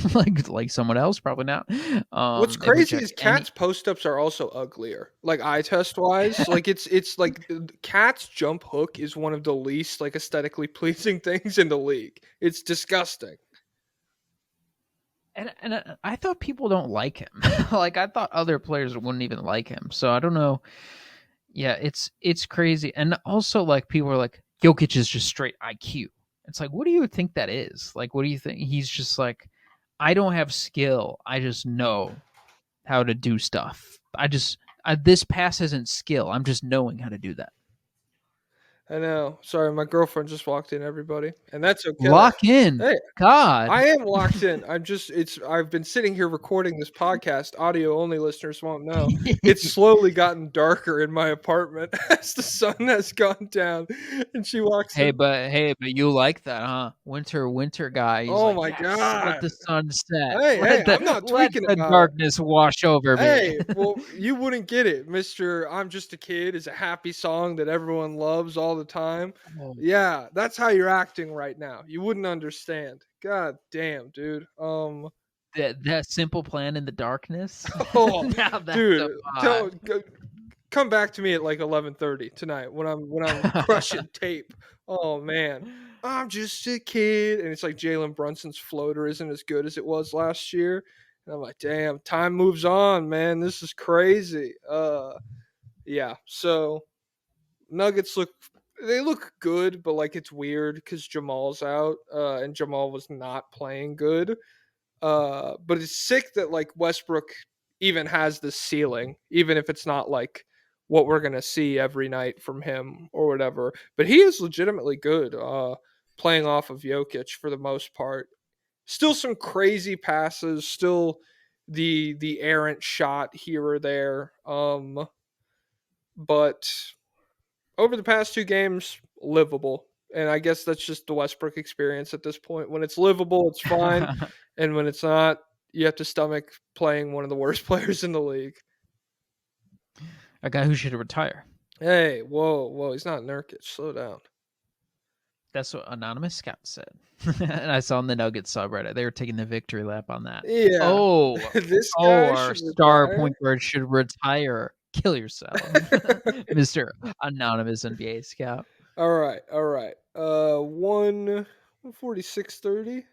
Speaker 4: like someone else? Probably not.
Speaker 3: What's crazy is Cat's post ups are also uglier. Like eye test wise, like it's like Cat's jump hook is one of the least like aesthetically pleasing things in the league. It's disgusting.
Speaker 4: And I thought people don't like him. Like I thought other players wouldn't even like him. So I don't know. Yeah, it's crazy. And also like people are like Jokic is just straight IQ. It's like what do you think that is? Like what do you think? He's just like I don't have skill. I just know how to do stuff. This pass isn't skill. I'm just knowing how to do that.
Speaker 3: I know. Sorry, my girlfriend just walked in, everybody, and that's okay.
Speaker 4: Lock in.
Speaker 3: Hey,
Speaker 4: God.
Speaker 3: I am locked in. I've been sitting here recording this podcast. Audio only listeners won't know. It's slowly gotten darker in my apartment as the sun has gone down, and she walks in.
Speaker 4: But you like that, huh? Winter guy. He's
Speaker 3: Oh
Speaker 4: like,
Speaker 3: my
Speaker 4: yes, let
Speaker 3: god.
Speaker 4: the sun set.
Speaker 3: Hey, I'm not
Speaker 4: Let
Speaker 3: tweaking
Speaker 4: the
Speaker 3: about it.
Speaker 4: darkness wash over me.
Speaker 3: Hey, well, you wouldn't get it, Mister. I'm just a kid is a happy song that everyone loves all the time.
Speaker 4: Oh,
Speaker 3: Yeah, that's how you're acting right now. You wouldn't understand. God damn, dude.
Speaker 4: that simple plan in the darkness.
Speaker 3: Oh,
Speaker 4: Now that's
Speaker 3: dude,
Speaker 4: a vibe.
Speaker 3: come back to me at like 11:30 tonight when I'm crushing tape. Oh man, I'm just a kid, and it's like Jalen Brunson's floater isn't as good as it was last year, and I'm like, damn, time moves on, man. This is crazy. Yeah. So Nuggets look good, but like it's weird because Jamal's out, and Jamal was not playing good. But it's sick that like Westbrook even has this ceiling, even if it's not like what we're gonna see every night from him or whatever. But he is legitimately good, playing off of Jokic for the most part. Still some crazy passes, still the errant shot here or there. But over the past two games, livable. And I guess that's just the Westbrook experience at this point. When it's livable, it's fine. And when it's not, you have to stomach playing one of the worst players in the league.
Speaker 4: A guy who should retire.
Speaker 3: Hey, whoa. He's not Nurkic. Slow down.
Speaker 4: That's what Anonymous Scout said. And I saw on the Nuggets subreddit they were taking the victory lap on that.
Speaker 3: Yeah.
Speaker 4: Oh,
Speaker 3: This
Speaker 4: oh,
Speaker 3: guy
Speaker 4: our
Speaker 3: should
Speaker 4: star
Speaker 3: retire.
Speaker 4: point guard should retire. Kill yourself, Mister Anonymous NBA Scout.
Speaker 3: All right. 146.30.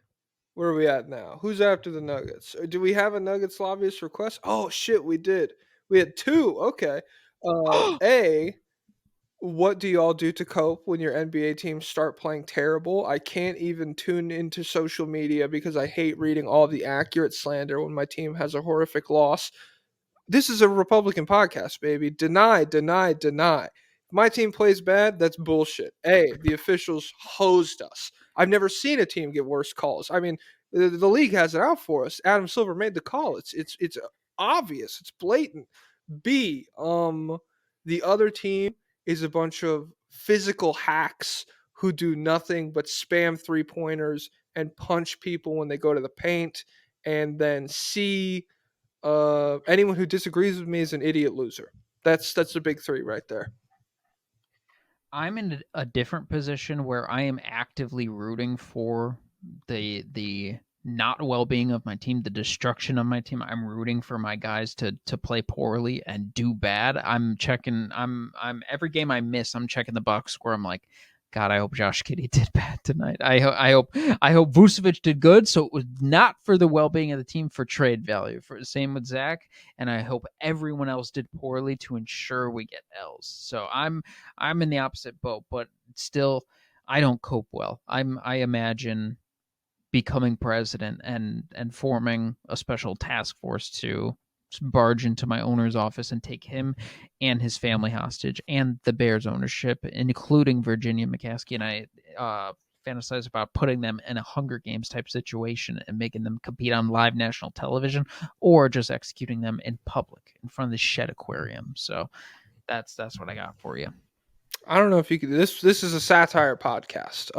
Speaker 3: Where are we at now? Who's after the Nuggets? Do we have a Nuggets lobbyist request? Oh shit, we did. We had two. Okay. A, what do y'all do to cope when your NBA teams start playing terrible? I can't even tune into social media because I hate reading all the accurate slander when my team has a horrific loss. This is a Republican podcast, baby. Deny, deny, deny. If my team plays bad, that's bullshit. A, the officials hosed us. I've never seen a team get worse calls. I mean, the league has it out for us. Adam Silver made the call. It's obvious. It's blatant. B, the other team is a bunch of physical hacks who do nothing but spam three pointers and punch people when they go to the paint. And then C, anyone who disagrees with me is an idiot loser. That's the big three right there.
Speaker 4: I'm in a different position where I am actively rooting for the not well-being of my team, the destruction of my team. I'm rooting for my guys to play poorly and do bad. I'm every game I miss, I'm checking the box score. I'm like, God, I hope Josh Giddey did bad tonight. I hope Vucevic did good. So it was not for the well-being of the team, for trade value. For same with Zach, and I hope everyone else did poorly to ensure we get L's. So I'm in the opposite boat, but still, I don't cope well. I imagine becoming president and forming a special task force to barge into my owner's office and take him and his family hostage and the Bears ownership, including Virginia McCaskey. And I fantasize about putting them in a Hunger Games type situation and making them compete on live national television, or just executing them in public in front of the Shed Aquarium. So that's what I got for you.
Speaker 3: I don't know if you could. This is a satire podcast.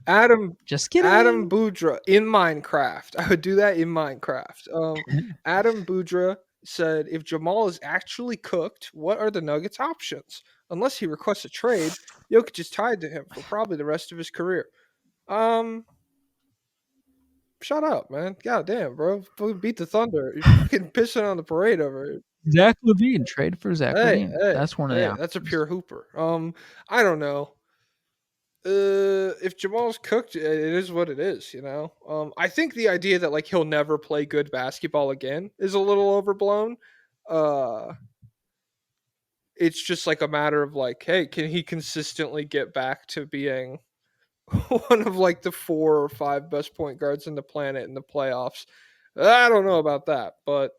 Speaker 3: Adam
Speaker 4: Just kidding.
Speaker 3: Adam Boudra in Minecraft. I would do that in Minecraft. Adam Boudra said, if Jamal is actually cooked, what are the Nuggets' options? Unless he requests a trade, Jokic is tied to him for probably the rest of his career. Shut up, man. God damn, bro. Fucking beat the Thunder. You're fucking pissing on the parade over it.
Speaker 4: Zach LaVine, trade for Zach
Speaker 3: Hey,
Speaker 4: LaVine. That's one of the options.
Speaker 3: that's a pure hooper. I don't know. If Jamal's cooked, it is what it is, you know. I think the idea that like he'll never play good basketball again is a little overblown. Uh, it's just like a matter of like, hey, can he consistently get back to being one of like the 4 or 5 best point guards in the planet in the playoffs? I don't know about that, but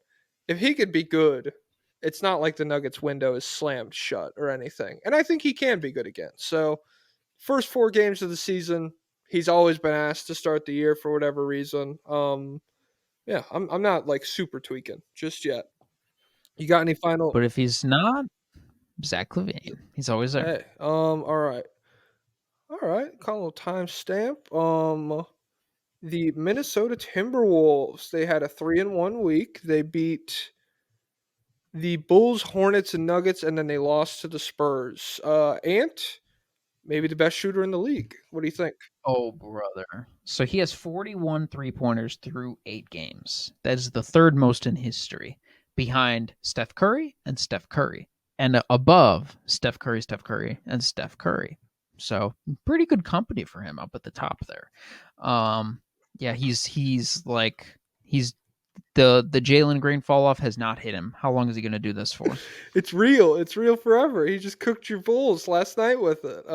Speaker 3: if he could be good, it's not like the Nuggets window is slammed shut or anything. And I think he can be good again. So first 4 games of the season, he's always been asked to start the year for whatever reason. Yeah, I'm not like super tweaking just yet. You got any final?
Speaker 4: But if he's not, Zach Levine, he's always there.
Speaker 3: Hey, all right. Call a little timestamp. The Minnesota Timberwolves. They had a 3-1 week. They beat the Bulls, Hornets, and Nuggets, and then they lost to the Spurs. Ant, maybe the best shooter in the league. What do you think?
Speaker 4: Oh, brother. So he has 41 three-pointers through 8 games. That is the third most in history, behind Steph Curry and Steph Curry, and above Steph Curry, and Steph Curry. So pretty good company for him up at the top there. Yeah, he's like he's the Jalen Green fall off has not hit him. How long is he going to do this for?
Speaker 3: It's real. It's real forever. He just cooked your Bulls last night with it.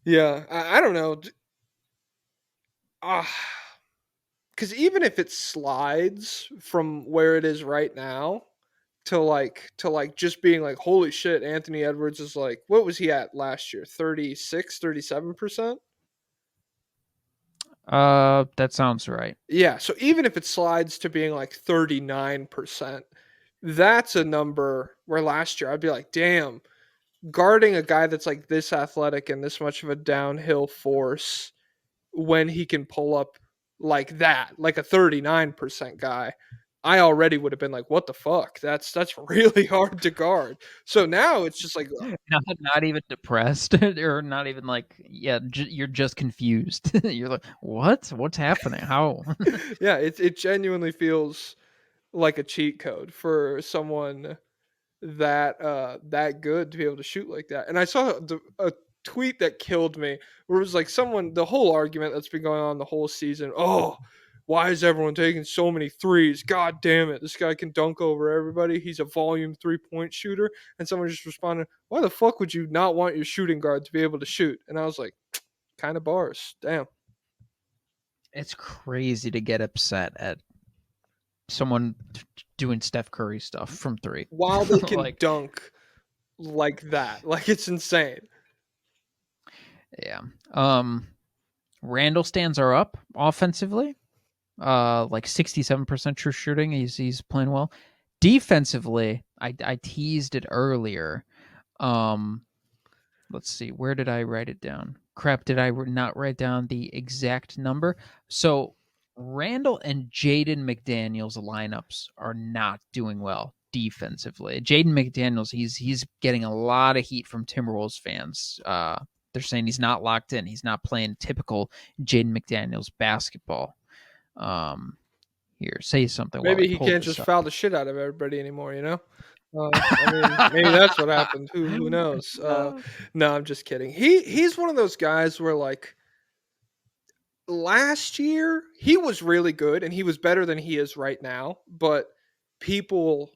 Speaker 3: Yeah, I don't know. Ah, because even if it slides from where it is right now to like just being like, holy shit, Anthony Edwards is like, what was he at last year? 36, 37%?
Speaker 4: That sounds right.
Speaker 3: Yeah, so even if it slides to being like 39%, that's a number where last year I'd be like, damn, guarding a guy that's like this athletic and this much of a downhill force when he can pull up like that, like a 39% guy, I already would have been like, what the fuck? That's really hard to guard. So now it's just like,
Speaker 4: Not even depressed or not even like you're just confused. You're like, what's happening? How?
Speaker 3: yeah, it genuinely feels like a cheat code for someone that good to be able to shoot like that. And I saw a tweet that killed me where it was like someone, the whole argument that's been going on the whole season. Oh, why is everyone taking so many threes? God damn it, this guy can dunk over everybody. He's a volume 3-point shooter. And someone just responded, why the fuck would you not want your shooting guard to be able to shoot? And I was like, kind of bars. Damn.
Speaker 4: It's crazy to get upset at someone doing Steph Curry stuff from 3.
Speaker 3: While they can
Speaker 4: Like,
Speaker 3: dunk like that. Like, it's insane.
Speaker 4: yeah. Randall stands are up offensively. Like 67% true shooting. He's playing well. Defensively, I teased it earlier. Let's see, where did I write it down? Crap, did I not write down the exact number? So Randall and Jaden McDaniels lineups are not doing well defensively. Jaden McDaniels, he's getting a lot of heat from Timberwolves fans. They're saying he's not locked in. He's not playing typical Jaden McDaniels basketball. Here, say something while I
Speaker 3: Maybe he
Speaker 4: pull
Speaker 3: can't
Speaker 4: this
Speaker 3: just
Speaker 4: up.
Speaker 3: foul the shit out of everybody anymore, you know? I mean, maybe that's what happened. Who knows? No, I'm just kidding. He's one of those guys where like last year he was really good and he was better than he is right now, but people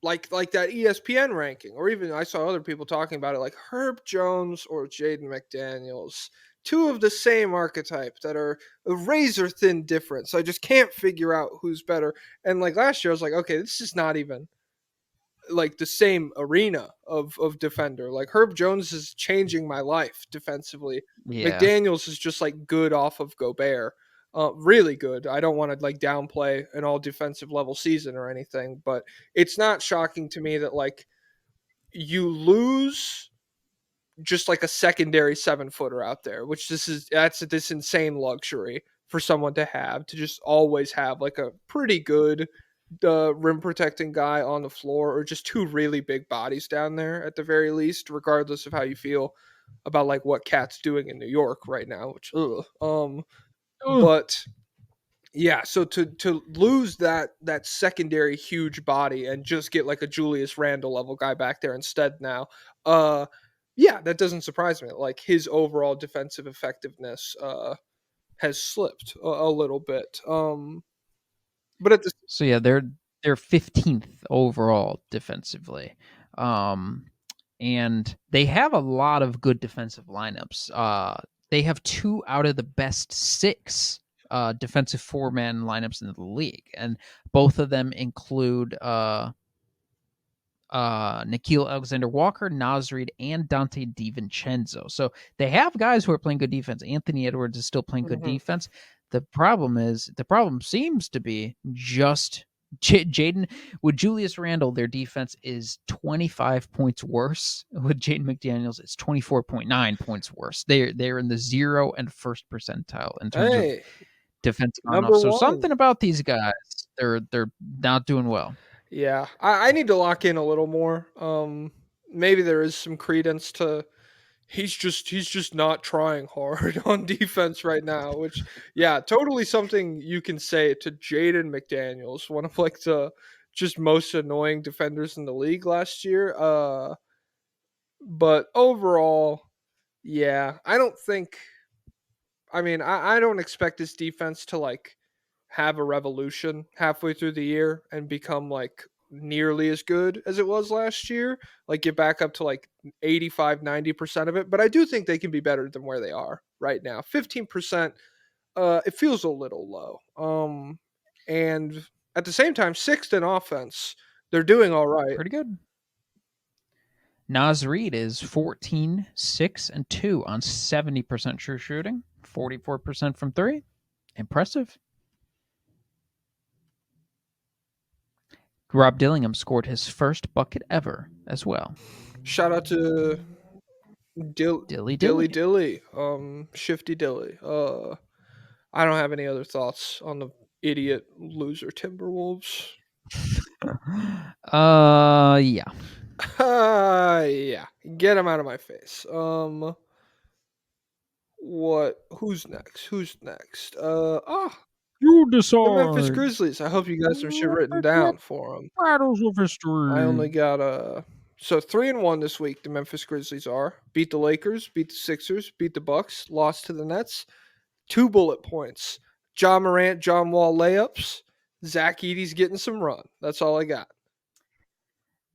Speaker 3: like that ESPN ranking, or even I saw other people talking about it, like Herb Jones or Jaden McDaniels, two of the same archetype that are a razor thin difference. So I just can't figure out who's better. And like last year, I was like, okay, this is not even like the same arena of defender. Like Herb Jones is changing my life defensively.
Speaker 4: Yeah.
Speaker 3: McDaniels is just like good off of Gobert. Really good. I don't want to like downplay an all defensive level season or anything, but it's not shocking to me that like you lose just like a secondary 7-footer out there, which that's this insane luxury for someone to have, to just always have like a pretty good rim protecting guy on the floor, or just two really big bodies down there at the very least, regardless of how you feel about like what Cat's doing in New York right now, which but yeah, so to lose that secondary huge body and just get like a Julius Randle level guy back there instead now, yeah, that doesn't surprise me. Like his overall defensive effectiveness has slipped a little bit. But at the
Speaker 4: So yeah, they're 15th overall defensively. And they have a lot of good defensive lineups. They have 2 out of the best 6 defensive 4-man lineups in the league, and both of them include Nikhil Alexander-Walker, Naz Reid, and Dante DiVincenzo. So they have guys who are playing good defense. Anthony Edwards is still playing good defense. The problem seems to be just Jaden. With Julius Randle, their defense is 25 points worse. With Jaden McDaniels, it's 24.9 points worse. They're in the 0 and 1st percentile in terms of defensive on off.
Speaker 3: number
Speaker 4: So
Speaker 3: one.
Speaker 4: something about these guys, they're not doing well.
Speaker 3: Yeah, I need to lock in a little more. Maybe there is some credence to he's just not trying hard on defense right now, which yeah, totally something you can say to Jaden McDaniels, one of like the just most annoying defenders in the league last year. But overall, yeah, I don't think. I mean, I don't expect this defense to like have a revolution halfway through the year and become like nearly as good as it was last year, like get back up to like 85-90% of it, but I do think they can be better than where they are right now. 15%, it feels a little low. And at the same time, 6th in offense, they're doing all right.
Speaker 4: Pretty good. Naz Reid is 14, 6, and 2 on 70% true shooting, 44% from 3. Impressive. Rob Dillingham scored his first bucket ever as well.
Speaker 3: Shout out to Dilly, Shifty Dilly. I don't have any other thoughts on the idiot loser Timberwolves.
Speaker 4: Yeah.
Speaker 3: Yeah. Get him out of my face. What? Who's next?
Speaker 4: You decide.
Speaker 3: The Memphis Grizzlies. I hope you guys have shit written down for them.
Speaker 4: Battles of history.
Speaker 3: I only got so 3-1 this week. The Memphis Grizzlies are beat the Lakers, beat the Sixers, beat the Bucks, lost to the Nets. 2 bullet points. John Morant, John Wall layups. Zach Edey's getting some run. That's all I got.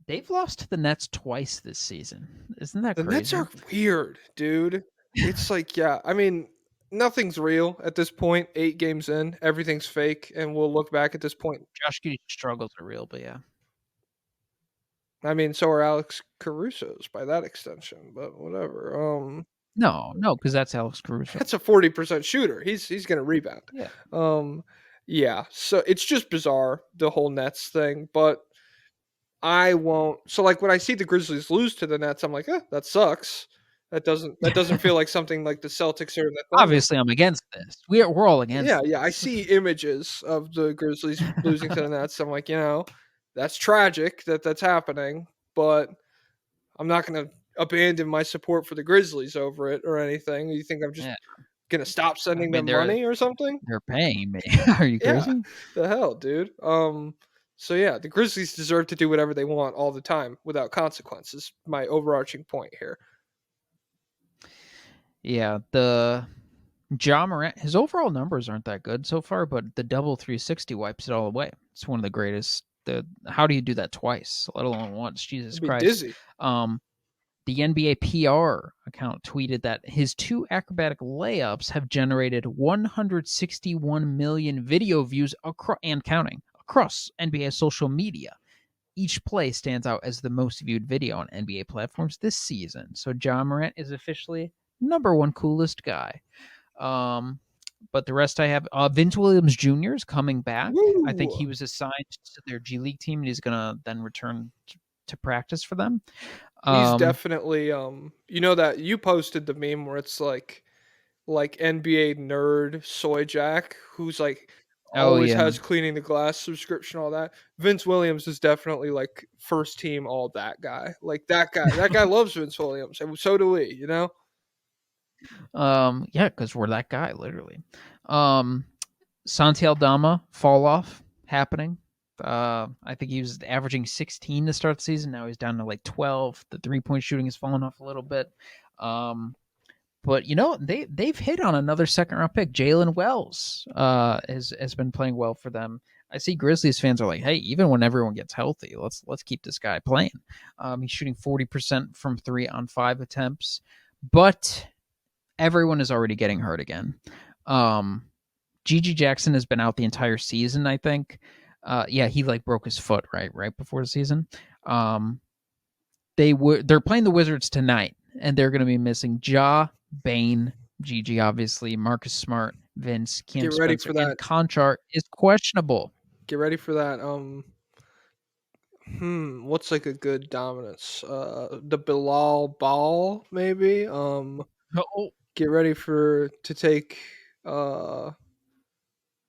Speaker 4: They've lost to the Nets twice this season. Isn't that
Speaker 3: The
Speaker 4: crazy?
Speaker 3: Nets are weird, dude. It's like, yeah, I mean, nothing's real at this point. 8 games in, everything's fake, and we'll look back at this point.
Speaker 4: Josh Giddey's struggles are real, but yeah.
Speaker 3: I mean, so are Alex Caruso's by that extension, but whatever.
Speaker 4: No, because that's Alex Caruso.
Speaker 3: That's a 40% shooter. He's gonna rebound.
Speaker 4: Yeah.
Speaker 3: Yeah. So it's just bizarre, the whole Nets thing, but I won't. So like when I see the Grizzlies lose to the Nets, I'm like, that sucks. That doesn't feel like something like the Celtics or the Thunder.
Speaker 4: Obviously, I'm against this. We're all against.
Speaker 3: Yeah,
Speaker 4: this.
Speaker 3: yeah. I see images of the Grizzlies losing to the Nets. I'm like, that's tragic that's happening, but I'm not going to abandon my support for the Grizzlies over it or anything. You think I'm just going to stop sending them money or something?
Speaker 4: They're paying me. Are you crazy?
Speaker 3: Yeah, the hell, dude. So yeah, the Grizzlies deserve to do whatever they want all the time without consequences. My overarching point here.
Speaker 4: Yeah, the Ja Morant, his overall numbers aren't that good so far, but the double 360 wipes it all away. It's one of the greatest. How do you do that twice, let alone once? Jesus Christ.
Speaker 3: Dizzy.
Speaker 4: The NBA PR account tweeted that his 2 acrobatic layups have generated 161 million video views and counting across NBA social media. Each play stands out as the most viewed video on NBA platforms this season. So Ja Morant is officially number 1 coolest guy. But the rest I have, Vince Williams Jr. is coming back.
Speaker 3: Woo!
Speaker 4: I think he was assigned to their G League team, and he's going to then return to practice for them.
Speaker 3: He's definitely, that you posted the meme where it's like NBA nerd Soy Jack, who's like always has cleaning the glass subscription, all that. Vince Williams is definitely like first team all that guy. Like that guy loves Vince Williams, and so do we.
Speaker 4: Yeah, because we're that guy, literally. Santi Aldama fall off happening. I think he was averaging 16 to start the season. Now he's down to like 12. The 3-point shooting has fallen off a little bit. But they've hit on another second round pick. Jalen Wells has been playing well for them. I see Grizzlies fans are like, hey, even when everyone gets healthy, let's keep this guy playing. He's shooting 40% from 3 on 5 attempts, but everyone is already getting hurt again. GG Jackson has been out the entire season, I think. He like broke his foot right before the season. They're playing the Wizards tonight, and they're going to be missing Ja, Bane, GG obviously, Marcus Smart, Vince, Cam
Speaker 3: Get ready
Speaker 4: Spencer,
Speaker 3: for that.
Speaker 4: and Conchar is questionable.
Speaker 3: Get ready for that. What's like a good dominance? The Bilal Ball, maybe. Get ready to take. I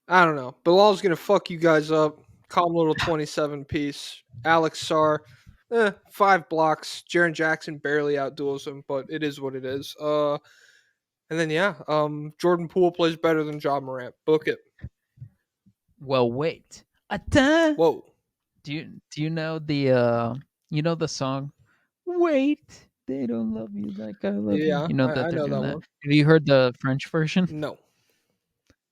Speaker 3: don't know. Bilal's gonna fuck you guys up. Calm little 27 piece. Alex Sarr, 5 blocks. Jaren Jackson barely outduels him, but it is what it is. And then Jordan Poole plays better than Ja Morant. Book it.
Speaker 4: Well, wait.
Speaker 3: Whoa.
Speaker 4: Do you know the song? Wait, they don't love you like I love you.
Speaker 3: Yeah,
Speaker 4: You know that
Speaker 3: I
Speaker 4: they're
Speaker 3: know
Speaker 4: doing
Speaker 3: that
Speaker 4: that.
Speaker 3: one.
Speaker 4: Have you heard the French version?
Speaker 3: No.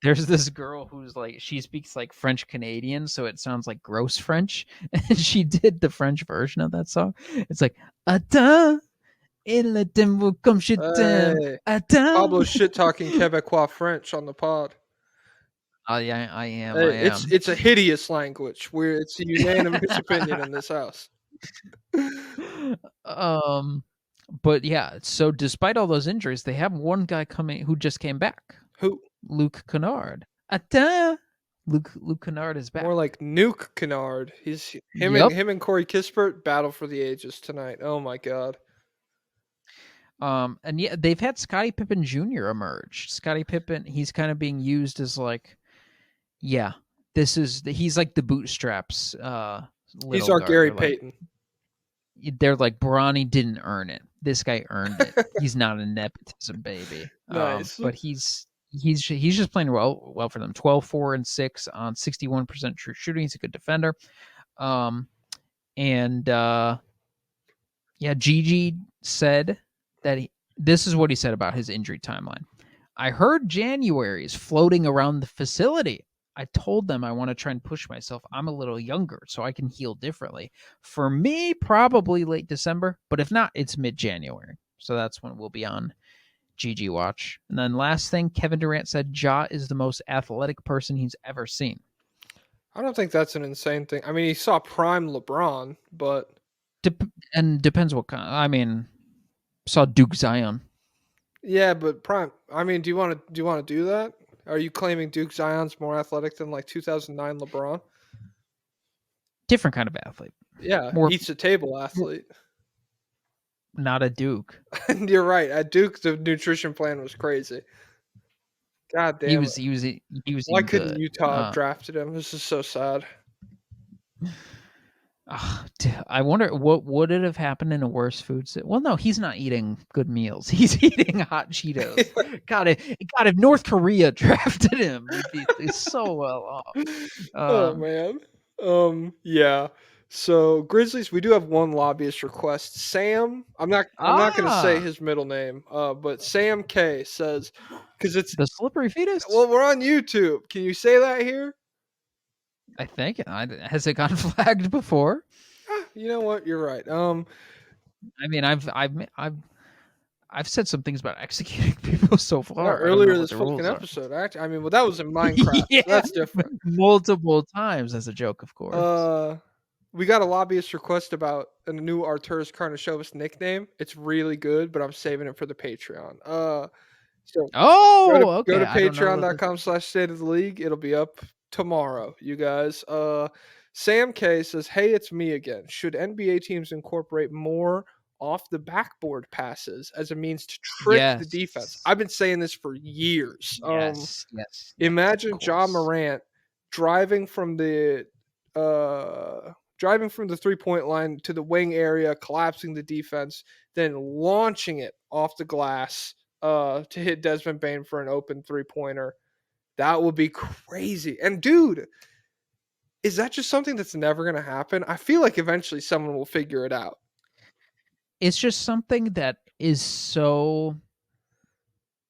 Speaker 4: There's this girl who's like, she speaks like French Canadian, so it sounds like gross French, and she did the French version of that song. It's like, attends, et le temps comme je t'aime,
Speaker 3: Hey,
Speaker 4: attends.
Speaker 3: Pablo shit talking Quebecois French on the pod.
Speaker 4: Oh yeah, I am.
Speaker 3: Hey, it's a hideous language. It's a unanimous opinion in this house.
Speaker 4: But yeah, so despite all those injuries, they have one guy coming who just came back.
Speaker 3: Who?
Speaker 4: Luke Kennard. Attends. Luke Kennard is back.
Speaker 3: More like Nuke Kennard. Him and Corey Kispert battle for the ages tonight. Oh my god.
Speaker 4: And yeah, they've had Scottie Pippen Jr. emerge. Scottie Pippen, he's kind of being used as like, yeah, he's like the bootstraps.
Speaker 3: He's our
Speaker 4: guard.
Speaker 3: Gary Payton.
Speaker 4: They're like, Bronny didn't earn it. This guy earned it. He's not a nepotism baby.
Speaker 3: Nice.
Speaker 4: But he's just playing well for them. 12, 4, and 6 on 61% true shooting. He's a good defender. Gigi said that this is what he said about his injury timeline. I heard January is floating around the facility. I told them I want to try and push myself. I'm a little younger, so I can heal differently. For me, probably late December, but if not, it's mid-January. So that's when we'll be on GG watch. And then last thing, Kevin Durant said Ja is the most athletic person he's ever seen.
Speaker 3: I don't think that's an insane thing. I mean, he saw prime LeBron, but
Speaker 4: depends what kind. I mean, saw Duke Zion.
Speaker 3: Yeah, but prime. I mean, do you want to do that? Are you claiming Duke Zion's more athletic than like 2009 LeBron?
Speaker 4: Different kind of athlete.
Speaker 3: Yeah, eats a table athlete.
Speaker 4: Not a Duke.
Speaker 3: You're right. At Duke, the nutrition plan was crazy. God damn.
Speaker 4: He was.
Speaker 3: Why couldn't Utah have drafted him? This is so sad.
Speaker 4: I wonder what would it have happened in a worse food. Well, no, he's not eating good meals. He's eating hot Cheetos. God, if North Korea drafted him, he'd be so well off.
Speaker 3: Oh man. Yeah. So Grizzlies, we do have one lobbyist request. Sam, I'm not going to say his middle name. But Sam K says, because it's
Speaker 4: the slippery fetus.
Speaker 3: Well, we're on YouTube. Can you say that here?
Speaker 4: I think has it gotten flagged before?
Speaker 3: You know what? You're right.
Speaker 4: I mean, I've said some things about executing people so far.
Speaker 3: Earlier this fucking episode, actually. I mean, well, that was in Minecraft. Yeah, so that's different.
Speaker 4: Multiple times as a joke, of course.
Speaker 3: We got a lobbyist request about a new Arturas Karnisovas nickname. It's really good, but I'm saving it for the Patreon. So go to patreon.com/state of the league. It'll be up tomorrow, you guys. Sam K says, hey, it's me again. Should NBA teams incorporate more off the backboard passes as a means to trick the defense? I've been saying this for years.
Speaker 4: Yes.
Speaker 3: Imagine Ja Morant driving from the 3-point line to the wing area, collapsing the defense, then launching it off the glass to hit Desmond Bane for an open 3-pointer. That would be crazy. And dude, is that just something that's never going to happen? I feel like eventually someone will figure it out.
Speaker 4: It's just something that is so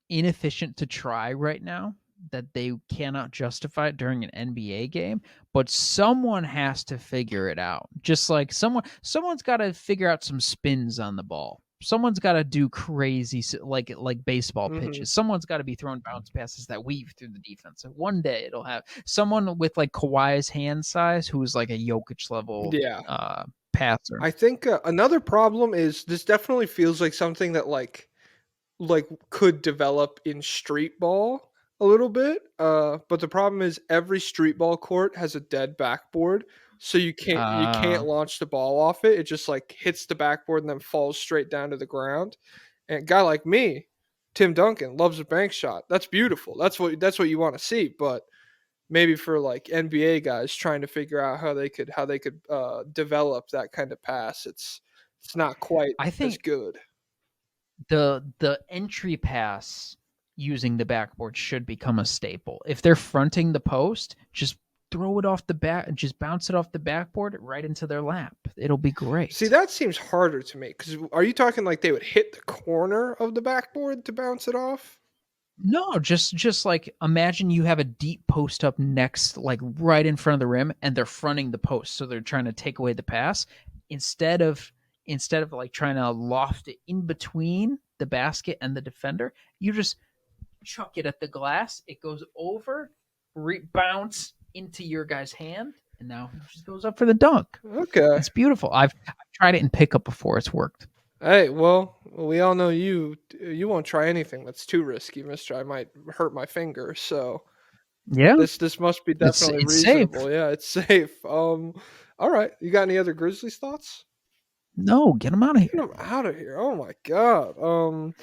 Speaker 4: inefficient to try right now that they cannot justify it during an NBA game, but someone has to figure it out. Just like someone's got to figure out some spins on the ball. Someone's got to do crazy like baseball
Speaker 3: Mhm.
Speaker 4: pitches. Someone's got to be throwing bounce passes that weave through the defense. And one day it'll have someone with like Kawhi's hand size who's like a Jokic level
Speaker 3: Yeah.
Speaker 4: passer.
Speaker 3: I think another problem is this definitely feels like something that could develop in street ball a little bit. But the problem is every street ball court has a dead backboard, so you can't
Speaker 4: Uh,
Speaker 3: launch the ball off it. It just like hits the backboard and then falls straight down to the ground. And a guy like me, Tim Duncan, loves a bank shot. That's beautiful. That's what you want to see. But maybe for like NBA guys trying to figure out how they could develop that kind of pass, it's not quite
Speaker 4: I
Speaker 3: as
Speaker 4: think
Speaker 3: good.
Speaker 4: the entry pass using the backboard should become a staple. If they're fronting the post, just throw it off the back, just bounce it off the backboard right into their lap. It'll be
Speaker 3: See,
Speaker 4: great.
Speaker 3: that seems harder to me because are you talking like they would hit the corner of the backboard to bounce it off?
Speaker 4: No, just like imagine you have a deep post up next, like right in front of the rim, and they're fronting the post, so they're trying to take away the pass instead of like trying to loft it in between the basket and the defender. You just chuck it at the glass. It goes over, bounce into your guy's hand, and now it just goes up for the dunk.
Speaker 3: Okay.
Speaker 4: It's beautiful. I've tried it in pickup before. It's worked.
Speaker 3: Hey, well, we all know you. You won't try anything that's too risky, Mister. I might hurt my finger. So
Speaker 4: Yeah,
Speaker 3: this must be definitely
Speaker 4: it's safe.
Speaker 3: reasonable. Yeah, it's safe. All right. You got any other Grizzlies thoughts?
Speaker 4: No, get them out of
Speaker 3: Get
Speaker 4: here.
Speaker 3: them out of here. Oh my god.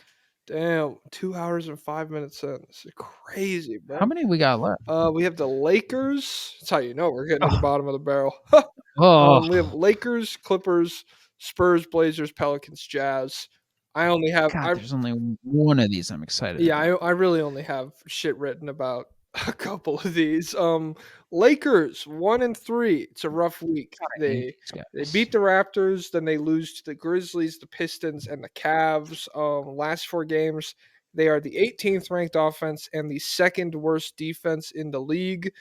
Speaker 3: Damn. 2 hours and 5 minutes in. This is crazy, bro.
Speaker 4: How many we got left?
Speaker 3: We have the Lakers. That's how you know we're getting to the
Speaker 4: Oh,
Speaker 3: bottom of the barrel.
Speaker 4: oh
Speaker 3: We have Lakers, Clippers, Spurs, Blazers, Pelicans, Jazz. I only have
Speaker 4: God,
Speaker 3: I
Speaker 4: there's only one of these I'm excited
Speaker 3: Yeah,
Speaker 4: about.
Speaker 3: I really only have shit written about a couple of these. Lakers 1-3. It's a rough week.
Speaker 4: God, I hate these
Speaker 3: They
Speaker 4: guys.
Speaker 3: beat the Raptors, then they lose to the Grizzlies, the Pistons, and the Cavs. Last four games, they are the 18th ranked offense and the second worst defense in the league.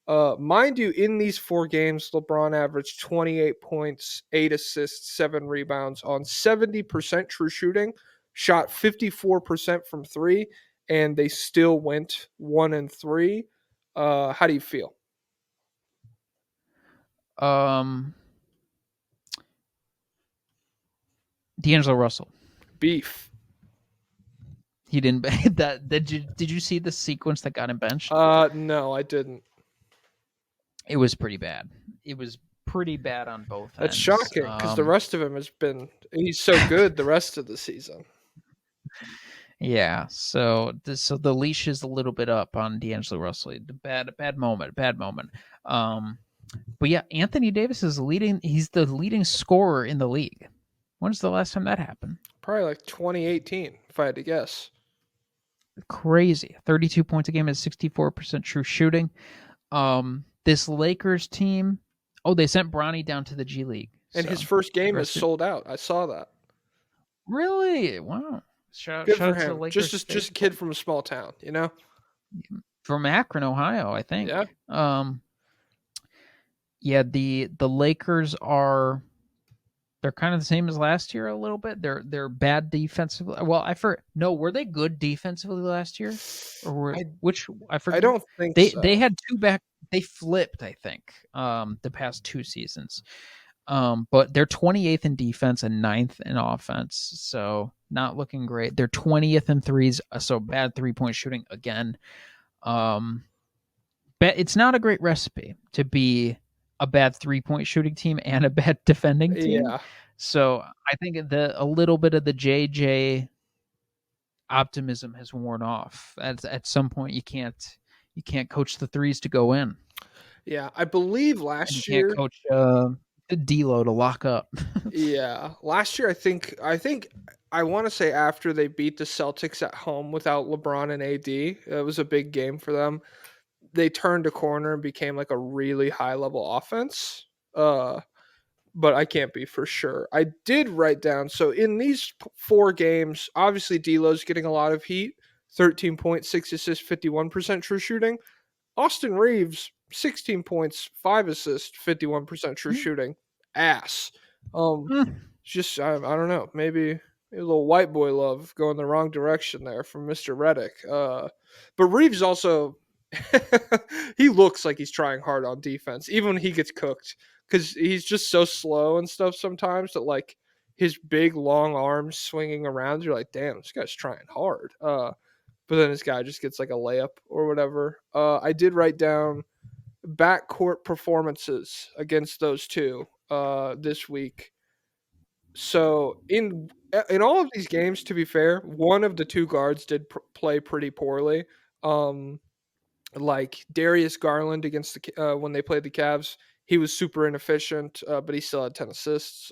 Speaker 3: Mind you, in these four games, LeBron averaged 28 points, 8 assists, 7 rebounds on 70% true shooting, shot 54% from three, and they still went 1-3. How do you feel?
Speaker 4: Um, D'Angelo Russell.
Speaker 3: Beef.
Speaker 4: He didn't. That did you see the sequence that got him benched?
Speaker 3: No, I didn't.
Speaker 4: It was pretty bad. It was pretty bad on both
Speaker 3: That's
Speaker 4: ends.
Speaker 3: shocking because the rest of him he's so good the rest of the season.
Speaker 4: Yeah, so the leash is a little bit up on D'Angelo Russell. Bad moment. But yeah, Anthony Davis is leading. He's the leading scorer in the league. When's the last time that happened?
Speaker 3: Probably like 2018, if I had to guess.
Speaker 4: Crazy. 32 points a game is 64% true shooting. This Lakers team. Oh, they sent Bronny down to the G League.
Speaker 3: And
Speaker 4: So
Speaker 3: his first game is
Speaker 4: aggressive.
Speaker 3: sold out. I saw that.
Speaker 4: Really? Wow. Shout
Speaker 3: Good for
Speaker 4: out to the
Speaker 3: him.
Speaker 4: Lakers.
Speaker 3: Just a kid from a small town, you know?
Speaker 4: From Akron, Ohio, I think.
Speaker 3: Yeah.
Speaker 4: Yeah, the Lakers they're kind of the same as last year a little bit. They're bad defensively. Well, were they good defensively last year? Or I
Speaker 3: I
Speaker 4: forget.
Speaker 3: don't think
Speaker 4: They
Speaker 3: so.
Speaker 4: had they flipped, I think, the past two seasons. But they're 28th in defense and 9th in offense, so not looking great. They're 20th in threes, so bad 3-point shooting again. But it's not a great recipe to be a bad 3-point shooting team and a bad defending team.
Speaker 3: Yeah.
Speaker 4: So I think a little bit of the JJ optimism has worn off. At some point, you can't coach the threes to go in.
Speaker 3: Yeah. I believe
Speaker 4: And you
Speaker 3: last
Speaker 4: can't
Speaker 3: year.
Speaker 4: coach the D-Lo to lock up.
Speaker 3: Yeah. Last year, I think I want to say after they beat the Celtics at home without LeBron and AD, it was a big game for them. they turned a corner and became like a really high level offense. But I can't be for sure. I did write down, so in these 4 games, obviously D'Lo's getting a lot of heat, 13.6 assists, 51% true shooting. Austin Reeves, 16 points, 5 assists, 51% true shooting. Ass. Just I don't know, maybe a little white boy love going the wrong direction there from Mr. Redick. But Reeves also he looks like he's trying hard on defense, even when he gets cooked, because he's just so slow and stuff sometimes that like his big long arms swinging around, you're like, damn, this guy's trying hard. But then this guy just gets like a layup or whatever. I did write down backcourt performances against those two this week. So in all of these games, to be fair, one of the 2 guards did play pretty poorly. Um, like Darius Garland against the when they played the Cavs, he was super inefficient, but he still had 10 assists.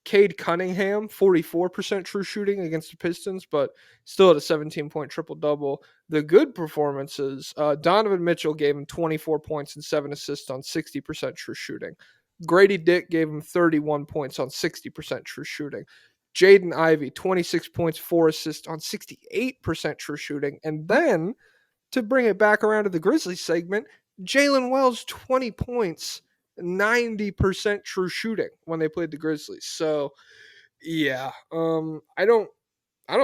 Speaker 3: Cade Cunningham, 44% true shooting against the Pistons, but still had a 17-point triple-double. The good performances, Donovan Mitchell gave him 24 points and 7 assists on 60% true shooting. Grady Dick gave him 31 points on 60% true shooting. Jaden Ivey, 26 points, 4 assists on 68% true shooting. And then, to bring it back around to the Grizzlies segment, Jalen Wells, 20 points, 90% true shooting when they played the Grizzlies. So yeah, I don't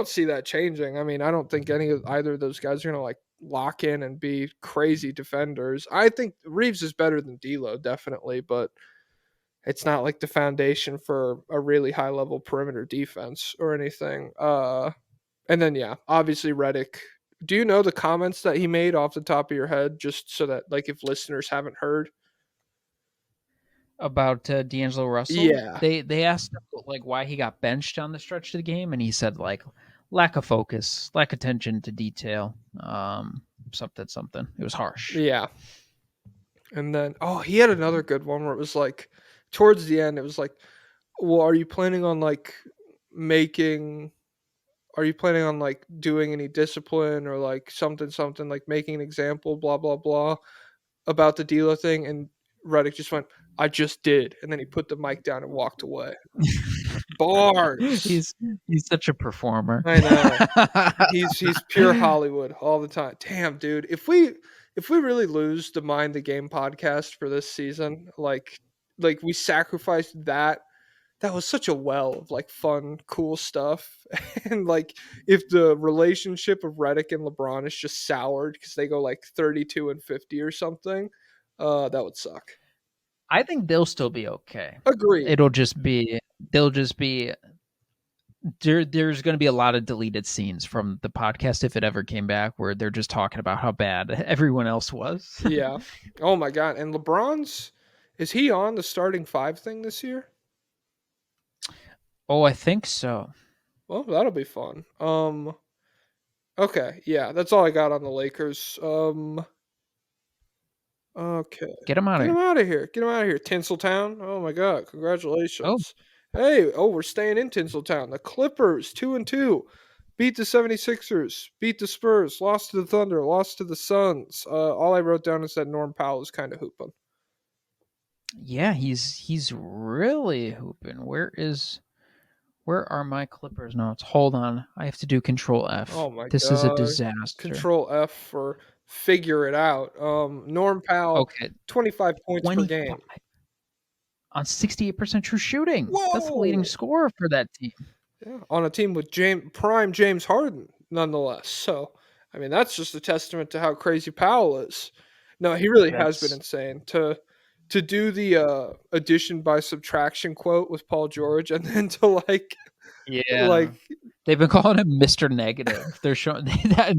Speaker 3: see that changing. I mean, I don't think either of those guys are gonna like lock in and be crazy defenders. I think Reeves is better than D'Lo, definitely, but it's not like the foundation for a really high level perimeter defense or anything. And then yeah, obviously Redick. Do you know the comments that he made off the top of your head, just so that like if listeners haven't heard?
Speaker 4: About D'Angelo Russell.
Speaker 3: Yeah.
Speaker 4: They asked him like why he got benched on the stretch of the game, and he said like lack of focus, lack of attention to detail, something. It was harsh.
Speaker 3: Yeah. And then he had another good one where it was like towards the end it was like, well, are you planning on like doing any discipline or like something like making an example, blah blah blah, about the D'Lo thing? And Redick just went, I just did, and then he put the mic down and walked away. Bars.
Speaker 4: he's such a performer.
Speaker 3: I know. He's pure Hollywood all the time. Damn, dude. If we really lose the Mind the Game podcast for this season, like we sacrificed that was such a well of like fun, cool stuff. And like if the relationship of Redick and LeBron is just soured because they go like 32-50 or something, that would suck.
Speaker 4: I think they'll still be okay.
Speaker 3: Agreed.
Speaker 4: They'll just be there's going to be a lot of deleted scenes from the podcast if it ever came back where they're just talking about how bad everyone else was.
Speaker 3: Yeah. Oh my god. And is he on the starting 5 thing this year?
Speaker 4: Oh, I think so.
Speaker 3: Well, that'll be fun. Okay, yeah, that's all I got on the Lakers. Okay.
Speaker 4: Get him out
Speaker 3: Get
Speaker 4: of
Speaker 3: him
Speaker 4: here.
Speaker 3: out of here. Get him out of here. Tinseltown. Oh my god, congratulations. Hey, we're staying in Tinseltown. The Clippers, 2-2. Beat the 76ers, beat the Spurs, lost to the Thunder, lost to the Suns. All I wrote down is that Norm Powell is kind of hooping.
Speaker 4: Yeah, he's really hooping. Where are my Clippers notes? Hold on. I have to do Control F.
Speaker 3: Oh my god.
Speaker 4: This is a disaster.
Speaker 3: Control F for figure it out. Norm Powell,
Speaker 4: Okay.
Speaker 3: 25 points per game.
Speaker 4: On 68% true shooting.
Speaker 3: Whoa!
Speaker 4: That's the leading scorer for that team.
Speaker 3: Yeah, on a team with prime James Harden, nonetheless. So, I mean, that's just a testament to how crazy Powell is. No, he really has been insane. To do the addition by subtraction quote with Paul George, and then to
Speaker 4: they've been calling him Mr. Negative. They're showing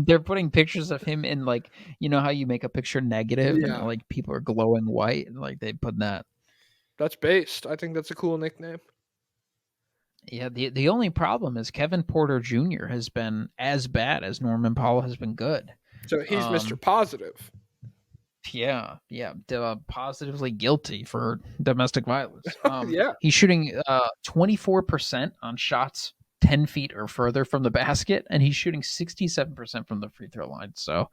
Speaker 4: they're putting pictures of him in like, you know how you make a picture negative and like people are glowing white, and like they put that.
Speaker 3: That's based. I think that's a cool nickname.
Speaker 4: Yeah, the only problem is Kevin Porter Jr. has been as bad as Norman Powell has been good.
Speaker 3: So he's Mr. Positive.
Speaker 4: Yeah, positively guilty for domestic violence.
Speaker 3: Yeah,
Speaker 4: he's shooting 24% on shots 10 feet or further from the basket, and he's shooting 67% from the free throw line. So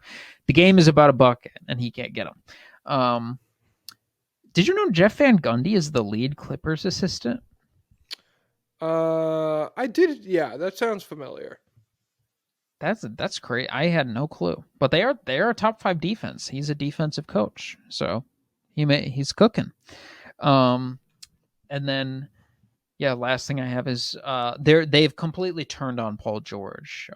Speaker 4: the game is about a bucket, and he can't get them. Did you know Jeff Van Gundy is the lead Clippers assistant?
Speaker 3: I did. Yeah, that sounds familiar.
Speaker 4: That's great. I had no clue, but they are a top 5 defense. He's a defensive coach, so he's cooking. And then yeah, last thing I have is they've completely turned on Paul George.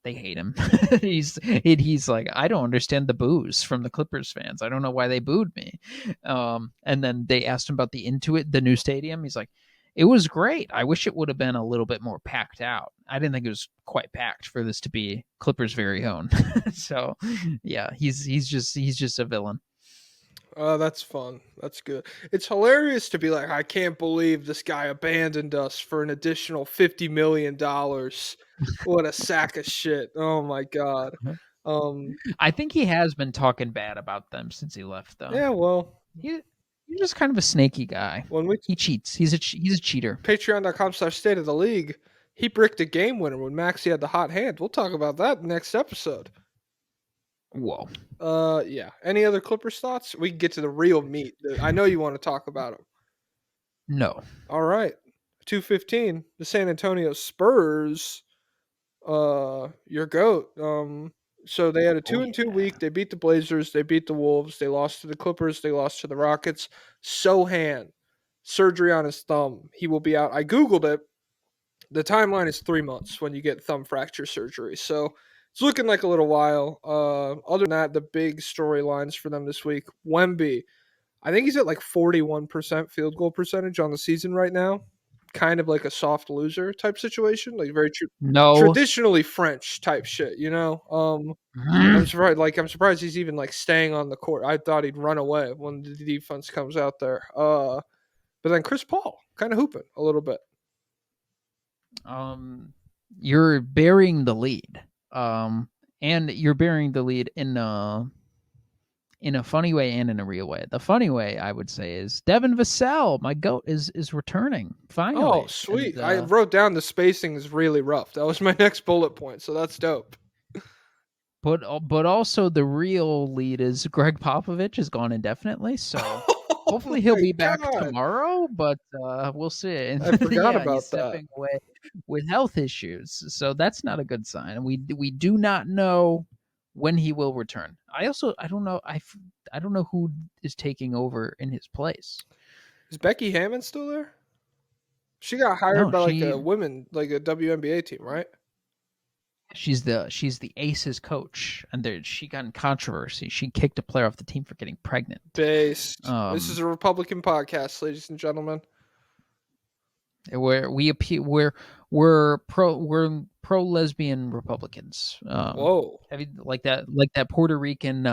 Speaker 4: They hate him. he's like, I don't understand the boos from the Clippers fans. I don't know why they booed me. And then they asked him about the new stadium. He's like, it was great. I wish it would have been a little bit more packed out. I didn't think it was quite packed for this to be Clippers' very own. So yeah, he's just a villain.
Speaker 3: That's fun. That's good. It's hilarious to be like, I can't believe this guy abandoned us for an additional $50 million. What a sack of shit. Oh my God.
Speaker 4: I think he has been talking bad about them since he left, though.
Speaker 3: Yeah, well,
Speaker 4: He's just kind of a snaky guy.
Speaker 3: when we
Speaker 4: He cheats. He's a cheater.
Speaker 3: Patreon.com/State of the League, he bricked a game winner when Maxey had the hot hand. We'll talk about that next episode.
Speaker 4: Whoa.
Speaker 3: Yeah. Any other Clippers thoughts? We can get to the real meat. I know you want to talk about them.
Speaker 4: No.
Speaker 3: All right. 2:15. The San Antonio Spurs. Your goat. So they had a 2-2 week. They beat the Blazers. They beat the Wolves. They lost to the Clippers. They lost to the Rockets. Sohan, surgery on his thumb. He will be out. I Googled it. The timeline is 3 months when you get thumb fracture surgery. So it's looking like a little while. Other than that, the big storylines for them this week. Wemby, I think he's at like 41% field goal percentage on the season right now. Kind of like a soft loser type situation, like very traditionally French type shit, you know. I'm surprised he's even like staying on the court. I thought he'd run away when the defense comes out there. But then Chris Paul kind of hooping a little bit.
Speaker 4: You're burying the lead. And you're burying the lead in a funny way and in a real way. The funny way, I would say, is Devin Vassell, my goat, is returning finally.
Speaker 3: Oh, sweet! And, I wrote down the spacing is really rough. That was my next bullet point, so that's dope.
Speaker 4: But also the real lead is Greg Popovich is gone indefinitely, so hopefully he'll be back tomorrow. But we'll see.
Speaker 3: I forgot about
Speaker 4: he's stepping away with health issues, so that's not a good sign. We do not know when he will return. I don't know. I don't know who is taking over in his place.
Speaker 3: Is Becky Hammond still there? She got hired by like a WNBA team, right?
Speaker 4: She's the Aces coach, and she got in controversy. She kicked a player off the team for getting pregnant.
Speaker 3: Based. This is a Republican podcast, ladies and gentlemen.
Speaker 4: Where we're pro lesbian Republicans.
Speaker 3: Whoa!
Speaker 4: Have you like that Puerto Rican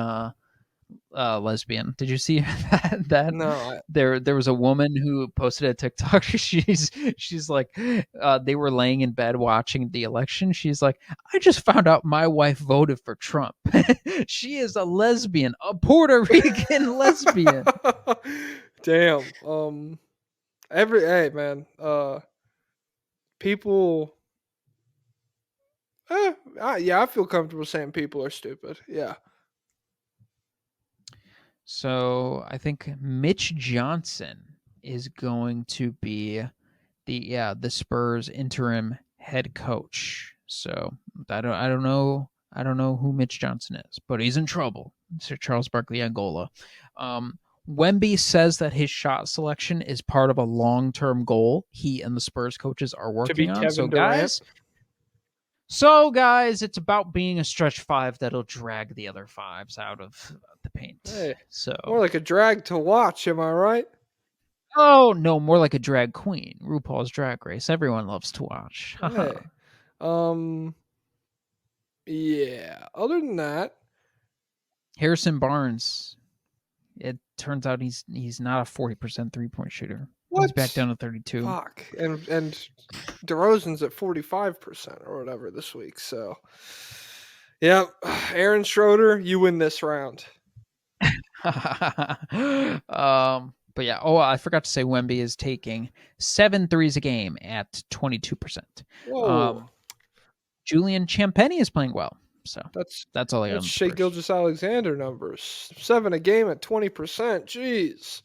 Speaker 4: lesbian? Did you see that?
Speaker 3: No.
Speaker 4: There was a woman who posted a TikTok. She's like, they were laying in bed watching the election. She's like, I just found out my wife voted for Trump. She is a lesbian, a Puerto Rican lesbian.
Speaker 3: Damn. Hey man, people. Yeah, I feel comfortable saying people are stupid. Yeah.
Speaker 4: So I think Mitch Johnson is going to be the Spurs interim head coach. So I don't know who Mitch Johnson is, but he's in trouble. Sir Charles Barkley Angola. Wemby says that his shot selection is part of a long-term goal he and the Spurs coaches are working on.
Speaker 3: Kevin Durant.
Speaker 4: So guys, it's about being a stretch five that'll drag the other fives out of the paint.
Speaker 3: Hey,
Speaker 4: so
Speaker 3: more like a drag to watch, am I right?
Speaker 4: Oh no, more like a drag queen. RuPaul's Drag Race. Everyone loves to watch.
Speaker 3: Hey. Yeah. Other than that,
Speaker 4: Harrison Barnes. It turns out he's not a 40% 3-point shooter. What? He's back down to 32.
Speaker 3: Fuck. And DeRozan's at 45% or whatever this week. So, yeah, Aaron Schroeder, you win this round.
Speaker 4: But yeah, I forgot to say Wemby is taking 7 threes a game at 22%.
Speaker 3: Whoa,
Speaker 4: Julian Champagny is playing well. So
Speaker 3: that's
Speaker 4: that's all I got
Speaker 3: that's
Speaker 4: on the
Speaker 3: Shea
Speaker 4: Spurs.
Speaker 3: Gilgeous-Alexander numbers. 7 a game at 20%. Jeez.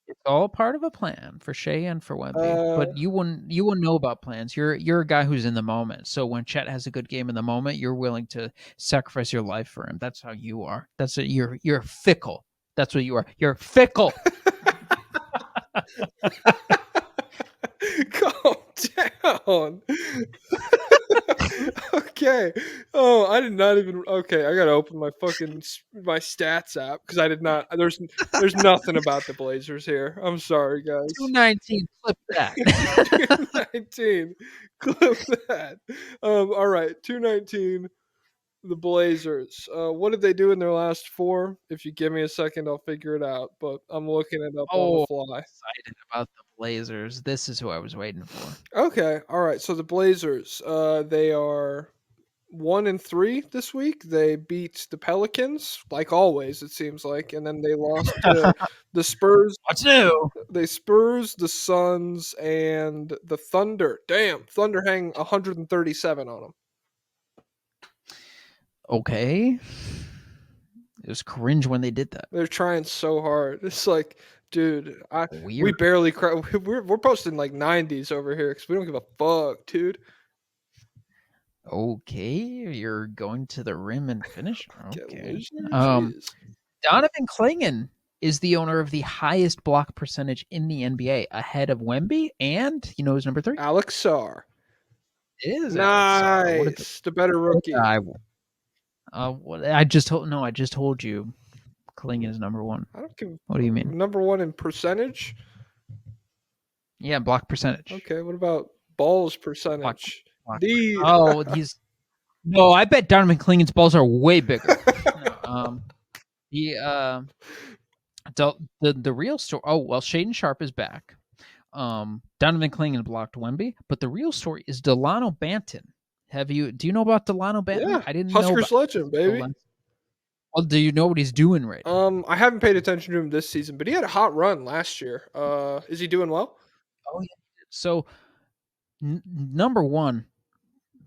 Speaker 4: It's all part of a plan for Shea and for Wemby.
Speaker 3: Uh,
Speaker 4: But you wouldn't know about plans. You're a guy who's in the moment. So when Chet has a good game in the moment, you're willing to sacrifice your life for him. That's how you are. That's what you're fickle. That's what you are. You're fickle.
Speaker 3: calm down. Okay. Oh, I did not even. Okay, I gotta open my fucking my stats app because I did not. There's nothing about the Blazers here. I'm sorry, guys.
Speaker 4: 219, flip that.
Speaker 3: 219. Clip that. All right, 219. The Blazers. What did they do in their last 4? If you give me a second, I'll figure it out. But I'm looking it up on the
Speaker 4: Oh,
Speaker 3: fly.
Speaker 4: excited about the Blazers. This is who I was waiting for.
Speaker 3: Okay. All right. So the Blazers. They are 1-3 this week. They beat the Pelicans, like always, it seems like, and then they lost to the Spurs.
Speaker 4: What's new?
Speaker 3: They Spurs, the Suns, and the Thunder. Damn, Thunder hang 137 on them.
Speaker 4: Okay. It was cringe when they did that.
Speaker 3: They're trying so hard. It's like, dude, we
Speaker 4: Weird.
Speaker 3: barely cry. We're posting like 90s over here because we don't give a fuck, dude.
Speaker 4: Okay, you're going to the rim and finish.
Speaker 3: Get
Speaker 4: Okay.
Speaker 3: loser? Jeez.
Speaker 4: Donovan Clingan is the owner of the highest block percentage in the NBA, ahead of Wemby, and you know who's number 3?
Speaker 3: Alex Sarr.
Speaker 4: It is Alex Sarr. What a
Speaker 3: Nice. The better rookie.
Speaker 4: guy. I just told you Clingan is number 1.
Speaker 3: I don't give.
Speaker 4: What do you mean?
Speaker 3: Number 1 in percentage.
Speaker 4: Yeah, block percentage.
Speaker 3: Okay. What about balls percentage?
Speaker 4: Block.
Speaker 3: The
Speaker 4: Oh, no. I bet Donovan Clingan's balls are way bigger. No, the real story. Oh well, Shaden Sharp is back. Donovan Clingan blocked Wemby, but the real story is Delano Banton. Do you know about Delano Banton?
Speaker 3: Yeah,
Speaker 4: I didn't
Speaker 3: Huskers
Speaker 4: know.
Speaker 3: legend, baby.
Speaker 4: Well, do you know what he's doing right now?
Speaker 3: I haven't paid attention to him this season, but he had a hot run last year. Is he doing well?
Speaker 4: Oh yeah. So number 1,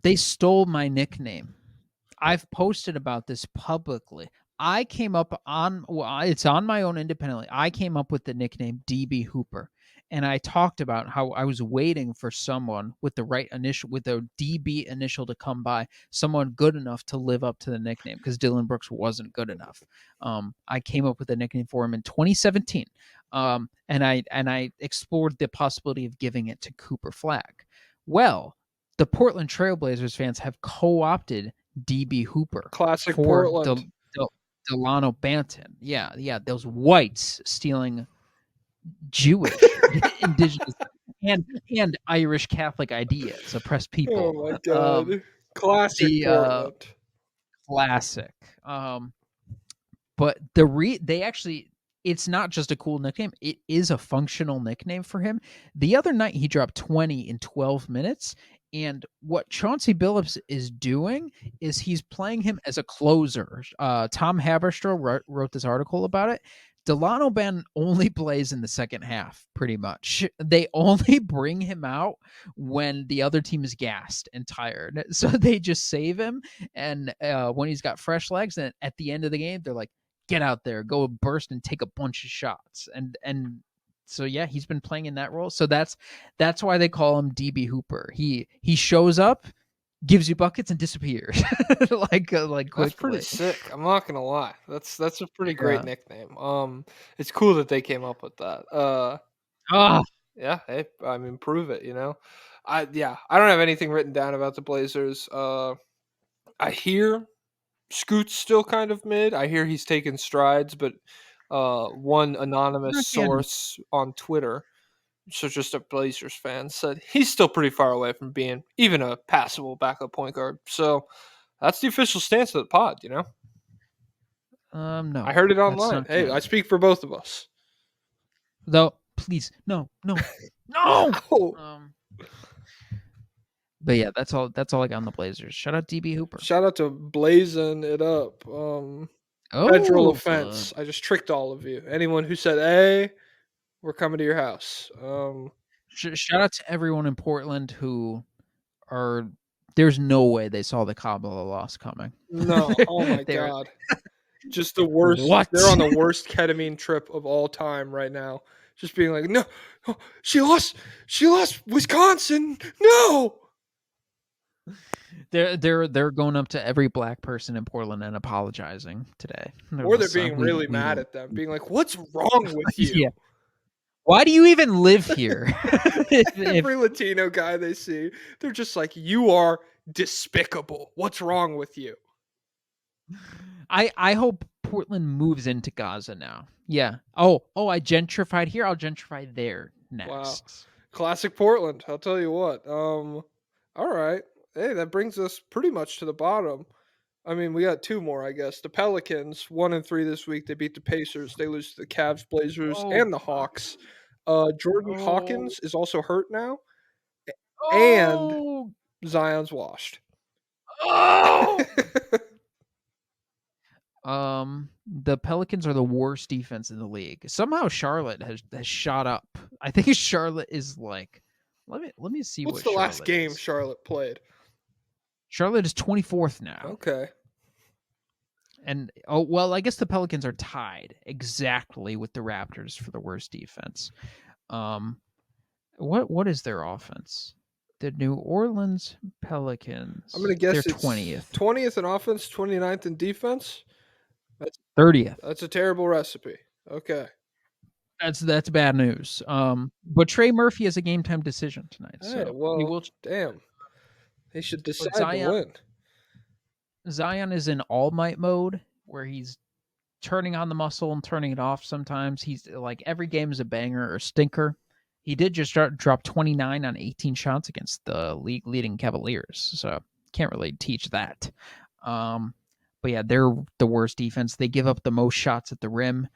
Speaker 4: they stole my nickname. I've posted about this publicly. I came up on it's on my own independently. I came up with the nickname DB Hooper. And I talked about how I was waiting for someone with the right initial, with a DB initial to come by, someone good enough to live up to the nickname because Dylan Brooks wasn't good enough. I came up with a nickname for him in 2017, and I explored the possibility of giving it to Cooper Flag. Well, the Portland Trailblazers fans have co-opted DB Hooper
Speaker 3: Classic
Speaker 4: for
Speaker 3: Portland.
Speaker 4: Delano Banton. Yeah, those whites stealing Jewish, indigenous, and Irish Catholic ideas, oppressed people.
Speaker 3: Oh my god. Classic Portland.
Speaker 4: Classic. But they actually, it's not just a cool nickname, it is a functional nickname for him. The other night he dropped 20 in 12 minutes. And what Chauncey Billups is doing is he's playing him as a closer. Tom Haberstroh wrote this article about it. Delano Ben only plays in the second half, pretty much. They only bring him out when the other team is gassed and tired. So they just save him. And when he's got fresh legs, and at the end of the game, they're like, get out there, go burst and take a bunch of shots. And so yeah, he's been playing in that role. So that's why they call him DB Hooper. He shows up, gives you buckets, and disappears like quickly.
Speaker 3: That's pretty sick. I'm not gonna lie. That's a pretty great nickname. It's cool that they came up with that. Yeah. Hey, I mean, prove it. You know, I don't have anything written down about the Blazers. I hear Scoot's still kind of mid. I hear he's taking strides, but one anonymous source on Twitter, so just a Blazers fan, said he's still pretty far away from being even a passable backup point guard. So that's the official stance of the pod, you know?
Speaker 4: No.
Speaker 3: I heard it online. Hey, I speak for both of us.
Speaker 4: Though, please, no. But yeah, that's all I got on the Blazers. Shout out DB Hooper.
Speaker 3: Shout out to blazing it up. Federal offense. I just tricked all of you. Anyone who said A, We're coming to your house.
Speaker 4: Shout out to everyone in Portland who are. There's no way they saw the Kabbalah loss coming.
Speaker 3: No. Oh my
Speaker 4: They're
Speaker 3: God. Just the worst.
Speaker 4: what?
Speaker 3: They're on the worst ketamine trip of all time right now. Just being like, no, she lost. She lost Wisconsin. No.
Speaker 4: They're going up to every black person in Portland and apologizing today.
Speaker 3: Or they're being really mad at them, being like, "What's wrong with you?"
Speaker 4: Yeah. Why do you even live here?
Speaker 3: Every Latino guy they see, they're just like, "You are despicable. What's wrong with you?"
Speaker 4: I hope Portland moves into Gaza now. Yeah. Oh, I gentrified here. I'll gentrify there next.
Speaker 3: Wow. Classic Portland. I'll tell you what. All right. Hey, that brings us pretty much to the bottom. I mean, we got two more, I guess. The Pelicans, 1-3 this week. They beat the Pacers. They lose to the Cavs, Blazers, and the Hawks. Jordan Hawkins is also hurt now, and Zion's washed.
Speaker 4: The Pelicans are the worst defense in the league. Somehow Charlotte has shot up. I think Charlotte is like, let me see.
Speaker 3: What's the last game Charlotte played?
Speaker 4: Charlotte is 24th now.
Speaker 3: Okay.
Speaker 4: And I guess the Pelicans are tied exactly with the Raptors for the worst defense. What is their offense? The New Orleans Pelicans.
Speaker 3: I'm gonna guess
Speaker 4: they're
Speaker 3: it's
Speaker 4: 20th.
Speaker 3: 20th in offense, 29th in defense.
Speaker 4: That's 30th.
Speaker 3: That's a terrible recipe. Okay.
Speaker 4: That's bad news. But Trey Murphy has a game time decision tonight.
Speaker 3: Hey,
Speaker 4: so
Speaker 3: well,
Speaker 4: he will.
Speaker 3: Damn. He should decide to win.
Speaker 4: Zion is in all might mode where he's turning on the muscle and turning it off sometimes. He's like every game is a banger or stinker. He did just drop 29 on 18 shots against the league leading Cavaliers. So can't really teach that. But yeah, they're the worst defense. They give up the most shots at the rim.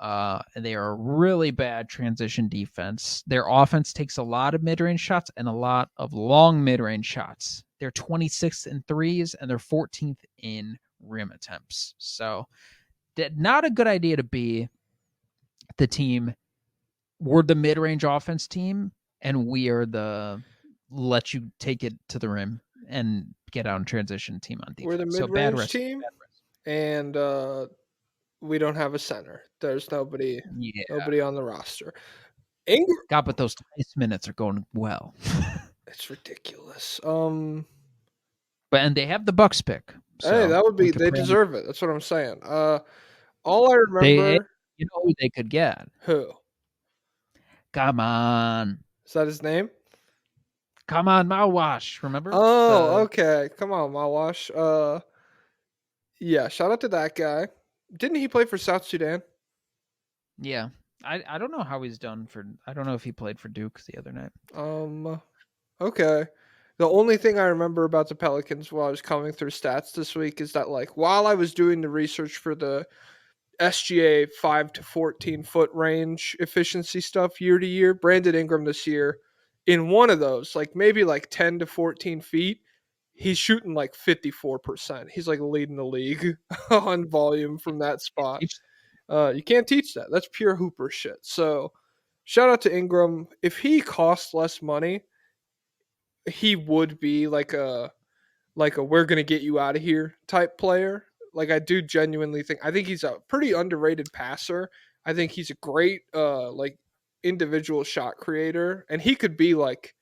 Speaker 4: They are a really bad transition defense. Their offense takes a lot of mid-range shots and a lot of long mid-range shots. They're 26th in threes and they're 14th in rim attempts. So not a good idea to be the team. We're the mid-range offense team, and we are the let you take it to the rim and get out and transition team on defense.
Speaker 3: We're the mid-range team, and we don't have a center. There's nobody on the roster.
Speaker 4: God, but those nice minutes are going well.
Speaker 3: It's ridiculous.
Speaker 4: And they have the Bucks pick. So
Speaker 3: hey, that would be. They deserve it. That's what I'm saying. All I remember.
Speaker 4: You know who they could get?
Speaker 3: Who?
Speaker 4: Come on.
Speaker 3: Is that his name?
Speaker 4: Come on, Mouthwash. Remember?
Speaker 3: Oh, okay. Come on, Mouthwash. Yeah. Shout out to that guy. Didn't he play for South Sudan?
Speaker 4: Yeah. I don't know how he's done for. I don't know if he played for Duke the other night.
Speaker 3: Okay. The only thing I remember about the Pelicans while I was coming through stats this week is that, like, while I was doing the research for the SGA 5 to 14 foot range efficiency stuff year to year, Brandon Ingram this year, in one of those, like maybe like 10 to 14 feet, he's shooting like 54%. He's like leading the league on volume from that spot. You can't teach that. That's pure hooper shit. So shout out to Ingram. If he costs less money, he would be like a we're gonna get you out of here type player. Like, I do genuinely think he's a pretty underrated passer. I think he's a great like individual shot creator, and he could be like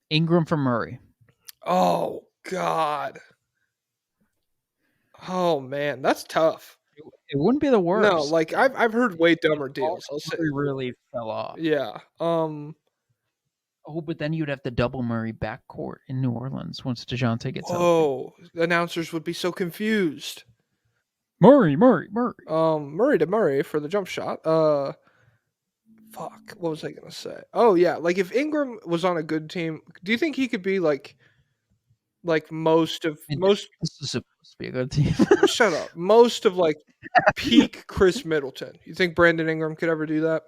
Speaker 4: Ingram for Murray.
Speaker 3: Oh God. Oh man, that's tough.
Speaker 4: It wouldn't be the worst.
Speaker 3: No, like I've heard way dumber deals. I'll say
Speaker 4: really fell off.
Speaker 3: Yeah.
Speaker 4: Oh, but then you'd have the double Murray backcourt in New Orleans once DeJounte gets out.
Speaker 3: Oh, announcers would be so confused.
Speaker 4: Murray.
Speaker 3: Murray to Murray for the jump shot. Fuck. What was I gonna say? Oh yeah, like if Ingram was on a good team, do you think he could be like most?
Speaker 4: This is supposed to be a good team.
Speaker 3: Shut up. Most of like peak Chris Middleton. You think Brandon Ingram could ever do that?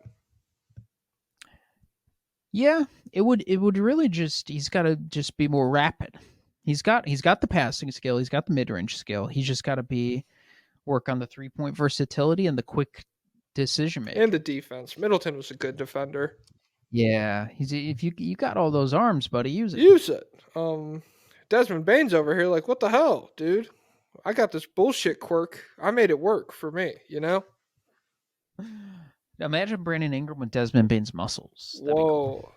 Speaker 4: Yeah, it would really he's got to just be more rapid. He's got the passing skill, he's got the mid-range skill. He's just got to work on the 3-point versatility and the quick decision maker.
Speaker 3: And the defense. Middleton was a good defender.
Speaker 4: Yeah, if you got all those arms, buddy, use it.
Speaker 3: Use it. Desmond Bane's over here like, what the hell, dude? I got this bullshit quirk. I made it work for me, you know?
Speaker 4: Imagine Brandon Ingram with Desmond Bane's muscles. That'd be cool.
Speaker 3: Whoa.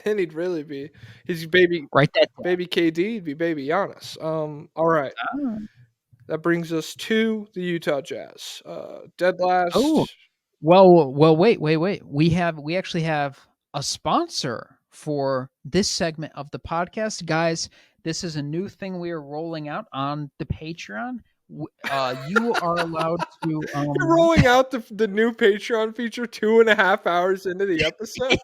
Speaker 3: Then he'd really be his baby
Speaker 4: Write that down.
Speaker 3: baby KD, he'd be baby Giannis. All right.
Speaker 4: Ah.
Speaker 3: That brings us to the Utah Jazz. Dead last.
Speaker 4: Oh, well, wait. We actually have a sponsor for this segment of the podcast, guys. This is a new thing we are rolling out on the Patreon. You are allowed to.
Speaker 3: You're rolling out the new Patreon feature 2.5 hours into the episode.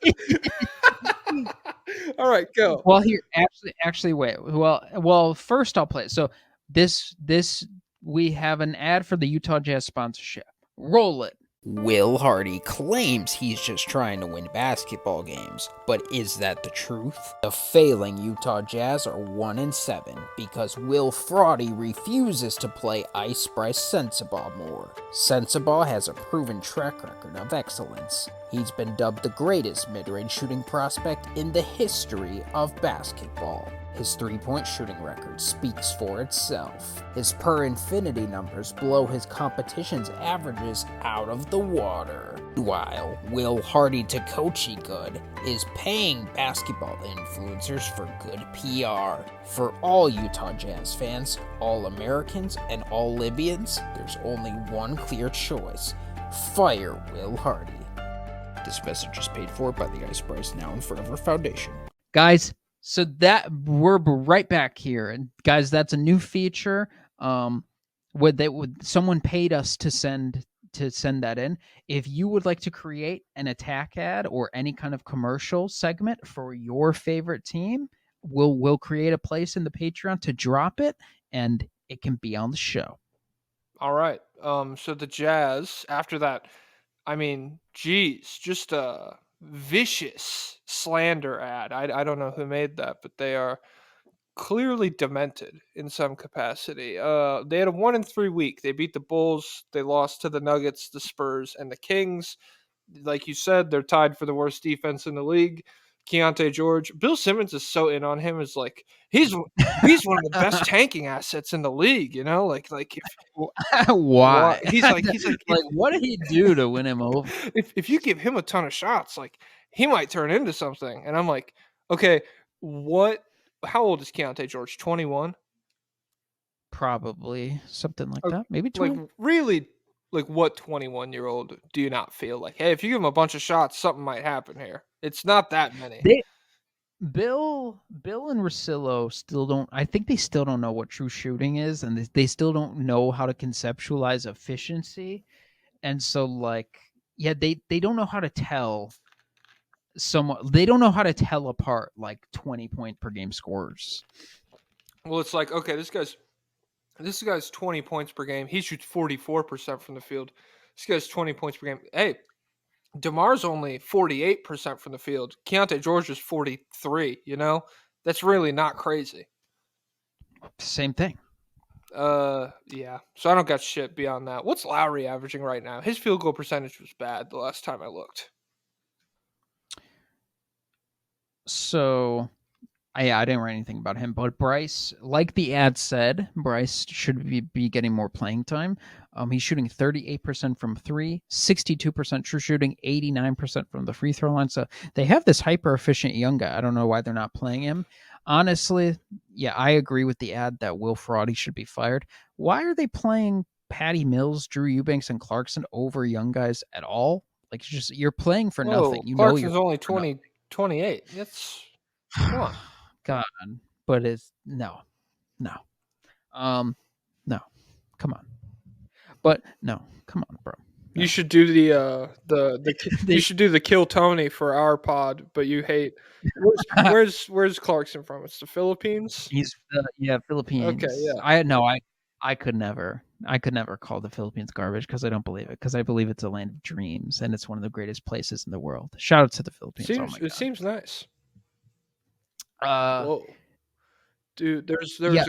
Speaker 3: All right, go.
Speaker 4: Well, here, actually, wait. Well, first I'll play it. So this we have an ad for the Utah Jazz sponsorship. Roll it.
Speaker 2: Will Hardy claims he's just trying to win basketball games, but is that the truth? The failing Utah Jazz are 1-7 because Will Fraudy refuses to play Ice Bryce Sensabaugh more. Sensabaugh has a proven track record of excellence. He's been dubbed the greatest mid-range shooting prospect in the history of basketball. His three-point shooting record speaks for itself. His per-infinity numbers blow his competition's averages out of the water. While Will Hardy Takeuchi Good is paying basketball influencers for good PR. For all Utah Jazz fans, all Americans, and all Libyans, there's only one clear choice. Fire Will Hardy. This message is paid for by the Ice Bryce Now and Forever Foundation.
Speaker 4: Guys, so that we're right back here, and guys, that's a new feature. Someone paid us to send that in. If you would like to create an attack ad or any kind of commercial segment for your favorite team, we'll create a place in the Patreon to drop it, and it can be on the show.
Speaker 3: All right. So the Jazz, after that, I mean, geez, just a vicious slander ad. I don't know who made that, but they are clearly demented in some capacity. They had a 1-3 week. They beat the Bulls. They lost to the Nuggets, the Spurs, and the Kings. Like you said, they're tied for the worst defense in the league. Keontae George, Bill Simmons is so in on him. Is like he's one of the best tanking assets in the league. You know, like if
Speaker 4: Why?
Speaker 3: he's like
Speaker 4: what did he do to win him over?
Speaker 3: if you give him a ton of shots, like he might turn into something. And I'm like, okay, what? How old is Keontae George? 21?
Speaker 4: Probably something like that. Maybe 20.
Speaker 3: Like really, like what 21-year-old do you not feel like, hey, if you give him a bunch of shots, something might happen here? It's not that many.
Speaker 4: Bill and Russillo still don't. I think they still don't know what true shooting is, and they still don't know how to conceptualize efficiency. And so, like, yeah, they don't know how to tell someone. They don't know how to tell apart like 20-point per game scorers.
Speaker 3: Well, it's like, okay, this guy's 20 points per game. He shoots 44% from the field. This guy's 20 points per game. Hey, DeMar's only 48% from the field. Keontae George is 43, you know? That's really not crazy.
Speaker 4: Same thing.
Speaker 3: Yeah. So I don't got shit beyond that. What's Lowry averaging right now? His field goal percentage was bad the last time I looked.
Speaker 4: So, I didn't write anything about him, but Bryce, like the ad said, Bryce should be getting more playing time. He's shooting 38% from three, 62% true shooting, 89% from the free throw line. So they have this hyper efficient young guy. I don't know why they're not playing him. Honestly, yeah, I agree with the ad that Will Fraudy should be fired. Why are they playing Patty Mills, Drew Eubanks, and Clarkson over young guys at all? Like, it's just you're playing for nothing. You
Speaker 3: Clarkson's
Speaker 4: know,
Speaker 3: only 28. That's come on.
Speaker 4: God, but it's no, no, come on, but no, come on, bro. No.
Speaker 3: You should do you should do the Kill Tony for our pod, but you hate. Where's Clarkson from? It's the Philippines.
Speaker 4: He's Philippines.
Speaker 3: Okay, yeah.
Speaker 4: I could never call the Philippines garbage because I don't believe it, because I believe it's a land of dreams and it's one of the greatest places in the world. Shout out to the Philippines.
Speaker 3: It seems nice.
Speaker 4: Whoa,
Speaker 3: dude, there's
Speaker 4: yeah,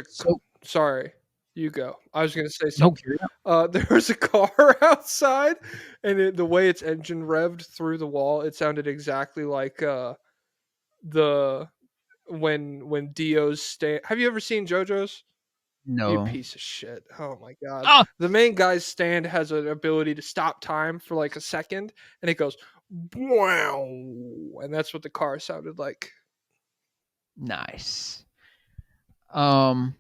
Speaker 3: sorry. You go. I was going to say
Speaker 4: No,
Speaker 3: something. There was a car outside, and the way its engine revved through the wall, it sounded exactly like the when Dio's stand. Have you ever seen JoJo's? You
Speaker 4: no.
Speaker 3: piece of shit. Oh my god.
Speaker 4: Oh,
Speaker 3: The main guy's stand has an ability to stop time for like a second, and it goes wow, and that's what the car sounded like.
Speaker 4: nice. Um.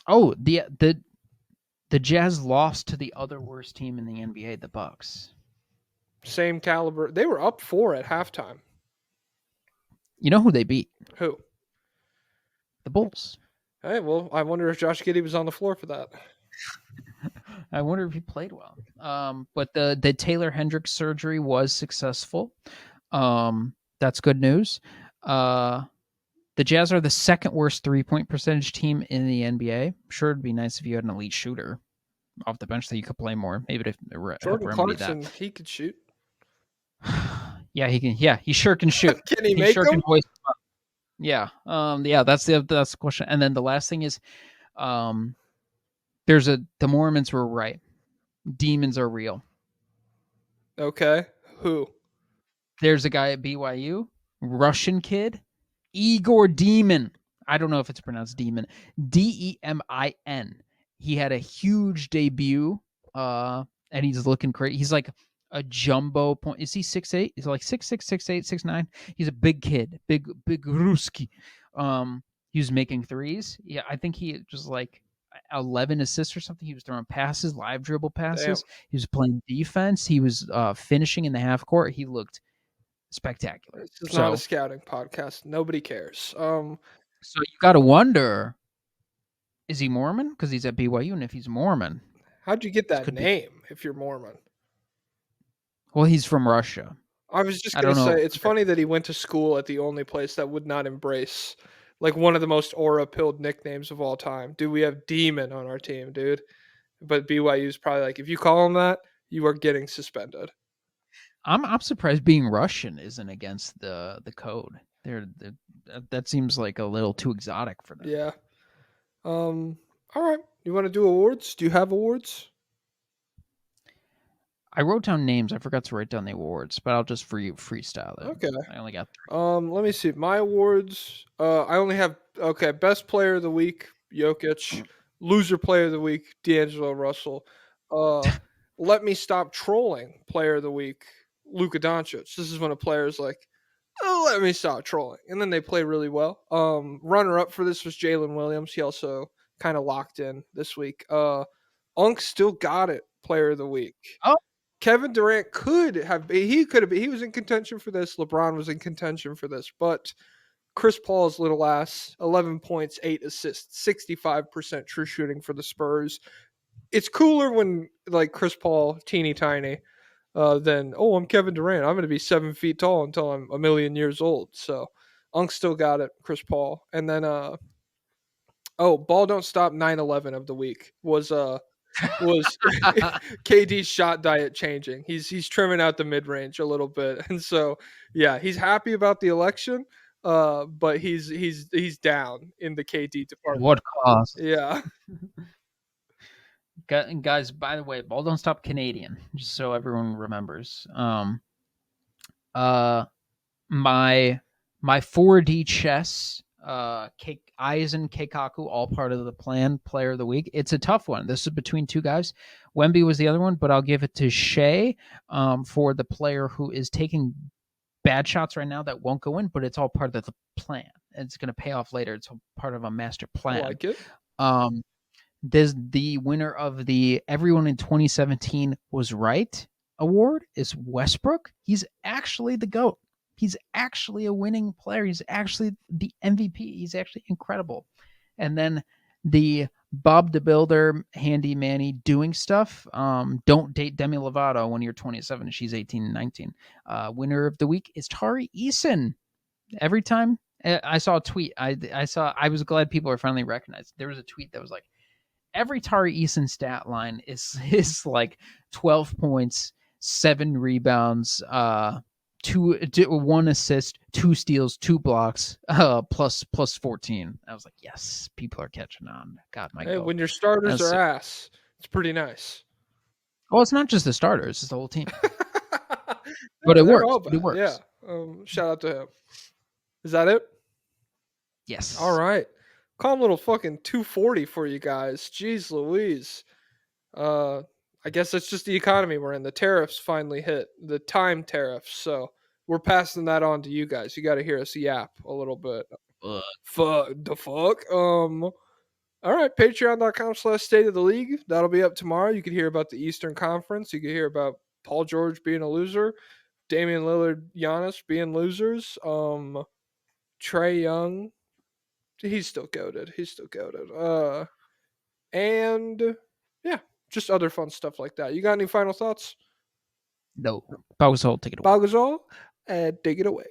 Speaker 4: Oh, the Jazz lost to the other worst team in the NBA, the Bucks.
Speaker 3: Same caliber. They were up 4 at halftime.
Speaker 4: You know who they beat?
Speaker 3: Who?
Speaker 4: The Bulls.
Speaker 3: Hey, well, I wonder if Josh Giddey was on the floor for that.
Speaker 4: I wonder if he played well. But the Taylor Hendricks surgery was successful. That's good news. The Jazz are the second worst 3-point percentage team in the NBA. I'm sure it'd be nice if you had an elite shooter off the bench that you could play more. Maybe to help
Speaker 3: Jordan
Speaker 4: remedy
Speaker 3: Clarkson,
Speaker 4: that.
Speaker 3: he could shoot.
Speaker 4: Yeah, he can. Yeah, he sure can shoot.
Speaker 3: Can he make
Speaker 4: sure
Speaker 3: them?
Speaker 4: can hoist them up. Yeah. Yeah. That's the question. And then the last thing is, the Mormons were right. Demons are real.
Speaker 3: Okay. Who?
Speaker 4: There's a guy at BYU, Russian kid, Igor Demon. I don't know if it's pronounced Demon. Demin. He had a huge debut, and he's looking great. He's like a jumbo point. Is he 6'8"? He's like 6'6", 6'8", 6'9". He's a big kid, big Ruski. He was making threes. Yeah, I think he just like 11 assists or something. He was throwing passes, live dribble passes.
Speaker 3: Damn.
Speaker 4: He was playing defense. He was finishing in the half court. He looked spectacular.
Speaker 3: This is not a scouting podcast. Nobody cares.
Speaker 4: So you got to wonder, is he Mormon? Because he's at BYU, and if he's Mormon,
Speaker 3: how'd you get that name if you're Mormon?
Speaker 4: Well, he's from Russia.
Speaker 3: I was just going to say, it's funny that he went to school at the only place that would not embrace like one of the most aura-pilled nicknames of all time. Dude, we have Demon on our team, dude. But BYU's probably like, if you call him that, you are getting suspended.
Speaker 4: I'm surprised being Russian isn't against the code. That seems like a little too exotic for them.
Speaker 3: Yeah. All right. You want to do awards? Do you have awards?
Speaker 4: I wrote down names. I forgot to write down the awards, but I'll just freestyle it.
Speaker 3: Okay.
Speaker 4: I only got 3.
Speaker 3: Let me see. My awards. I only have best player of the week, Jokic. Loser player of the week, D'Angelo Russell. Let me stop trolling player of the week, Luka Doncic. This is when a player is like, oh, let me stop trolling. And then they play really well. Runner up for this was Jalen Williams. He also kind of locked in this week. Unk still got it, player of the week.
Speaker 4: Oh.
Speaker 3: Kevin Durant he was in contention for this. LeBron was in contention for this, but Chris Paul's little ass, 11 points, 8 assists, 65% true shooting for the Spurs. It's cooler when like Chris Paul, teeny tiny, than, oh, I'm Kevin Durant. I'm going to be 7 feet tall until I'm a million years old. So Unk still got it, Chris Paul. And then, Ball Don't Stop 9/11 of the week was KD's shot diet changing. He's trimming out the mid range a little bit, and so yeah, he's happy about the election, but he's down in the KD department.
Speaker 4: What cost?
Speaker 3: Yeah.
Speaker 4: Guys, by the way, Ball Don't Stop Canadian, just so everyone remembers. My 4D chess, Aizen Keikaku, all part of the plan, player of the week. It's a tough one. This is between 2 guys. Wemby was the other one, but I'll give it to Shea for the player who is taking bad shots right now that won't go in, but it's all part of the plan. It's going to pay off later. It's part of a master plan.
Speaker 3: I like it.
Speaker 4: There's the winner of the Everyone in 2017 Was Right award is Westbrook. He's actually the GOAT. He's actually a winning player. He's actually the MVP. He's actually incredible. And then the Bob the Builder, Handy Manny doing stuff. Don't date Demi Lovato when you're 27 and she's 18 and 19. Winner of the week is Tari Eason. Every time I saw a tweet, I was glad people are finally recognized. There was a tweet that was like, every Tari Eason stat line is like 12 points, 7 rebounds, 1 assist, 2 steals, 2 blocks, plus 14. I was like, yes, people are catching on. God, my
Speaker 3: Hey,
Speaker 4: goat.
Speaker 3: when your starters
Speaker 4: That's-
Speaker 3: are ass, it's pretty nice.
Speaker 4: Well, it's not just the starters; it's the whole team.
Speaker 3: No,
Speaker 4: But it
Speaker 3: they're
Speaker 4: works.
Speaker 3: all
Speaker 4: But it
Speaker 3: bad. Yeah.
Speaker 4: works.
Speaker 3: Shout out to him. Is that it?
Speaker 4: Yes.
Speaker 3: All right. Calm little fucking 240 for you guys. Jeez Louise. I guess it's just the economy we're in. The tariffs finally hit. The time tariffs. So we're passing that on to you guys. You got to hear us yap a little bit. Fuck the fuck. All right, patreon.com/state of the league. That'll be up tomorrow. You can hear about the Eastern Conference. You can hear about Paul George being a loser, Damian Lillard, Giannis being losers. Trae Young, he's still goated. And yeah, just other fun stuff like that. You got any final thoughts?
Speaker 4: No. Pau Gasol, take it away.
Speaker 3: Pau Gasol, take it away.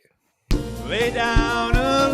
Speaker 5: Lay down a